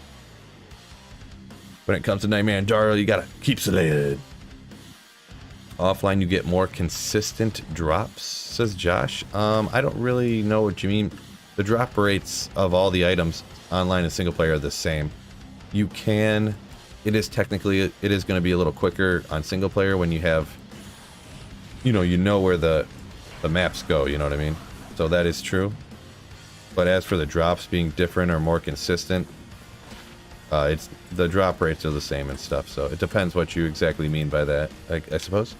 When it comes to Nightmare and Darl, you gotta keep slaying. Offline, you get more consistent drops, says Josh. I don't really know what you mean. The drop rates of all the items online and single player are the same. You can, it is going to be a little quicker on single player when you have, you know where the maps go, you know what I mean? So that is true. But as for the drops being different or more consistent, it's the drop rates are the same and stuff. So it depends what you exactly mean by that, I suppose.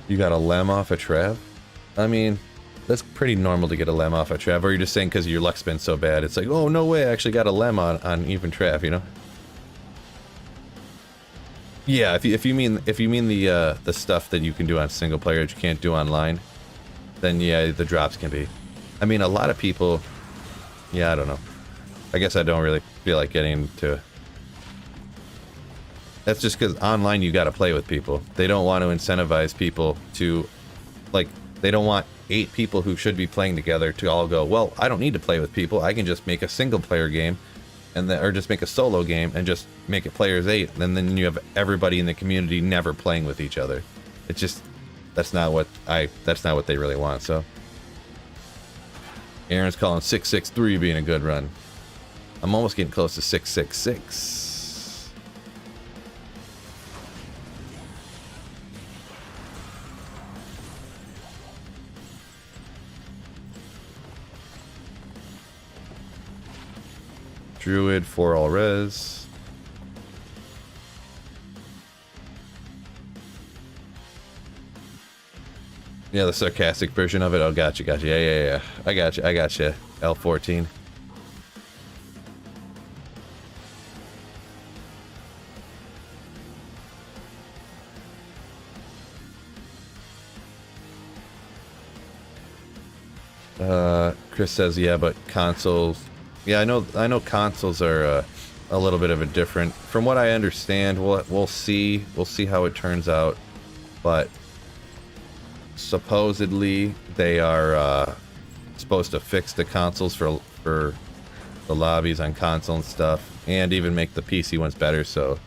You got a lem off a Trav? I mean, that's pretty normal to get a lem off a Trav. Or you're just saying because your luck's been so bad, it's like, oh no way, I actually got a lem on even Trav, you know? Yeah, if you mean the stuff that you can do on single player that you can't do online, then yeah, the drops can be. I mean, a lot of people, yeah, I don't know. I guess I don't really feel like getting into. That's just because online you got to play with people. They don't want to incentivize people to, like, they don't want 8 people who should be playing together to all go, well, I don't need to play with people. I can just make a single player game, and then, or just make a solo game and just make it players 8, and then you have everybody in the community never playing with each other. It's just, that's not what they really want. So Aaron's calling 663 being a good run. I'm almost getting close to 666. Druid for all res. Yeah, the sarcastic version of it. Oh, gotcha. Yeah. I gotcha. L14. Chris says, yeah, but consoles. Yeah, I know consoles are a little bit of a different. From what I understand, we'll see how it turns out, but supposedly they are supposed to fix the consoles for the lobbies on console and stuff, and even make the PC ones better. So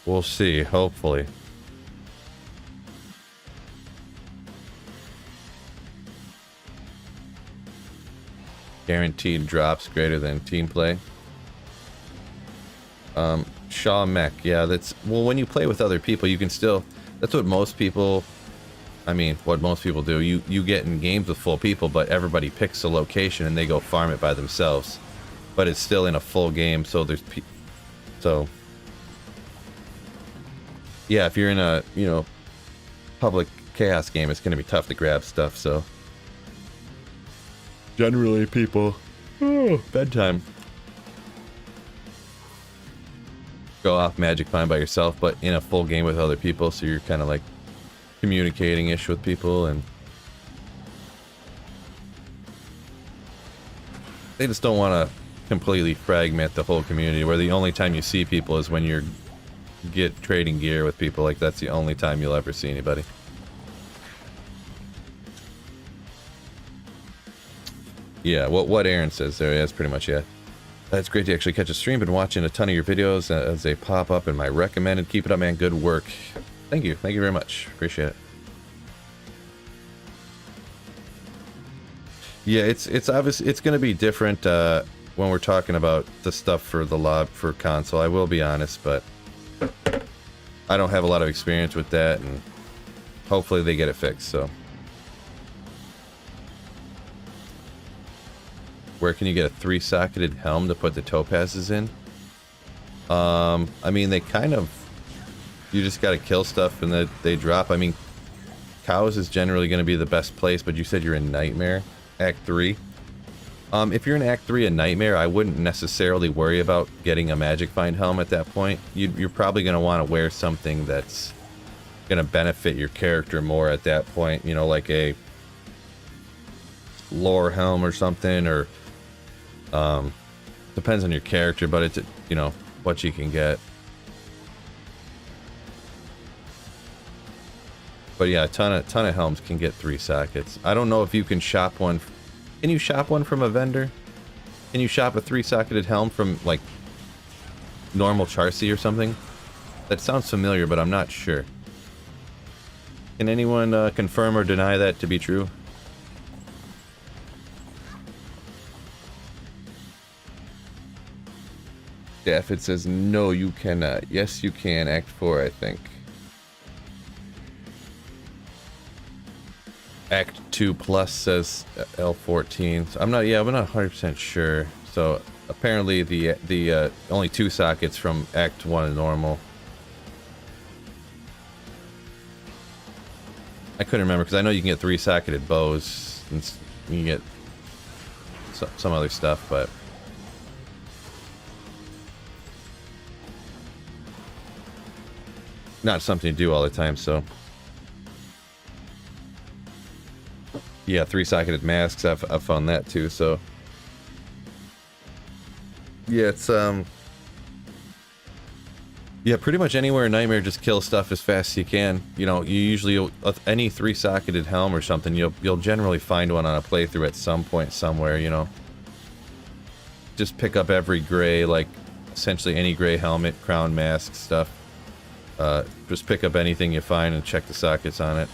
we'll see. Hopefully. Guaranteed drops greater than team play. Shaw Mech, yeah, that's, well, when you play with other people, you can still, that's what most people, I mean, what most people do. You get in games with full people, but everybody picks a location and they go farm it by themselves. But it's still in a full game, so there's so yeah, if you're in a, public chaos game, it's going to be tough to grab stuff, so generally people, bedtime, go off Magic Find by yourself, but in a full game with other people, so you're kind of like communicating-ish with people, and they just don't want to completely fragment the whole community, where the only time you see people is when you're trading gear with people. Like, that's the only time you'll ever see anybody. Yeah, what Aaron says there, that's pretty much it. It's great to actually catch a stream. Been watching a ton of your videos as they pop up in my recommended. Keep it up, man. Good work. Thank you very much. Appreciate it. Yeah, it's obvious. It's going to be different when we're talking about the stuff for the for console. I will be honest, but I don't have a lot of experience with that, and hopefully they get it fixed. So, where can you get a 3-socketed helm to put the topazes in? I mean, they kind of, you just got to kill stuff and they drop. I mean, cows is generally going to be the best place, but you said you're in Nightmare, Act 3. If you're in Act 3 and Nightmare, I wouldn't necessarily worry about getting a Magic Find helm at that point. You're probably going to want to wear something that's going to benefit your character more at that point. You know, like a lore helm or something, or depends on your character, but it's, what you can get. But yeah, a ton of helms can get 3 sockets. I don't know if you can shop one Can you shop one from a vendor? Can you shop a 3-socketed helm from, like, normal Charcy or something? That sounds familiar, but I'm not sure. Can anyone confirm or deny that to be true? Daffod says, no, you cannot. Yes, you can. Act 4, I think. Act 2 plus says L14. So I'm not 100% sure. So apparently the only 2 sockets from Act 1 is normal. I couldn't remember because I know you can get 3-socketed bows and you can get some other stuff, but not something to do all the time, so. Yeah, 3-socketed masks, I've found that too, so. Yeah, it's, yeah, pretty much anywhere in Nightmare, just kill stuff as fast as you can. You know, you usually, any 3-socketed helm or something, you'll generally find one on a playthrough at some point somewhere, you know. Just pick up every gray, like, essentially any gray helmet, crown, mask, stuff. Just pick up anything you find and check the sockets on it.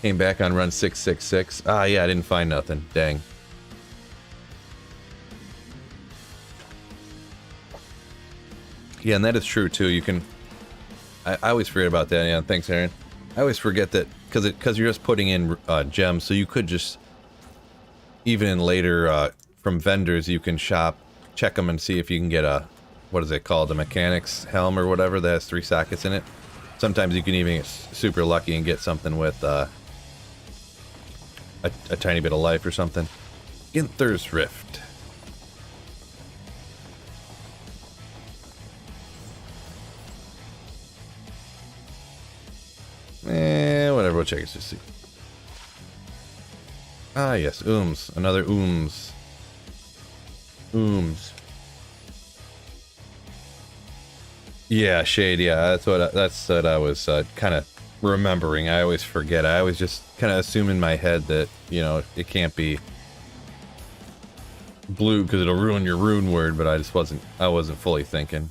Came back on run 666. Ah, yeah, I didn't find nothing. Dang. Yeah, and that is true too. You can. I always forget about that. Yeah, thanks, Aaron. I always forget that because you're just putting in gems, so you could just. Even in later, from vendors, you can shop, check them and see if you can get a, what is it called, a mechanic's helm or whatever that has 3 sockets in it. Sometimes you can even get super lucky and get something with a tiny bit of life or something. Ginther's Rift. Whatever, we'll check it to see. Ah, yes, Ooms. Another Ooms. Ooms. Yeah, Shade, yeah, that's what I was kind of remembering. I always forget. I always just kind of assume in my head that, you know, it can't be blue because it'll ruin your rune word, but I wasn't fully thinking.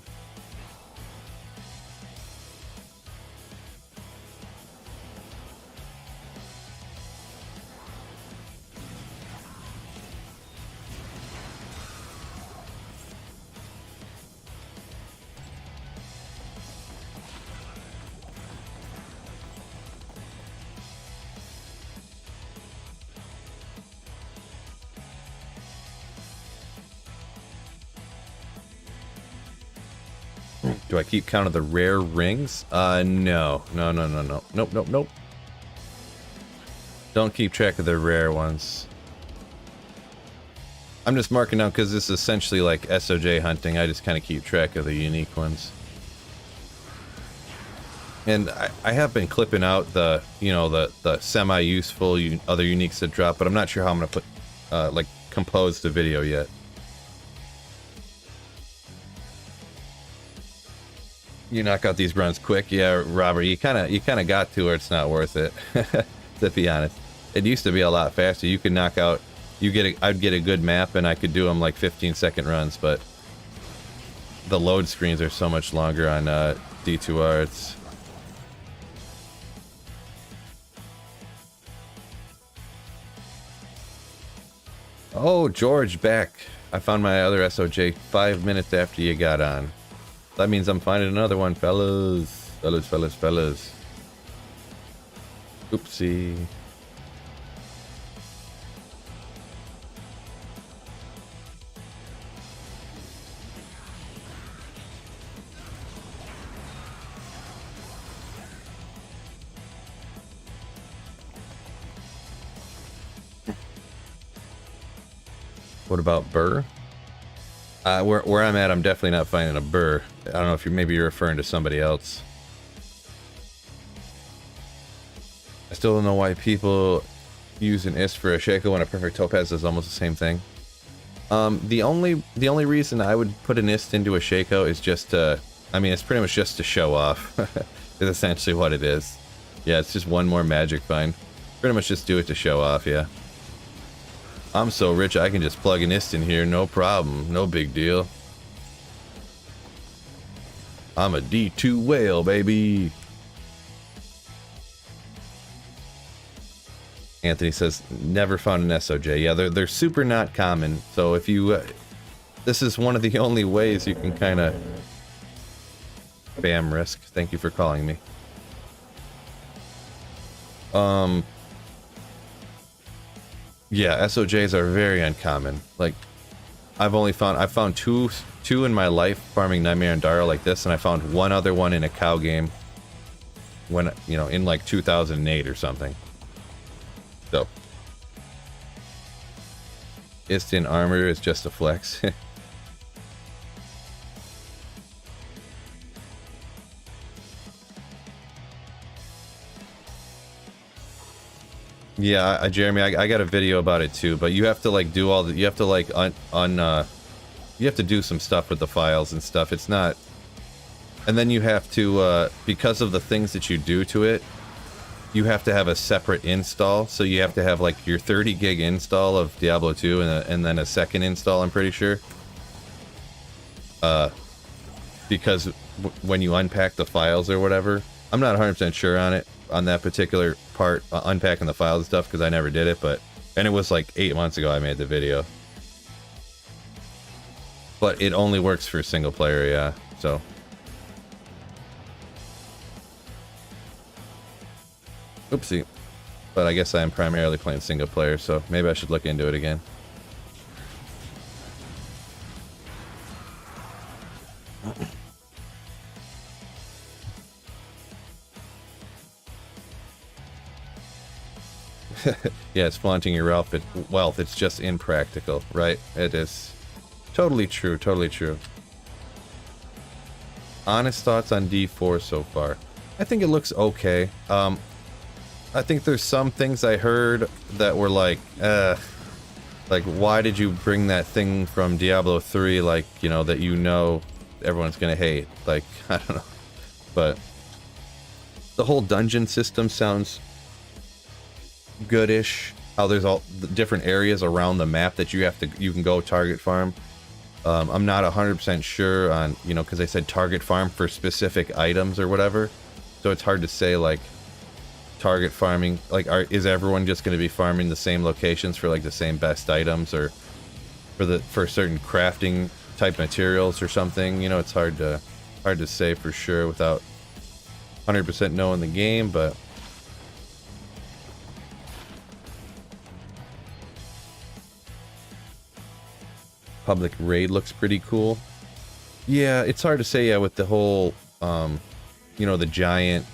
Do I keep count of the rare rings? No. No. Nope. Don't keep track of the rare ones. I'm just marking out because this is essentially like SOJ hunting. I just kind of keep track of the unique ones. And I have been clipping out the, you know, the semi-useful other uniques that drop, but I'm not sure how I'm going to put, like, compose the video yet. You knock out these runs quick, yeah, Robert. You kind of got to, or it's not worth it. To be honest, it used to be a lot faster. You could knock out, I'd get a good map, and I could do them like 15-second runs. But the load screens are so much longer on D2R. It's oh, George, back. I found my other SOJ 5 minutes after you got on. That means I'm finding another one, fellas. Fellas. Oopsie. What about Burr? Where I'm at, I'm definitely not finding a Burr. I don't know if maybe you're referring to somebody else. I still don't know why people use an IST for a Shaco when a perfect topaz is almost the same thing. The only reason I would put an IST into a Shaco is just to, I mean, it's pretty much just to show off. is essentially what it is. Yeah, it's just one more magic find. Pretty much just do it to show off, yeah. I'm so rich I can just plug an ist in here, no problem, no big deal. I'm a D2 whale, baby. Anthony says, never found an SOJ. Yeah, they're super not common. So if you, this is one of the only ways you can kind of spam risk. Thank you for calling me. Yeah, SOJs are very uncommon. Like, I found two in my life farming Nightmare and Dara like this, and I found one other one in a cow game when, you know, in like 2008 or something. So, Istin armor is just a flex. Yeah, Jeremy, I got a video about it too, but you have to like do all the, you have to like you have to do some stuff with the files and stuff. It's not, and then you have to, because of the things that you do to it, you have to have a separate install. So you have to have like your 30 gig install of Diablo 2 and then a second install, I'm pretty sure. Because when you unpack the files or whatever, I'm not 100% sure on it, on that particular part, unpacking the files and stuff, because I never did it, but, and it was like 8 months ago I made the video. But it only works for single player, yeah, so. Oopsie. But I guess I am primarily playing single player, so maybe I should look into it again. Yeah, it's flaunting your wealth. It's just impractical, right? It is. Totally true, totally true. Honest thoughts on D4 so far. I think it looks okay. I think there's some things I heard that were like why did you bring that thing from Diablo 3, like, you know, that you know everyone's gonna hate? Like, I don't know. But the whole dungeon system sounds goodish. How there's all the different areas around the map that you can go target farm. I'm not 100% sure on, you know, because they said target farm for specific items or whatever, so it's hard to say like target farming, like, is everyone just going to be farming the same locations for like the same best items, or for certain crafting type materials or something. You know, it's hard to say for sure without 100% knowing the game, but public raid looks pretty cool. Yeah, it's hard to say, yeah, with the whole, you know, the giant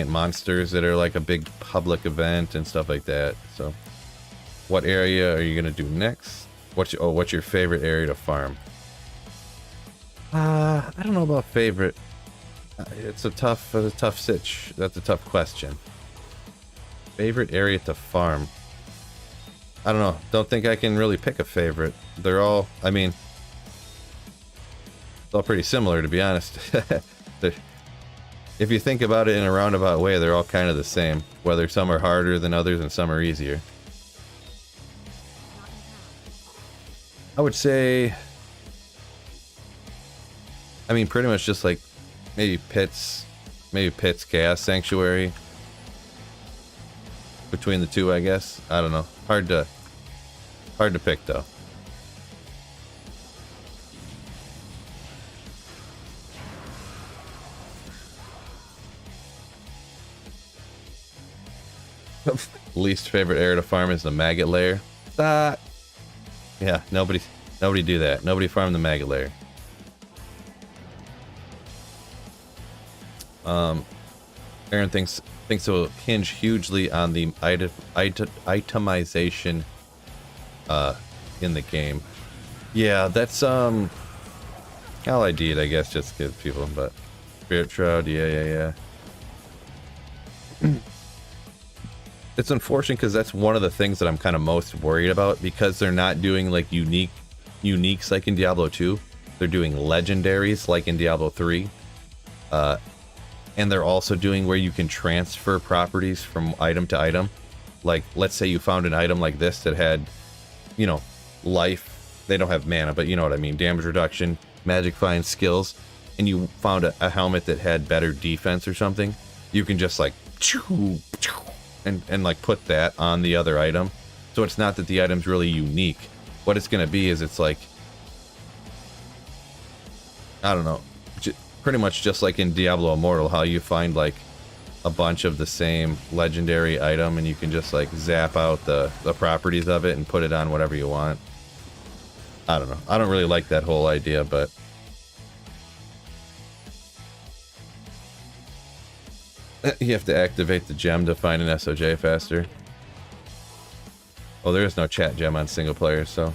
monsters that are like a big public event and stuff like that. So, what area are you gonna do next? What's your favorite area to farm? I don't know about favorite. It's a tough sitch. That's a tough question. Favorite area to farm? I don't know. Don't think I can really pick a favorite. They're all, I mean, it's all pretty similar, to be honest. If you think about it in a roundabout way, they're all kind of the same. Whether some are harder than others and some are easier. I would say, I mean, pretty much just like maybe Pits, Chaos Sanctuary. Between the two, I guess. I don't know. Hard to pick though. Least favorite area to farm is the maggot lair. Yeah, nobody do that. Nobody farm the maggot lair. Aaron thinks it will hinge hugely on the itemization in the game. Yeah, that's all I did, I guess, just to give people, but Spirit Shroud, yeah. It's unfortunate because that's one of the things that I'm kind of most worried about, because they're not doing like uniques like in Diablo 2. They're doing legendaries like in Diablo 3. and they're also doing where you can transfer properties from item to item. Like, let's say you found an item like this that had, you know, life. They don't have mana, but you know what I mean. Damage reduction, magic find skills, and you found a helmet that had better defense or something. You can just like, and like put that on the other item. So it's not that the item's really unique. What it's going to be is it's like, I don't know, pretty much just like in Diablo Immortal, how you find like a bunch of the same legendary item and you can just like zap out the properties of it and put it on whatever you want. I don't know. I don't really like that whole idea, but you have to activate the gem to find an SOJ faster. Oh, there is no chat gem on single player, so.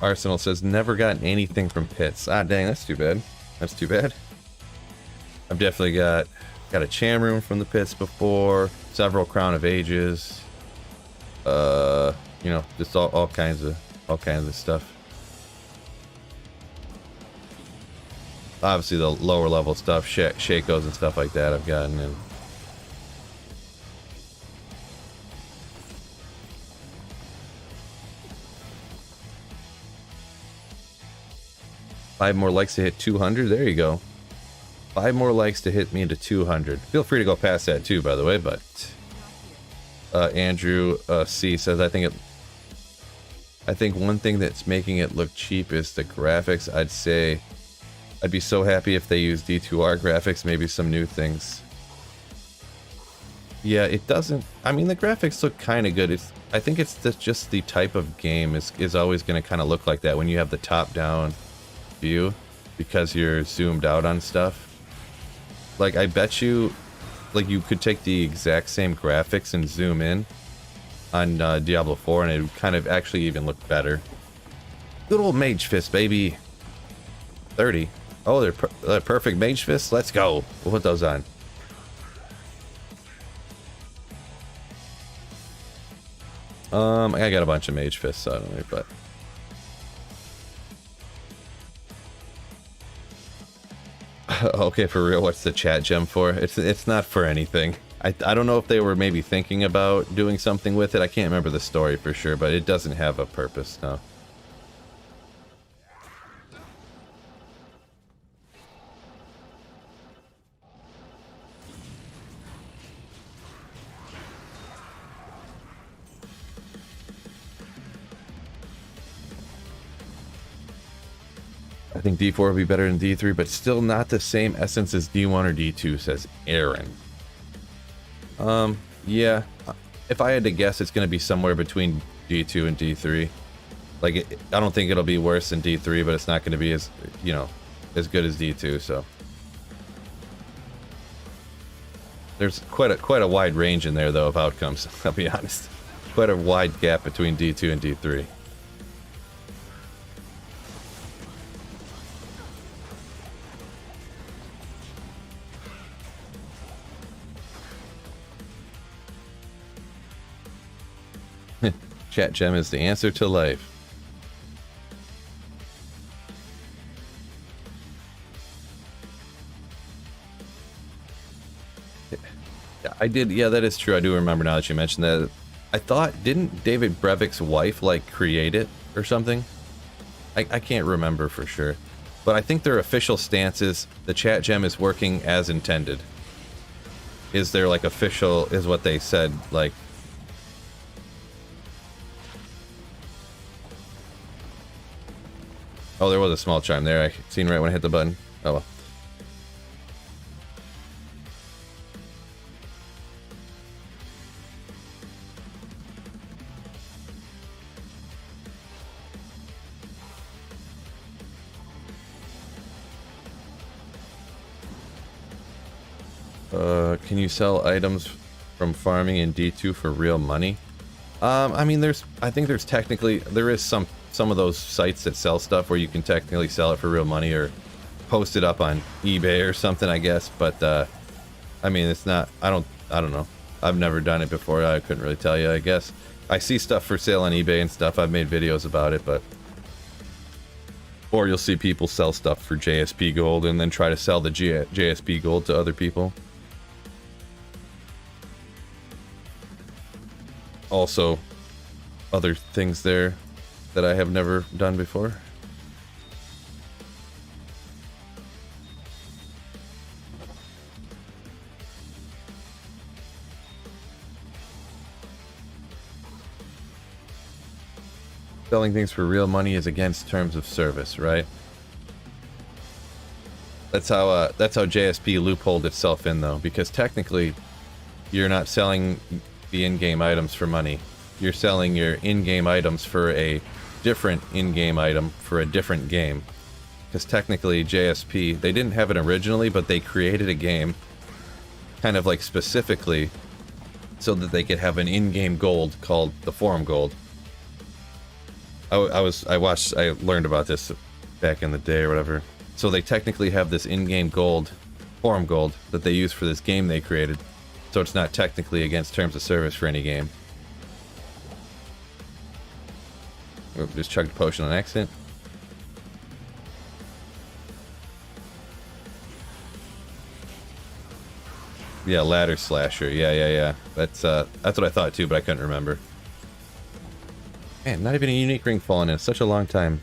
Arsenal says, never gotten anything from pits. Ah, dang, that's too bad. That's too bad. I've definitely got a Cham room from the pits before, several Crown of Ages, you know, just all kinds of stuff. Obviously the lower level stuff, Shakos and stuff like that I've gotten in. Five more likes to hit 200. There you go. 5 more likes to hit me into 200. Feel free to go past that too, by the way. But Andrew C says, I think one thing that's making it look cheap is the graphics. I'd say I'd be so happy if they use D2R graphics. Maybe some new things. Yeah, it doesn't. I mean, the graphics look kind of good. I think it's just the type of game is always going to kind of look like that when you have the top-down view because you're zoomed out on stuff. Like, I bet you, like, you could take the exact same graphics and zoom in on Diablo 4 and it would kind of actually even look better. Good old Mage Fist, baby. 30. Oh, they're perfect Mage Fists. Let's go. We'll put those on. I got a bunch of Mage Fists, so I don't know, but okay, for real, what's the chat gem for? It's not for anything. I don't know if they were maybe thinking about doing something with it. I can't remember the story for sure, but it doesn't have a purpose, no. I think D4 would be better than D3, but still not the same essence as D1 or D2, says Aaron. Yeah. If I had to guess, it's going to be somewhere between D2 and D3. Like, I don't think it'll be worse than D3, but it's not going to be as, you know, as good as D2, so. There's quite a wide range in there, though, of outcomes, I'll be honest. Quite a wide gap between D2 and D3. Chat gem is the answer to life. Yeah, I did. Yeah, that is true. I do remember now that you mentioned that. I thought, didn't David Brevik's wife like create it or something? I can't remember for sure, but I think their official stance is the chat gem is working as intended. Is their like official, is what they said, like. Oh, there was a small chime there. I seen right when I hit the button. Oh well. Can you sell items from farming in D2 for real money? I mean, I think there's technically, there is some some of those sites that sell stuff where you can technically sell it for real money or post it up on eBay or something, I guess. But I mean, it's not. I don't know. I've never done it before. I couldn't really tell you. I guess I see stuff for sale on eBay and stuff. I've made videos about it, but or you'll see people sell stuff for JSP gold and then try to sell the JSP gold to other people. Also, other things there that I have never done before. Selling things for real money is against terms of service, right? That's how JSP loopholed itself in, though, because technically you're not selling the in-game items for money. You're selling your in-game items for a different in-game item for a different game. Because technically JSP, they didn't have it originally, but they created a game kind of like specifically so that they could have an in-game gold called the Forum Gold. I learned about this back in the day or whatever. So they technically have this in-game gold, Forum Gold, that they use for this game they created. So it's not technically against terms of service for any game. Oop, just chugged a potion on accident. Yeah, ladder slasher. Yeah. That's what I thought too, but I couldn't remember. Man, not even a unique ring fallen in such a long time.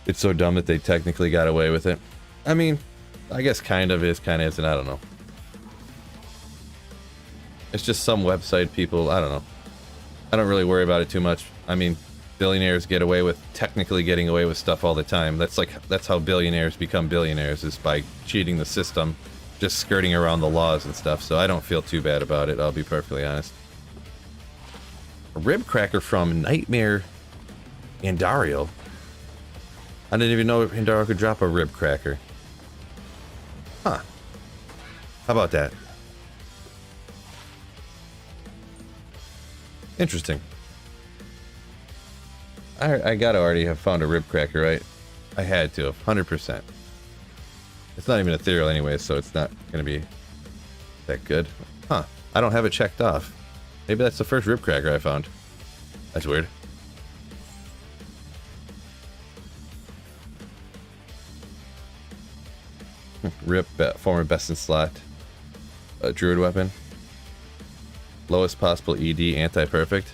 It's so dumb that they technically got away with it. I mean, I guess kind of is, kind of isn't. I don't know. It's just some website people, I don't know. I don't really worry about it too much. I mean, billionaires get away with technically getting away with stuff all the time. That's how billionaires become billionaires, is by cheating the system, just skirting around the laws and stuff. So I don't feel too bad about it, I'll be perfectly honest. A rib cracker from Nightmare Andario. I didn't even know Andario could drop a rib cracker. Huh. How about that? Interesting. I gotta already have found a rib cracker, right? I had to have, 100%. It's not even ethereal anyway, so it's not gonna be that good. Huh. I don't have it checked off. Maybe that's the first rib cracker I found. That's weird. Rip, former best in slot. Druid weapon. Lowest possible ED, anti-perfect.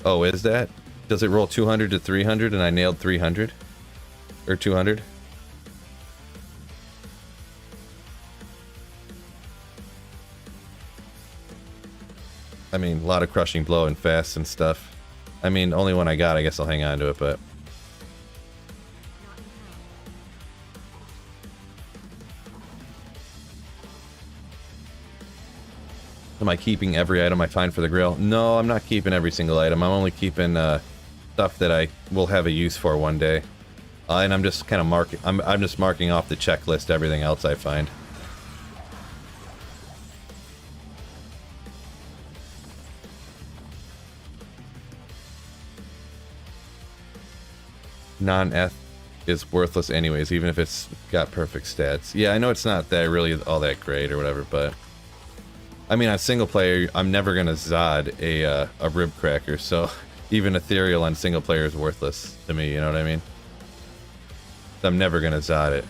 Oh, is that? Does it roll 200 to 300 and I nailed 300? Or 200? I mean, a lot of crushing blow and fast and stuff. I mean, only one I got, I guess I'll hang on to it, but... Am I keeping every item I find for the grill? No, I'm not keeping every single item. I'm only keeping stuff that I will have a use for one day. And I'm just kind of marking... I'm just marking off the checklist everything else I find. Non-eth is worthless anyways, even if it's got perfect stats. Yeah, I know it's not that really all that great or whatever, but I mean, on single player, I'm never gonna Zod a rib cracker, so even ethereal on single player is worthless to me. You know what I mean? I'm never gonna Zod it.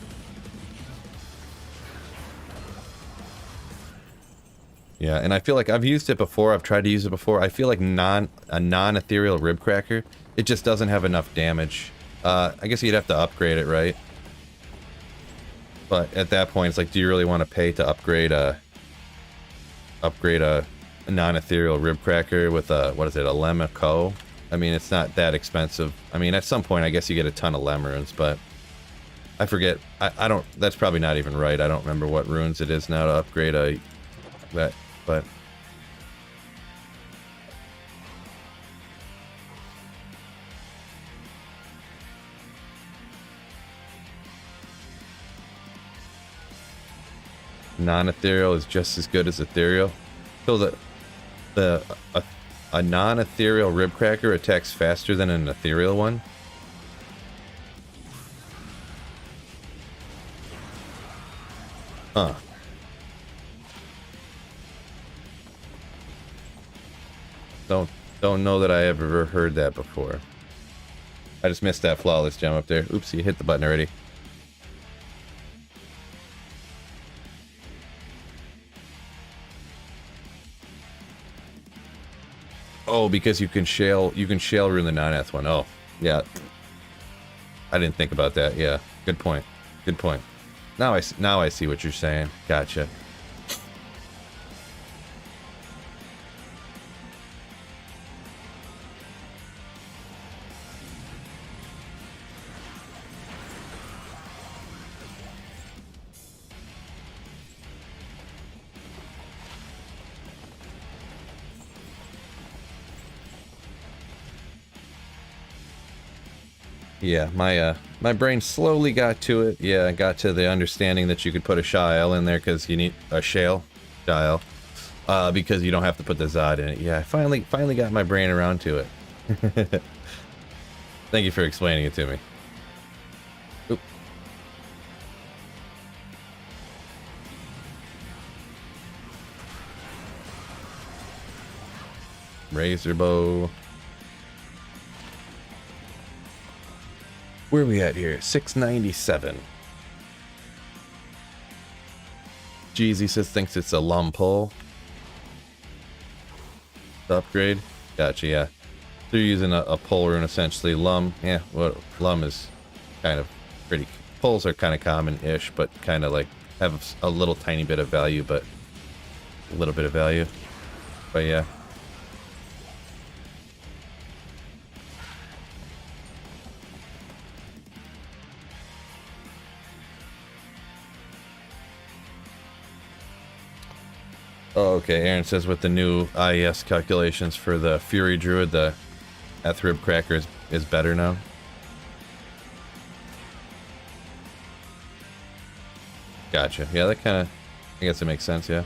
Yeah, and I feel like I've used it before. I've tried to use it before. I feel like a non-ethereal rib cracker, it just doesn't have enough damage. I guess you'd have to upgrade it, right? But at that point, it's like, do you really want to pay to upgrade a non-ethereal rib cracker with a, what is it, a Lemma Co? I mean, it's not that expensive. I mean, at some point, I guess you get a ton of Lem runes, but I forget. I don't. That's probably not even right. I don't remember what runes it is now to upgrade that, but. Non-ethereal is just as good as ethereal. So a non-ethereal rib cracker attacks faster than an ethereal one. Huh. Don't know that I ever heard that before. I just missed that flawless gem up there. Oops, you hit the button already. Oh, because you can shale rune the non-eth one. Oh, yeah. I didn't think about that. Yeah, good point. Good point. Now I see what you're saying. Gotcha. Yeah, my brain slowly got to it. Yeah, I got to the understanding that you could put a Shael in there because you need a Shael, because you don't have to put the Zod in it. Yeah, I finally got my brain around to it. Thank you for explaining it to me. Oop. Razor bow. Where are we at here? 697. Jeezy says thinks it's a Lum pull. Upgrade. Gotcha, yeah. They're using a pull rune essentially. Lum, yeah, well, Lum is kind of pretty. Pulls are kind of common-ish, but kind of like have a little tiny bit of value, but a little bit of value. But yeah. Oh, okay. Aaron says with the new IES calculations for the Fury Druid, the Ethrib Cracker is better now. Gotcha. Yeah, that kind of, I guess it makes sense, yeah.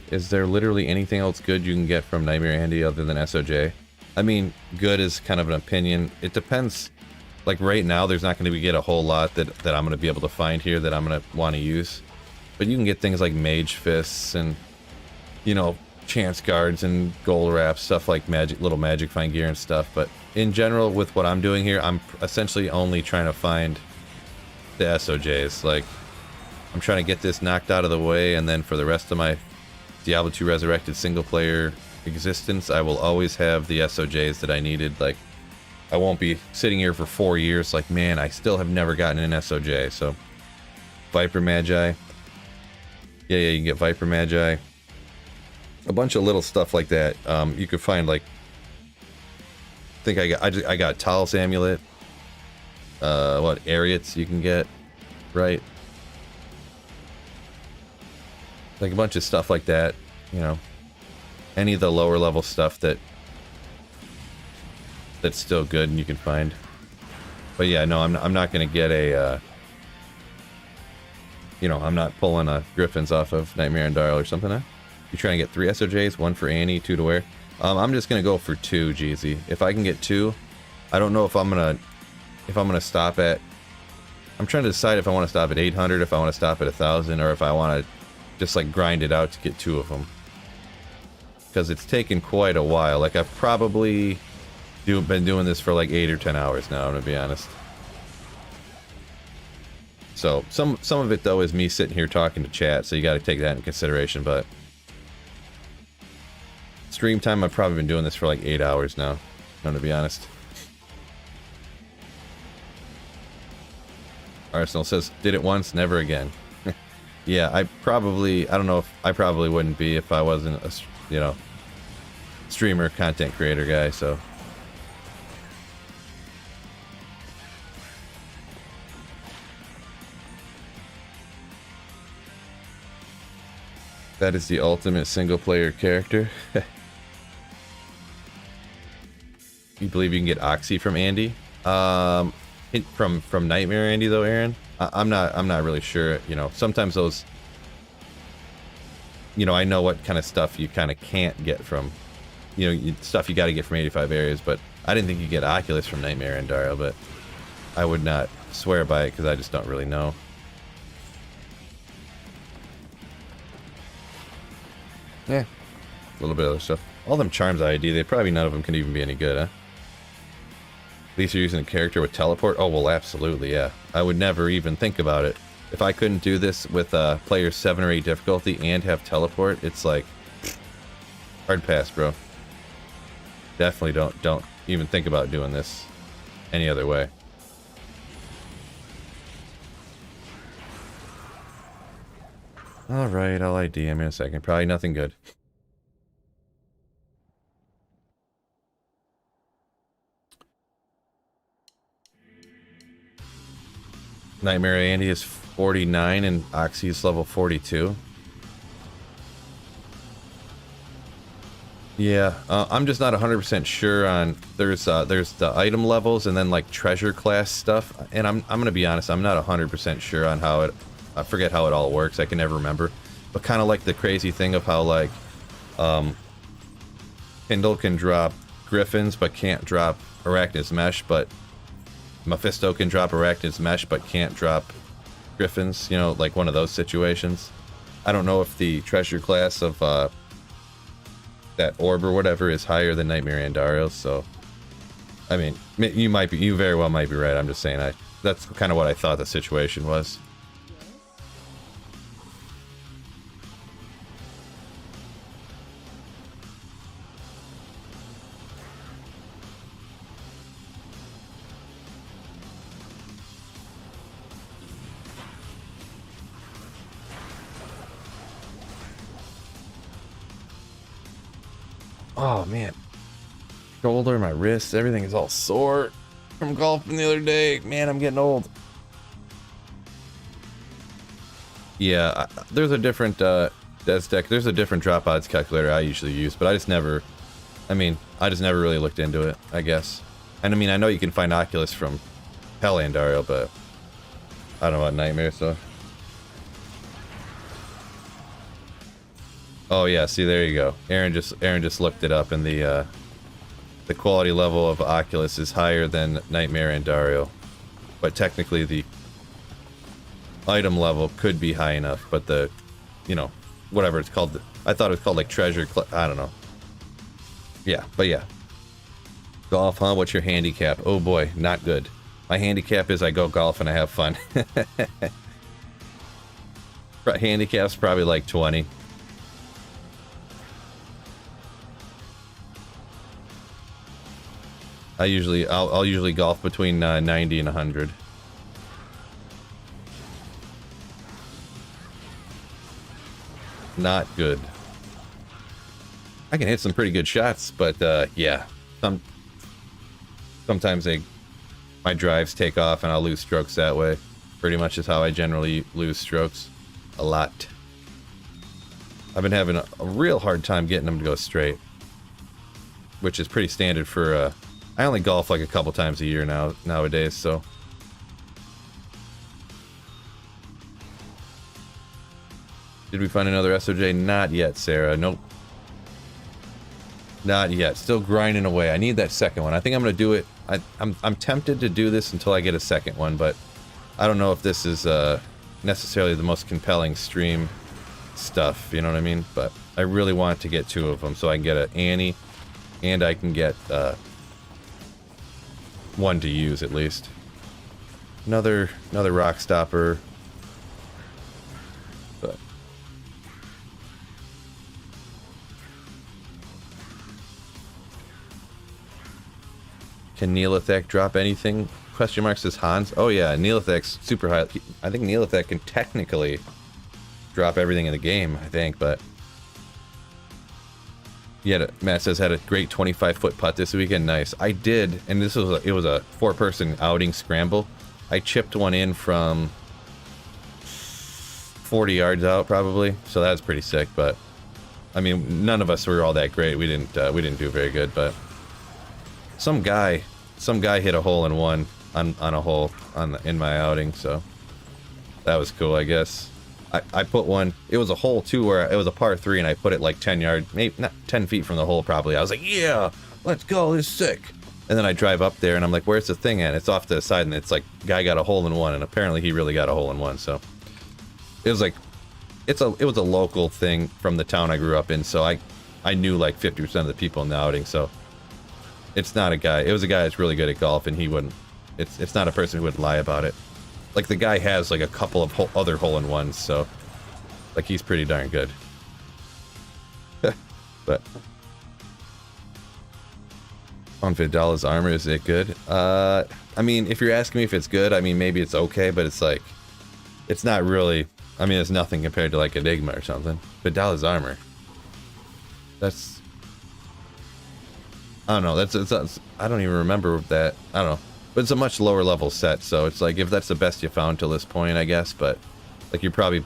Is there literally anything else good you can get from Nightmare Andy other than SOJ? I mean, good is kind of an opinion. It depends. Like right now, there's not going to get a whole lot that I'm going to be able to find here that I'm going to want to use. But you can get things like Mage Fists and, you know, Chance Guards and Gold Wraps, stuff like little Magic Find Gear and stuff. But in general, with what I'm doing here, I'm essentially only trying to find the SOJs. Like, I'm trying to get this knocked out of the way, and then for the rest of my Diablo 2 Resurrected single player existence, I will always have the SOJs that I needed. Like, I won't be sitting here for 4 years like, man, I still have never gotten an SOJ. So, Viper Magi. Yeah, you can get Viper Magi. A bunch of little stuff like that. You could find, like, I think I got Tal's Amulet. What, Ariats you can get, right? Like a bunch of stuff like that, you know. Any of the lower level stuff that's still good and you can find. But yeah, no, I'm not gonna get a you know, I'm not pulling Griffins off of Nightmare and Darl or something. Huh? You're trying to get 3 SOJs, 1 for Annie, 2 to wear. I'm just gonna go for 2, Jeezy. If I can get 2, I don't know if I'm gonna stop at. I'm trying to decide if I want to stop at 800, if I want to stop at 1,000, or if I want to just like grind it out to get 2 of them. Because it's taken quite a while. Like I've probably been doing this for like 8 or 10 hours now, to be honest. So some of it though is me sitting here talking to chat, so you got to take that into consideration. But stream time, I've probably been doing this for like 8 hours now, to be honest. Arsenal says, did it once, never again. Yeah, I don't know if I probably wouldn't be if I wasn't a, you know, streamer, content creator guy, so. That is the ultimate single player character. You believe you can get Oxy from Andy? From Nightmare Andy though, Aaron. I'm not really sure. You know, sometimes those. You know, I know what kind of stuff you kind of can't get from. You know, stuff you got to get from 85 areas, but I didn't think you get Oculus from Nightmare and Dario, but I would not swear by it because I just don't really know. Yeah, a little bit of other stuff. All them charms ID, they probably none of them can even be any good, huh? At least you're using a character with teleport? Oh, well, absolutely, yeah. I would never even think about it. If I couldn't do this with player 7 or 8 difficulty and have teleport, it's like hard pass, bro. Definitely don't even think about doing this any other way. Alright, I'll ID him in a second. Probably nothing good. Nightmare Andy is 49 and Oxy is level 42. Yeah, I'm just not 100% sure on there's the item levels and then like treasure class stuff, and I'm gonna be honest, I'm not 100% sure on how it. I forget how it all works. I can never remember, but kind of like the crazy thing of how like Kindle can drop Griffins but can't drop Arachnid's Mesh, but Mephisto can drop Arachnid's Mesh but can't drop Griffins. You know, like one of those situations. I don't know if the treasure class of that orb or whatever is higher than Nightmare and Dario, so I mean, you very well might be right. I'm just saying that's kind of what I thought the situation was. Oh man, shoulder, my wrists, everything is all sore from golfing the other day. Man, I'm getting old. Yeah, there's a different Des deck. There's a different drop odds calculator I usually use, but I just never really looked into it, I guess. And I mean, I know you can find Oculus from Hell and Dario, but I don't know about Nightmare, so. Oh yeah, see, there you go. Aaron just looked it up, and the quality level of Oculus is higher than Nightmare and Dario, but technically the item level could be high enough. But the, you know, whatever it's called, I thought it was called like treasure. I don't know. Yeah, but yeah. Golf, huh? What's your handicap? Oh boy, not good. My handicap is I go golf and I have fun. Handicap's probably like 20. I'll usually golf between 90 and 100. Not good. I can hit some pretty good shots, but yeah, sometimes my drives take off and I'll lose strokes that way. Pretty much is how I generally lose strokes. A lot. I've been having a real hard time getting them to go straight, which is pretty standard for I only golf like a couple times a year nowadays, so. Did we find another SOJ? Not yet, Sarah. Nope. Not yet. Still grinding away. I need that second one. I think I'm gonna do it. I'm tempted to do this until I get a second one, but I don't know if this is necessarily the most compelling stream stuff. You know what I mean? But I really want to get 2 of them so I can get an Annie, and I can get one to use at least. Another rock stopper. But can Neolithek drop anything? Question mark says Hans. Oh yeah, Neolithek's super high. I think Neolithek can technically drop everything in the game, I think, but yeah, Matt says had a great 25-foot putt this weekend. Nice. I did, and it was a 4-person outing scramble. I chipped one in from 40 yards out probably, so that's pretty sick. But I mean, none of us were all that great. We didn't do very good, but some guy hit a hole in one on a hole in my outing, so that was cool, I guess. I put one, it was a hole too, where it was a par 3, and I put it like 10 yards, maybe not 10 feet from the hole probably. I was like, yeah, let's go, this is sick. And then I drive up there and I'm like, where's the thing at? It's off to the side, and it's like, guy got a hole in one, and apparently he really got a hole in one. So it was like, it was a local thing from the town I grew up in, so I knew like 50% of the people in the outing. So it's not a guy, it was a guy that's really good at golf, and he wouldn't, it's not a person who would lie about it. Like, the guy has like a couple of other hole-in-ones, so like, he's pretty darn good. But on Vidala's armor, is it good? I mean, if you're asking me if it's good, I mean, maybe it's okay, but it's like, it's not really, I mean, it's nothing compared to like Enigma or something. Vidala's armor, that's, I don't know, that's I don't even remember that, I don't know, but it's a much lower level set, so it's like, if that's the best you found till this point, I guess, but like, you're probably,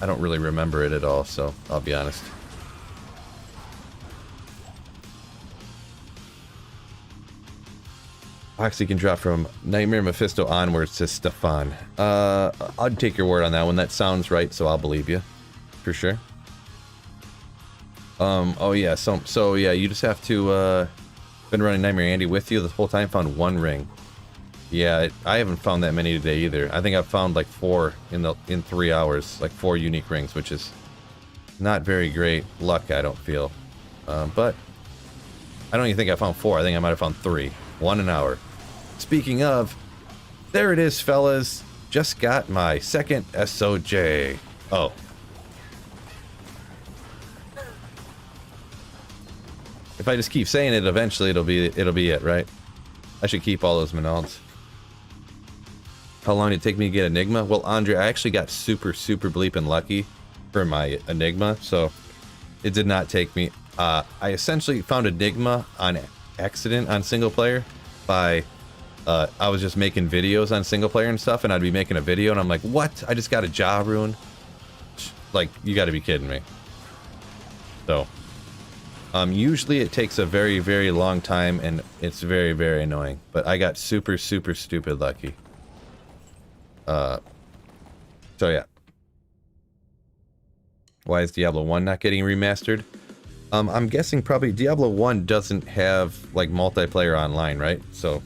I don't really remember it at all, so I'll be honest. Oxy can drop from Nightmare Mephisto onwards to Stefan. I'd take your word on that one. That sounds right, so I'll believe you. For sure. Oh yeah, so yeah, you just have to, been running Nightmare Andy with you the whole time, found one ring. Yeah, I haven't found that many today either. I think I've found like 4 in 3 hours, like 4 unique rings, which is not very great luck, I don't feel. But I don't even think I found 4. I think I might have found 3. 1 an hour. Speaking of, there it is, fellas. Just got my second Soj. Oh. If I just keep saying it, eventually it'll be it, right? I should keep all those Menalds. How long did it take me to get Enigma? Well, Andre, I actually got super bleeping lucky for my Enigma, so it did not take me. I essentially found Enigma on accident on single player by I was just making videos on single player and stuff, and I'd be making a video and I'm like, what? I just got a jaw rune? Like, you gotta be kidding me. So usually it takes a very long time, and it's very annoying, but I got super stupid lucky. So yeah. Why is Diablo 1 not getting remastered? I'm guessing probably Diablo 1 doesn't have like multiplayer online, right? So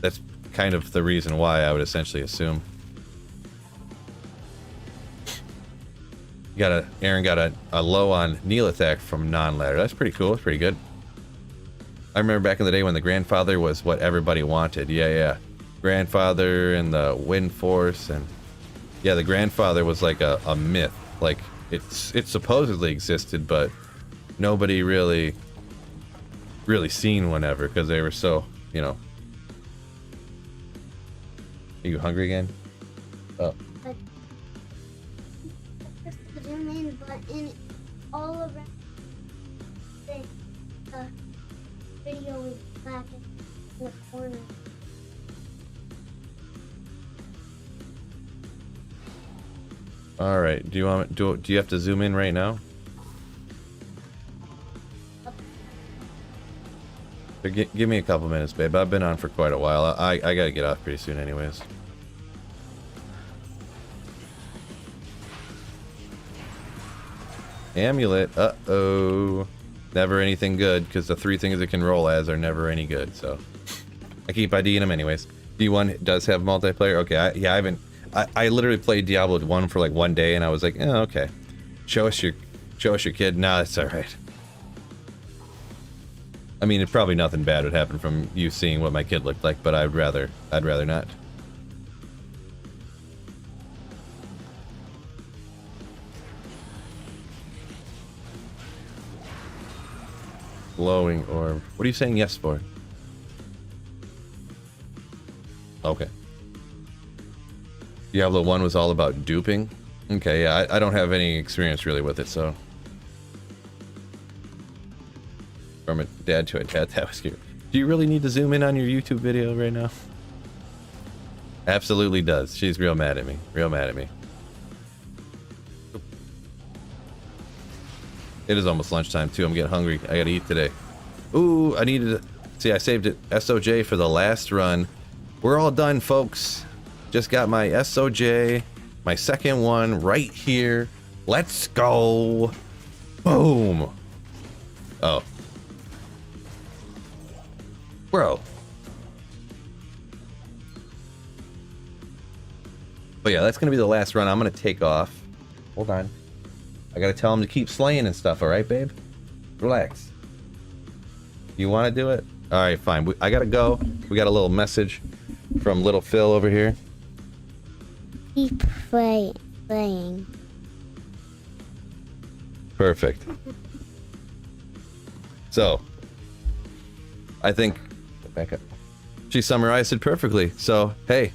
that's kind of the reason why, I would essentially assume. Aaron got a low on Neil attack from non-ladder. That's pretty cool. That's pretty good. I remember back in the day when the Grandfather was what everybody wanted. Yeah. Grandfather and the Wind Force, and yeah, the Grandfather was like a myth. Like, it supposedly existed, but nobody really seen one ever, because they were so, you know. Are you hungry again? Oh. But just the zoom in button all around the video is back in the corner. All right. Do you have to zoom in right now? Give me a couple minutes, babe. I've been on for quite a while. I gotta get off pretty soon anyways. Amulet. Uh-oh. Never anything good, because the 3 things it can roll as are never any good, so I keep IDing them anyways. D1 does have multiplayer. Okay, I literally played Diablo 1 for like 1 day, and I was like, oh, okay. Show us your kid. Nah, it's alright. I mean, probably nothing bad would happen from you seeing what my kid looked like, but I'd rather not. Glowing orb. What are you saying yes for? Okay. Diablo 1 was all about duping? Okay, yeah, I don't have any experience really with it, so. From a dad to a dad, that was cute. Do you really need to zoom in on your YouTube video right now? Absolutely does. She's real mad at me. Real mad at me. It is almost lunchtime too. I'm getting hungry. I gotta eat today. Ooh, I needed to... See, I saved it SOJ for the last run we're all done, folks. Just got my Soj, my second one right here. Let's go. Boom. Oh. Bro. But yeah, that's going to be the last run. I'm going to take off. Hold on. I got to tell him to keep slaying and stuff, all right, babe? Relax. You want to do it? All right, fine. I got to go. We got a little message from little Phil over here. Keep playing. Perfect. So, I think... Back up. She summarized it perfectly. So, hey.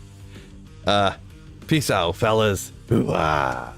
Peace out, fellas. Ooh-ah.